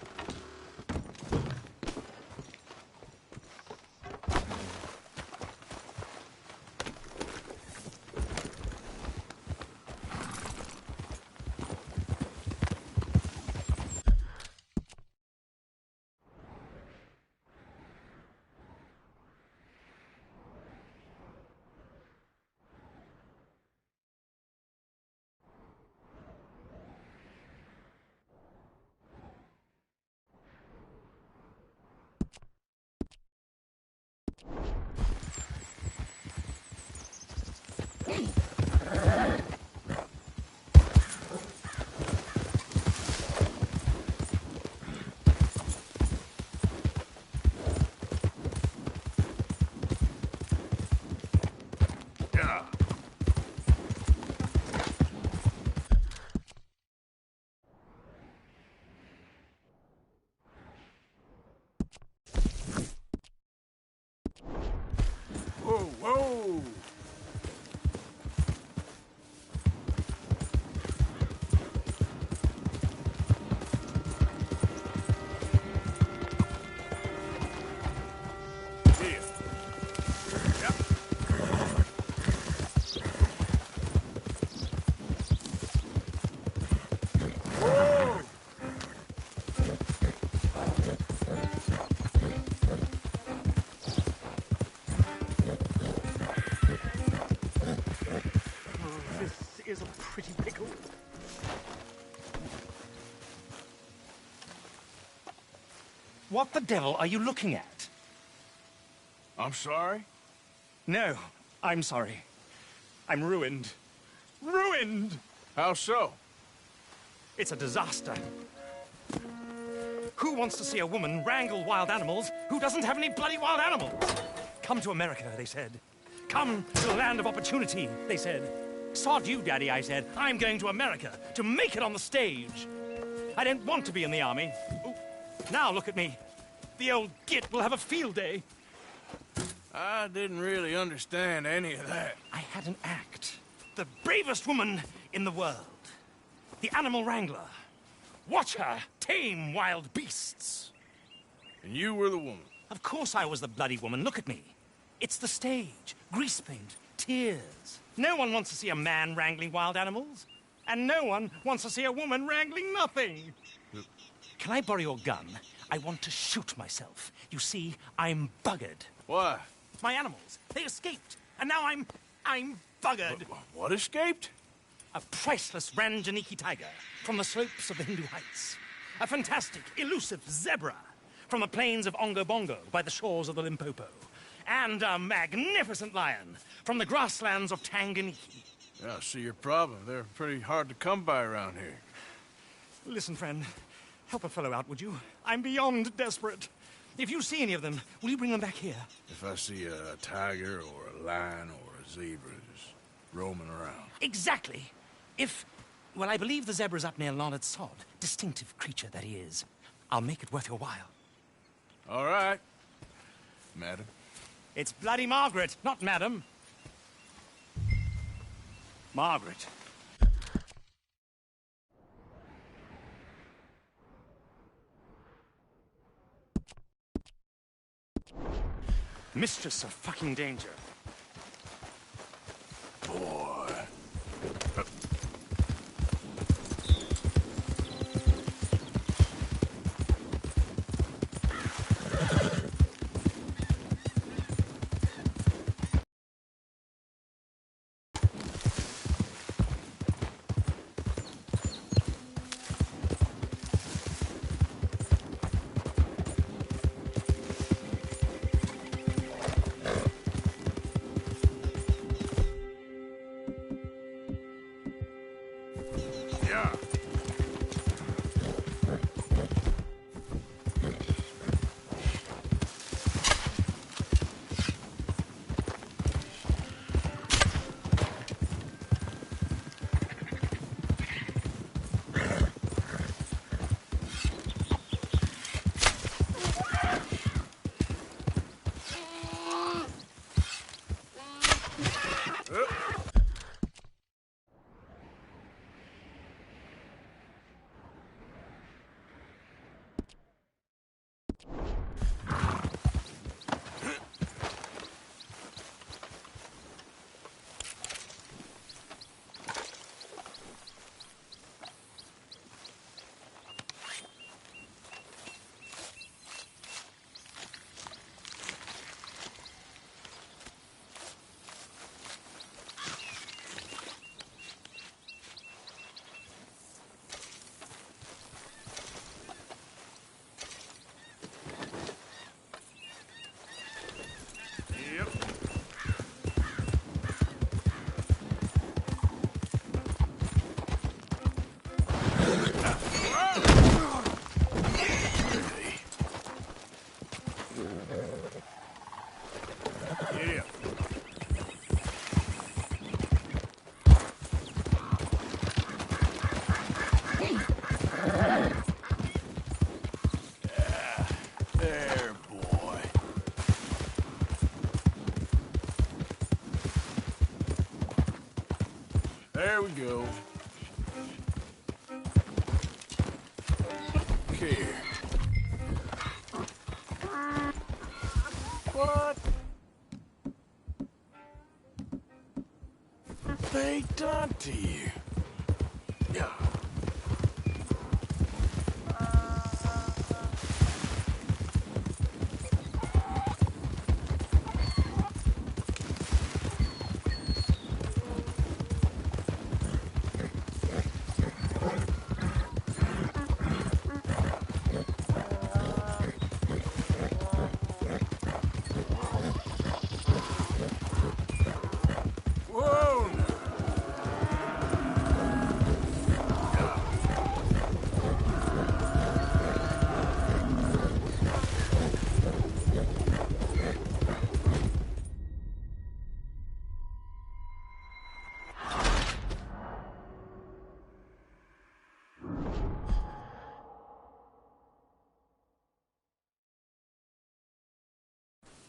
What the devil are you looking at? I'm sorry? No, I'm sorry. I'm ruined. Ruined! How so? It's a disaster. Who wants to see a woman wrangle wild animals who doesn't have any bloody wild animals? Come to America, they said. Come to the land of opportunity, they said. Sod you, Daddy, I said. I'm going to America to make it on the stage. I don't want to be in the army. Ooh, now look at me. The old git will have a field day. I didn't really understand any of that. I had an act. The bravest woman in the world. The animal wrangler. Watch her tame wild beasts. And you were the woman? Of course I was the bloody woman. Look at me. It's the stage. Grease paint. Tears. No one wants to see a man wrangling wild animals. And no one wants to see a woman wrangling nothing. Can I borrow your gun? I want to shoot myself. You see, I'm buggered. Why? My animals. They escaped. And now I'm buggered. What escaped? A priceless Ranjaniki tiger from the slopes of the Hindu Heights. A fantastic, elusive zebra from the plains of Ongo Bongo by the shores of the Limpopo. And a magnificent lion from the grasslands of Tanganyika. Yeah, I see your problem. They're pretty hard to come by around here. Listen, friend. Help a fellow out, would you? I'm beyond desperate. If you see any of them, will you bring them back here? If I see a tiger or a lion or a zebra just roaming around. Exactly. Well, I believe the zebra's up near Leonard Sod. Distinctive creature that he is. I'll make it worth your while. All right, madam. It's bloody Margaret, not madam. Margaret. Mistress of fucking danger. Boy. There we go. Okay. What? They done to you? Yeah.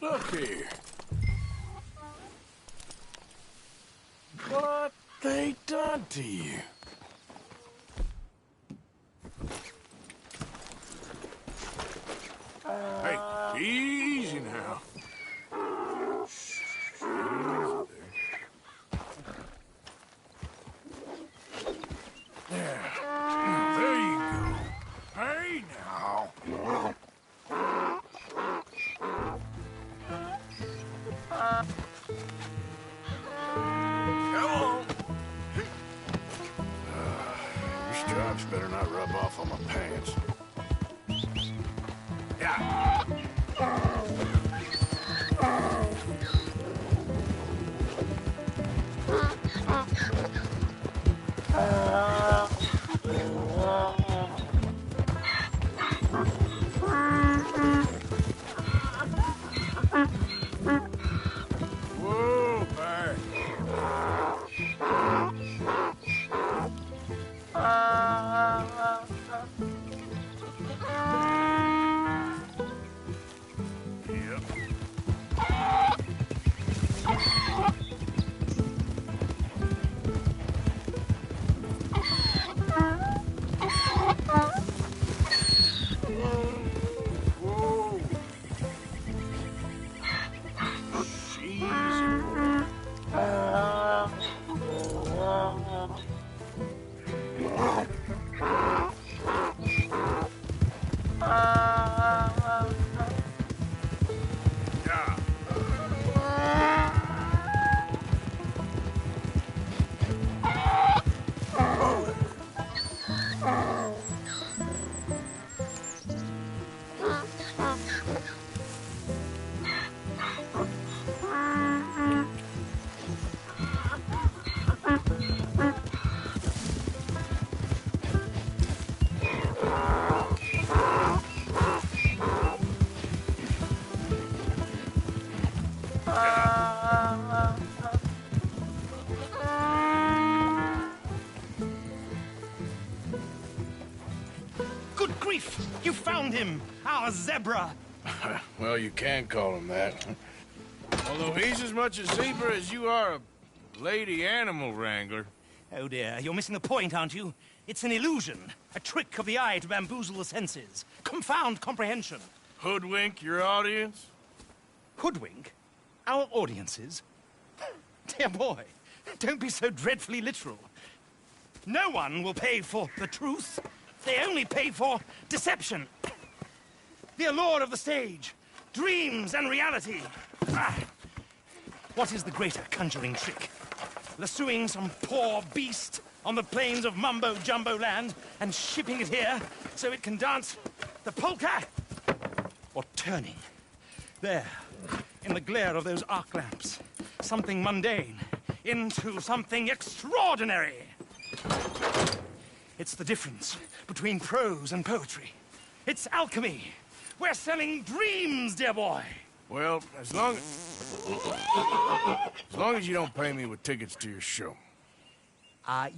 Look here. What they done to you? Hey, easy now. There you go. Hey, now. Come on. Your stripes better not rub off on my pants. Yeah. Whoa, Barry. Good grief! You found him! Our zebra! Well, you can call him that. Although he's as much a zebra as you are a lady animal wrangler. Oh dear, you're missing the point, aren't you? It's an illusion. A trick of the eye to bamboozle the senses. Confound comprehension. Hoodwink your audience? Hoodwink? Our audiences? Dear boy, don't be so dreadfully literal. No one will pay for the truth. They only pay for deception. The allure of the stage, dreams and reality. What is the greater conjuring trick? Lassoing some poor beast on the plains of mumbo-jumbo land and shipping it here so it can dance the polka? Or turning, there, in the glare of those arc lamps, something mundane into something extraordinary? It's the difference between prose and poetry. It's alchemy. We're selling dreams, dear boy. Well, as long as you don't pay me with tickets to your show.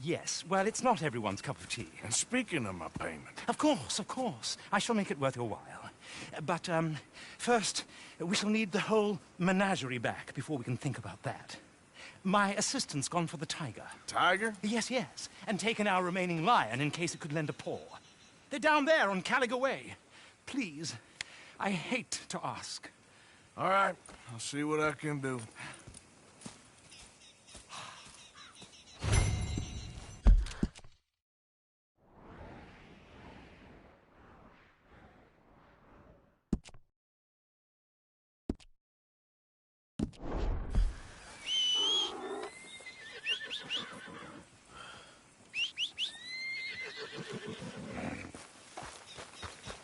Yes. Well, it's not everyone's cup of tea. And speaking of my payment... Of course. I shall make it worth your while. But, first, we shall need the whole menagerie back before we can think about that. My assistant's gone for the tiger. Tiger? Yes. And taken our remaining lion in case it could lend a paw. They're down there on Caliga Way. Please, I hate to ask. All right, I'll see what I can do.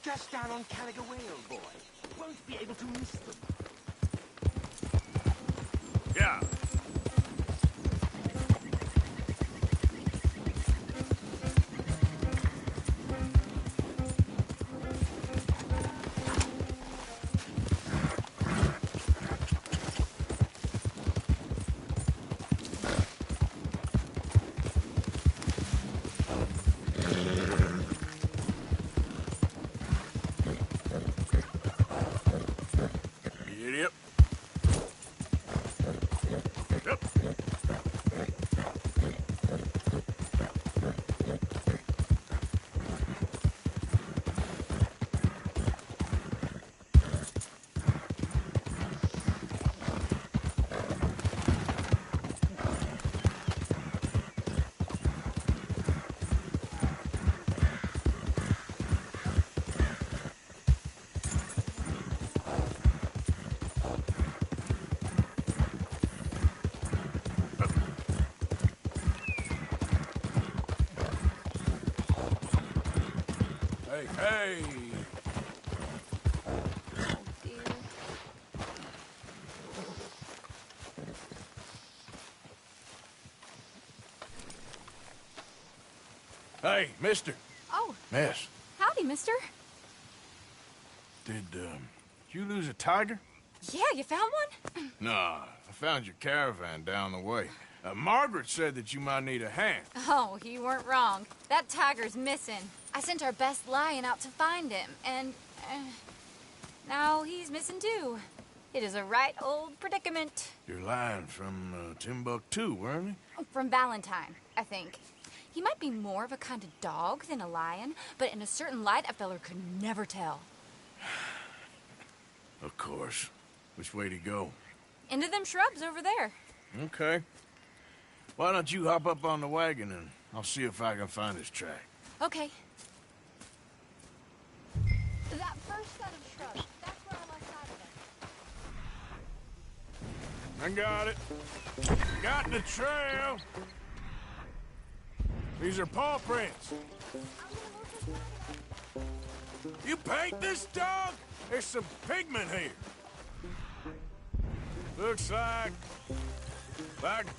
Just down on Caliga Way, old boy. Won't be able to miss them. Yeah. Idiot. hey! Hey, mister. Oh. Miss. Howdy, mister. Did you lose a tiger? Yeah, you found one? Nah, I found your caravan down the way. Margaret said that you might need a hand. Oh, you weren't wrong. That tiger's missing. I sent our best lion out to find him, and now he's missing too. It is a right old predicament. Your lion from Timbuktu, weren't he? From Valentine, I think. He might be more of a kind of dog than a lion, but in a certain light, a feller could never tell. Of course. Which way to go? Into them shrubs over there. Okay. Why don't you hop up on the wagon and I'll see if I can find his track. Okay. That first set of shrubs, that's where I lost sight of it. I got it. Got the trail. These are paw prints. You paint this dog? There's some pigment here. Looks like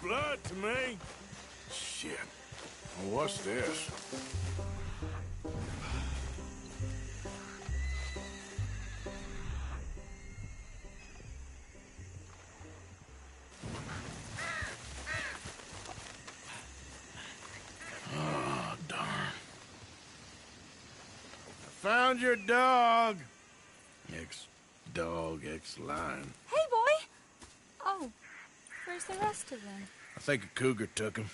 blood to me. Shit. Well, what's this? Oh, darn. I found your dog. Ex-dog, ex-lion. Hey, boy! Oh, where's the rest of them? I think a cougar took him.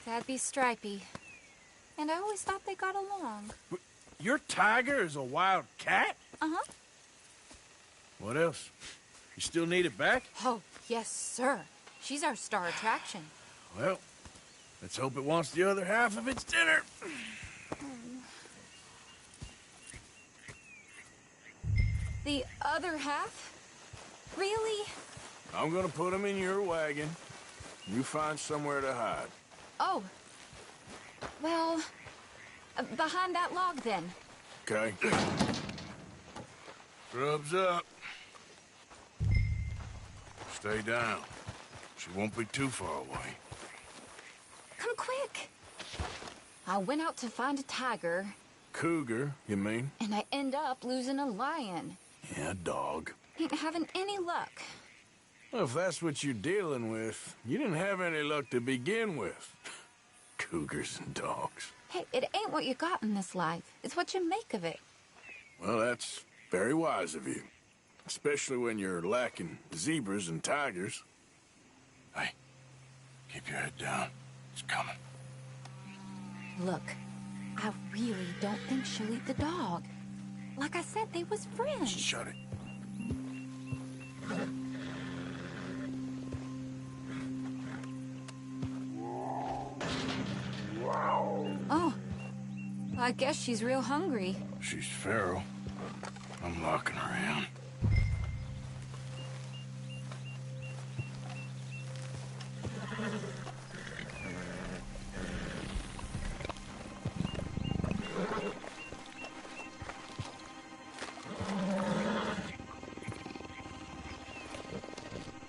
That'd be Stripey. And I always thought they got along. Your tiger is a wild cat? Uh-huh. What else? You still need it back? Oh, yes, sir. She's our star attraction. Well, let's hope it wants the other half of its dinner. The other half? Really? I'm gonna put him in your wagon. You find somewhere to hide. Oh. Well, behind that log, then. Okay. Scrubs up. Stay down. She won't be too far away. Come quick. I went out to find a tiger. Cougar, you mean? And I end up losing a lion. Yeah, dog. Ain't having any luck. Well, if that's what you're dealing with, you didn't have any luck to begin with. Cougars and dogs. Hey, it ain't what you got in this life. It's what you make of it. Well, that's very wise of you. Especially when you're lacking zebras and tigers. Hey, keep your head down. It's coming. Look, I really don't think she'll eat the dog. Like I said, they was friends. Shut it. Oh, I guess she's real hungry. She's feral. I'm locking her in.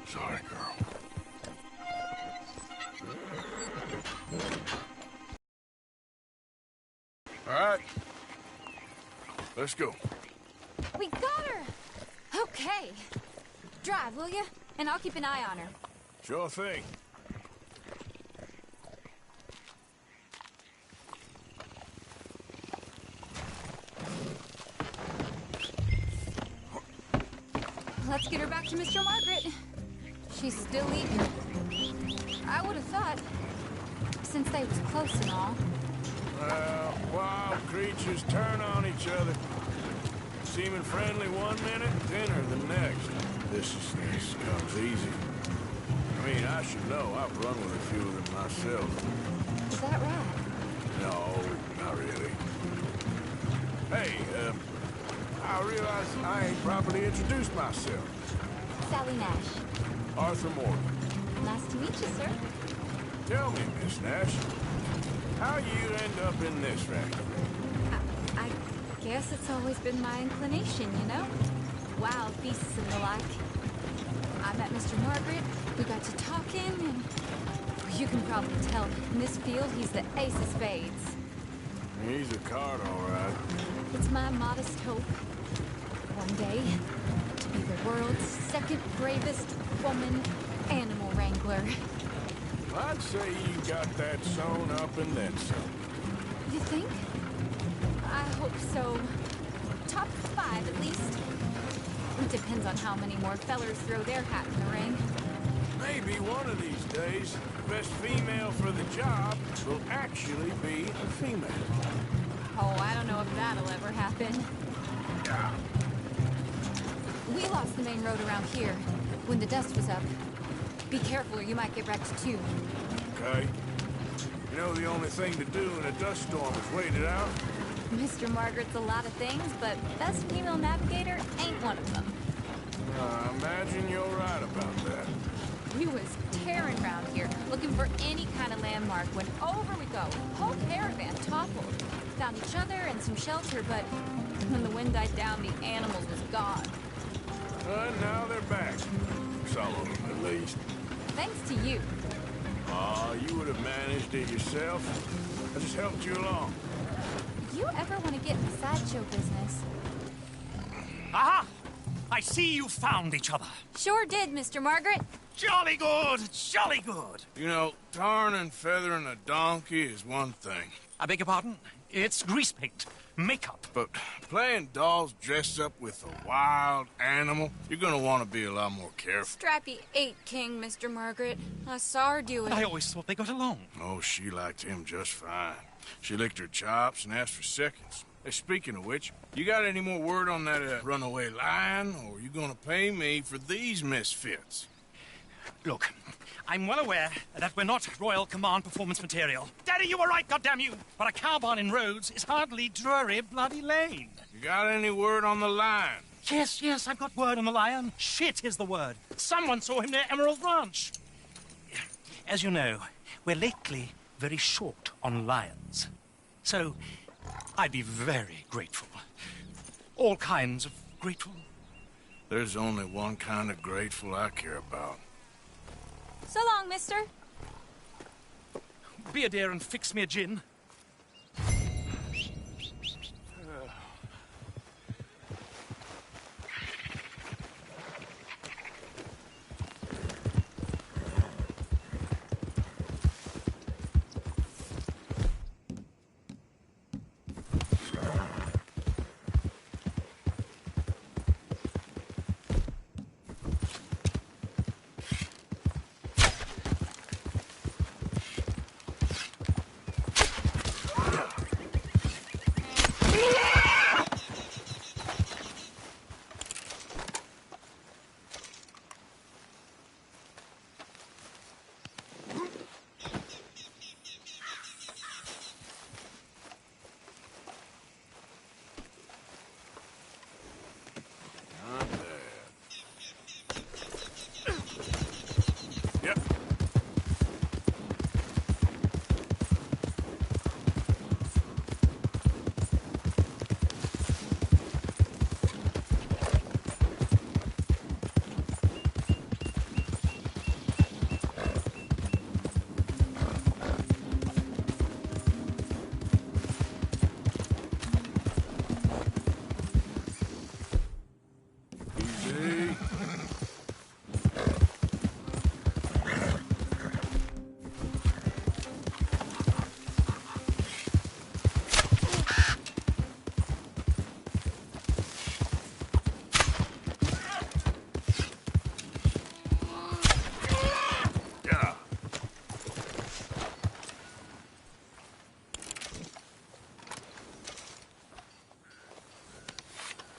Sorry, girl. All right. Let's go. We got her! Okay. Drive, will you? And I'll keep an eye on her. Sure thing. Let's get her back to Mr. Margaret. She's still eating. I would have thought, since they was close and all. Well, wild creatures turn on each other. Seeming friendly one minute, dinner the next. This comes easy. I mean, I should know. I've run with a few of them myself. Is that right? No, not really. Hey, I realize I ain't properly introduced myself. Sally Nash. Arthur Morgan. Nice to meet you, sir. Tell me, Miss Nash, how you end up in this racket? I Guess it's always been my inclination, you know? Wild beasts and the like. I met Mr. Margaret, we got to talking, and you can probably tell in this field he's the ace of spades. He's a card, all right. It's my modest hope, one day, to be the world's second bravest woman animal wrangler. I'd say you got that sewn up and then some. You think? I hope so. Top 5, at least. It depends on how many more fellers throw their hat in the ring. Maybe one of these days, the best female for the job will actually be a female. Oh, I don't know if that'll ever happen. Yeah. We lost the main road around here when the dust was up. Be careful or you might get wrecked too. Okay. You know the only thing to do in a dust storm is wait it out? Mr. Margaret's a lot of things, but best female navigator ain't one of them. I imagine you're right about that. We was tearing around here, looking for any kind of landmark when over we go. Whole caravan toppled. Found each other and some shelter, but when the wind died down, the animals was gone. And now they're back. Some of them, at least. Thanks to you. You would have managed it yourself. I just helped you along. You ever want to get in the sideshow business? Aha! I see you found each other. Sure did, Mr. Margaret. Jolly good, jolly good. You know, tarring and feathering a donkey is one thing. I beg your pardon? It's grease paint, makeup. But playing dolls dressed up with a wild animal, you're gonna want to be a lot more careful. Strappy ate King, Mr. Margaret. I saw her do it. I always thought they got along. Oh, she liked him just fine. She licked her chops and asked for seconds. Hey, speaking of which, you got any more word on that runaway lion, or are you gonna pay me for these misfits? Look, I'm well aware that we're not Royal Command performance material. Daddy, you were right, goddamn you! But a carbine in Rhodes is hardly Drury Bloody Lane. You got any word on the lion? Yes, I've got word on the lion. Shit is the word. Someone saw him near Emerald Ranch. As you know, we're lately very short on lions. So, I'd be very grateful. All kinds of grateful. There's only one kind of grateful I care about. So long, mister. Be a dear and fix me a gin.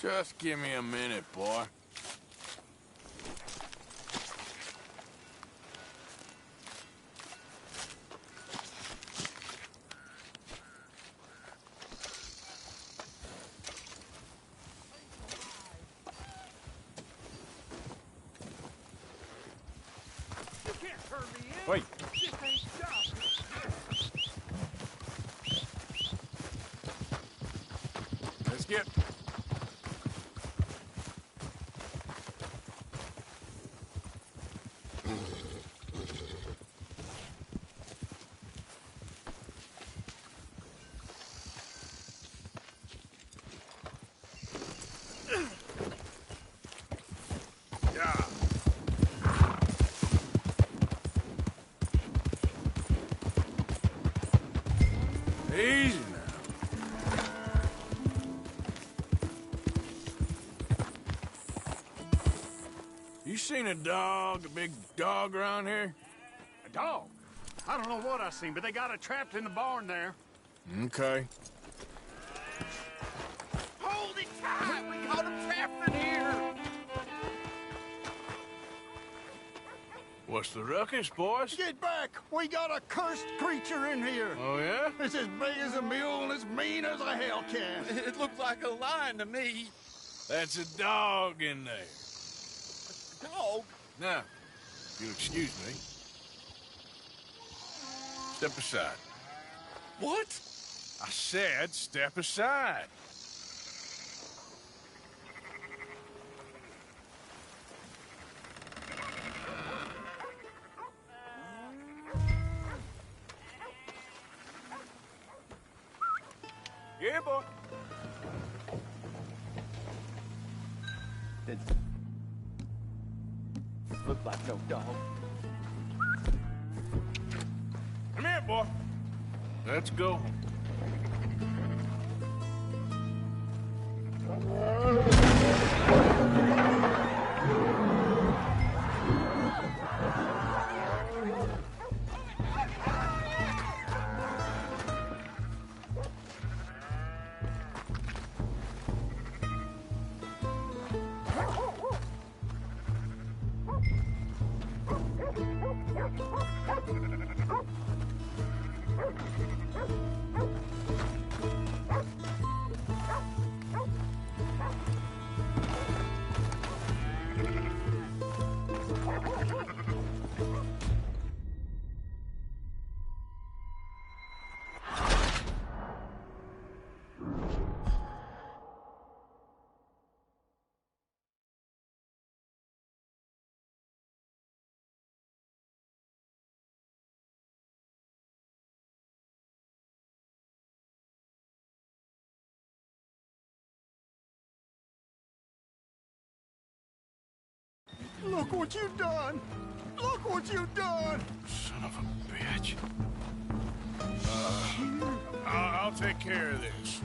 Just give me a minute, boy. Wait. Let's get You seen a dog, a big dog around here? A dog? I don't know what I seen, but they got it trapped in the barn there. Okay. Hold it tight! We got him trapped in here! What's the ruckus, boys? Get back! We got a cursed creature in here! Oh, yeah? It's as big as a mule and as mean as a hellcat. It looks like a lion to me. That's a dog in there. Dog? Now, if you'll excuse me. Step aside. What? I said step aside. Yeah, boy. Look like no dog. Come here, boy. Let's go. Look what you've done! Look what you've done! Son of a bitch. I'll take care of this.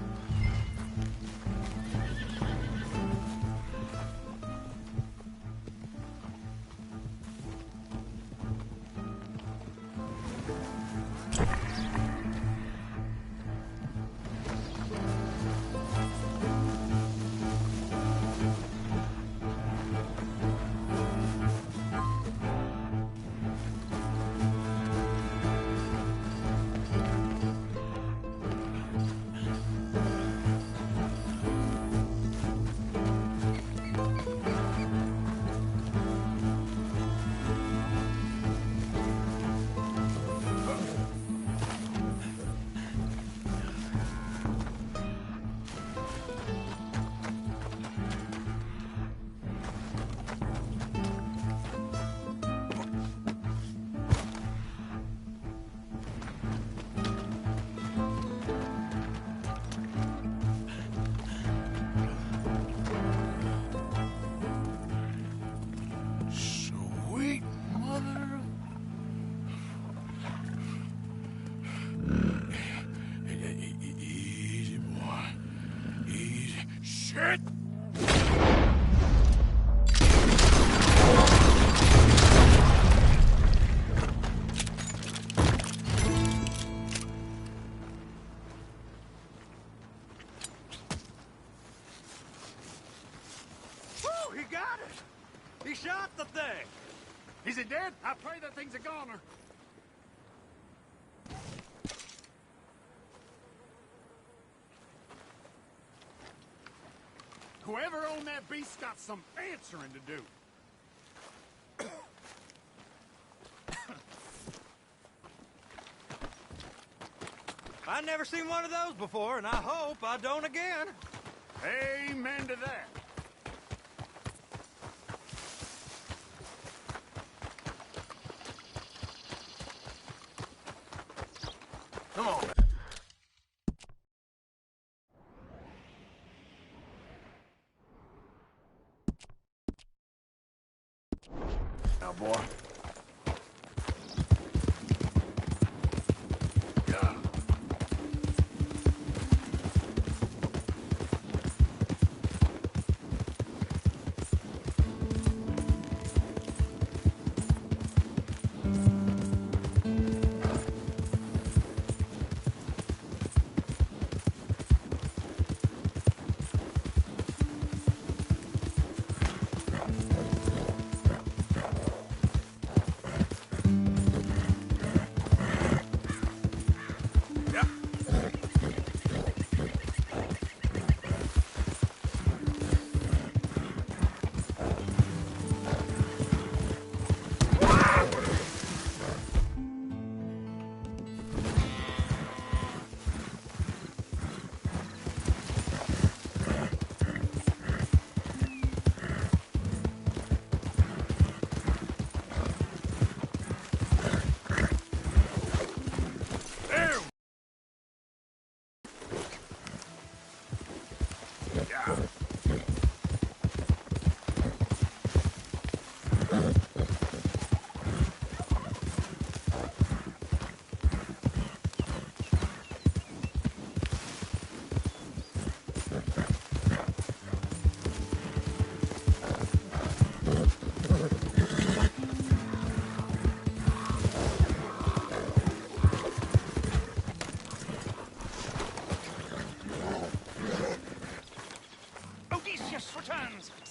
Sweet mother. Easy, boy. Easy. Shit! Woo, he got it! He shot the thing! Is it dead? I pray that thing's a goner. Whoever owned that beast's got some answering to do. I never seen one of those before, and I hope I don't again. Amen to that. Come on. Now, boy.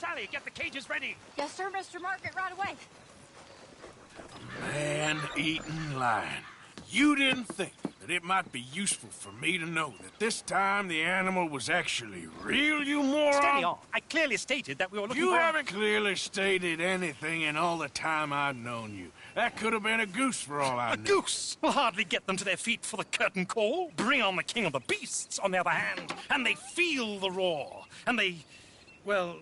Sally, get the cages ready. Yes, sir, Mr. Margaret, right away. Man-eating lion. You didn't think that it might be useful for me to know that this time the animal was actually real, you moron? Steady on. I clearly stated that we were looking You for... haven't clearly stated anything in all the time I've known you. That could have been a goose for all I know. A goose will hardly get them to their feet for the curtain call. Bring on the king of the beasts, on the other hand, and they feel the roar. And they, well,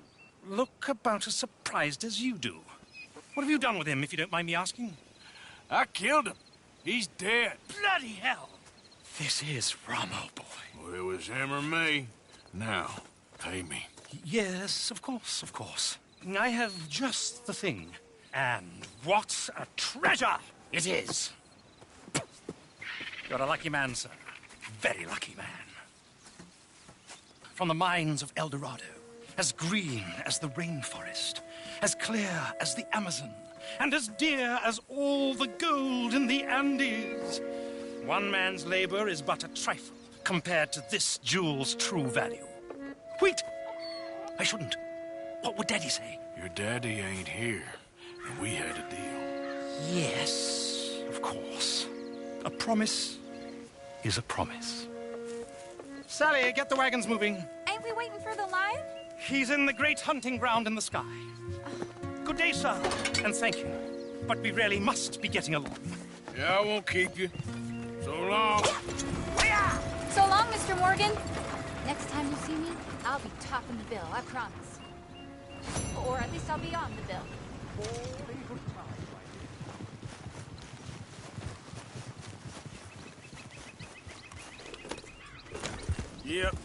look about as surprised as you do. What have you done with him, if you don't mind me asking? I killed him. He's dead. Bloody hell! This is Ramo, boy. Well, it was him or me. Now, pay me. Yes, of course, of course. I have just the thing. And what a treasure it is! You're a lucky man, sir. Very lucky man. From the mines of El Dorado, as green as the rainforest, as clear as the Amazon, and as dear as all the gold in the Andes. One man's labor is but a trifle compared to this jewel's true value. Wait! I shouldn't. What would Daddy say? Your daddy ain't here, and we had a deal. Yes, of course. A promise is a promise. Sally, get the wagons moving. Ain't we waiting for the lion? He's in the great hunting ground in the sky. Good day, sir, and thank you. But we really must be getting along. Yeah, I won't keep you. So long. So long, Mr. Morgan. Next time you see me, I'll be topping the bill, I promise. Or at least I'll be on the bill. Yep,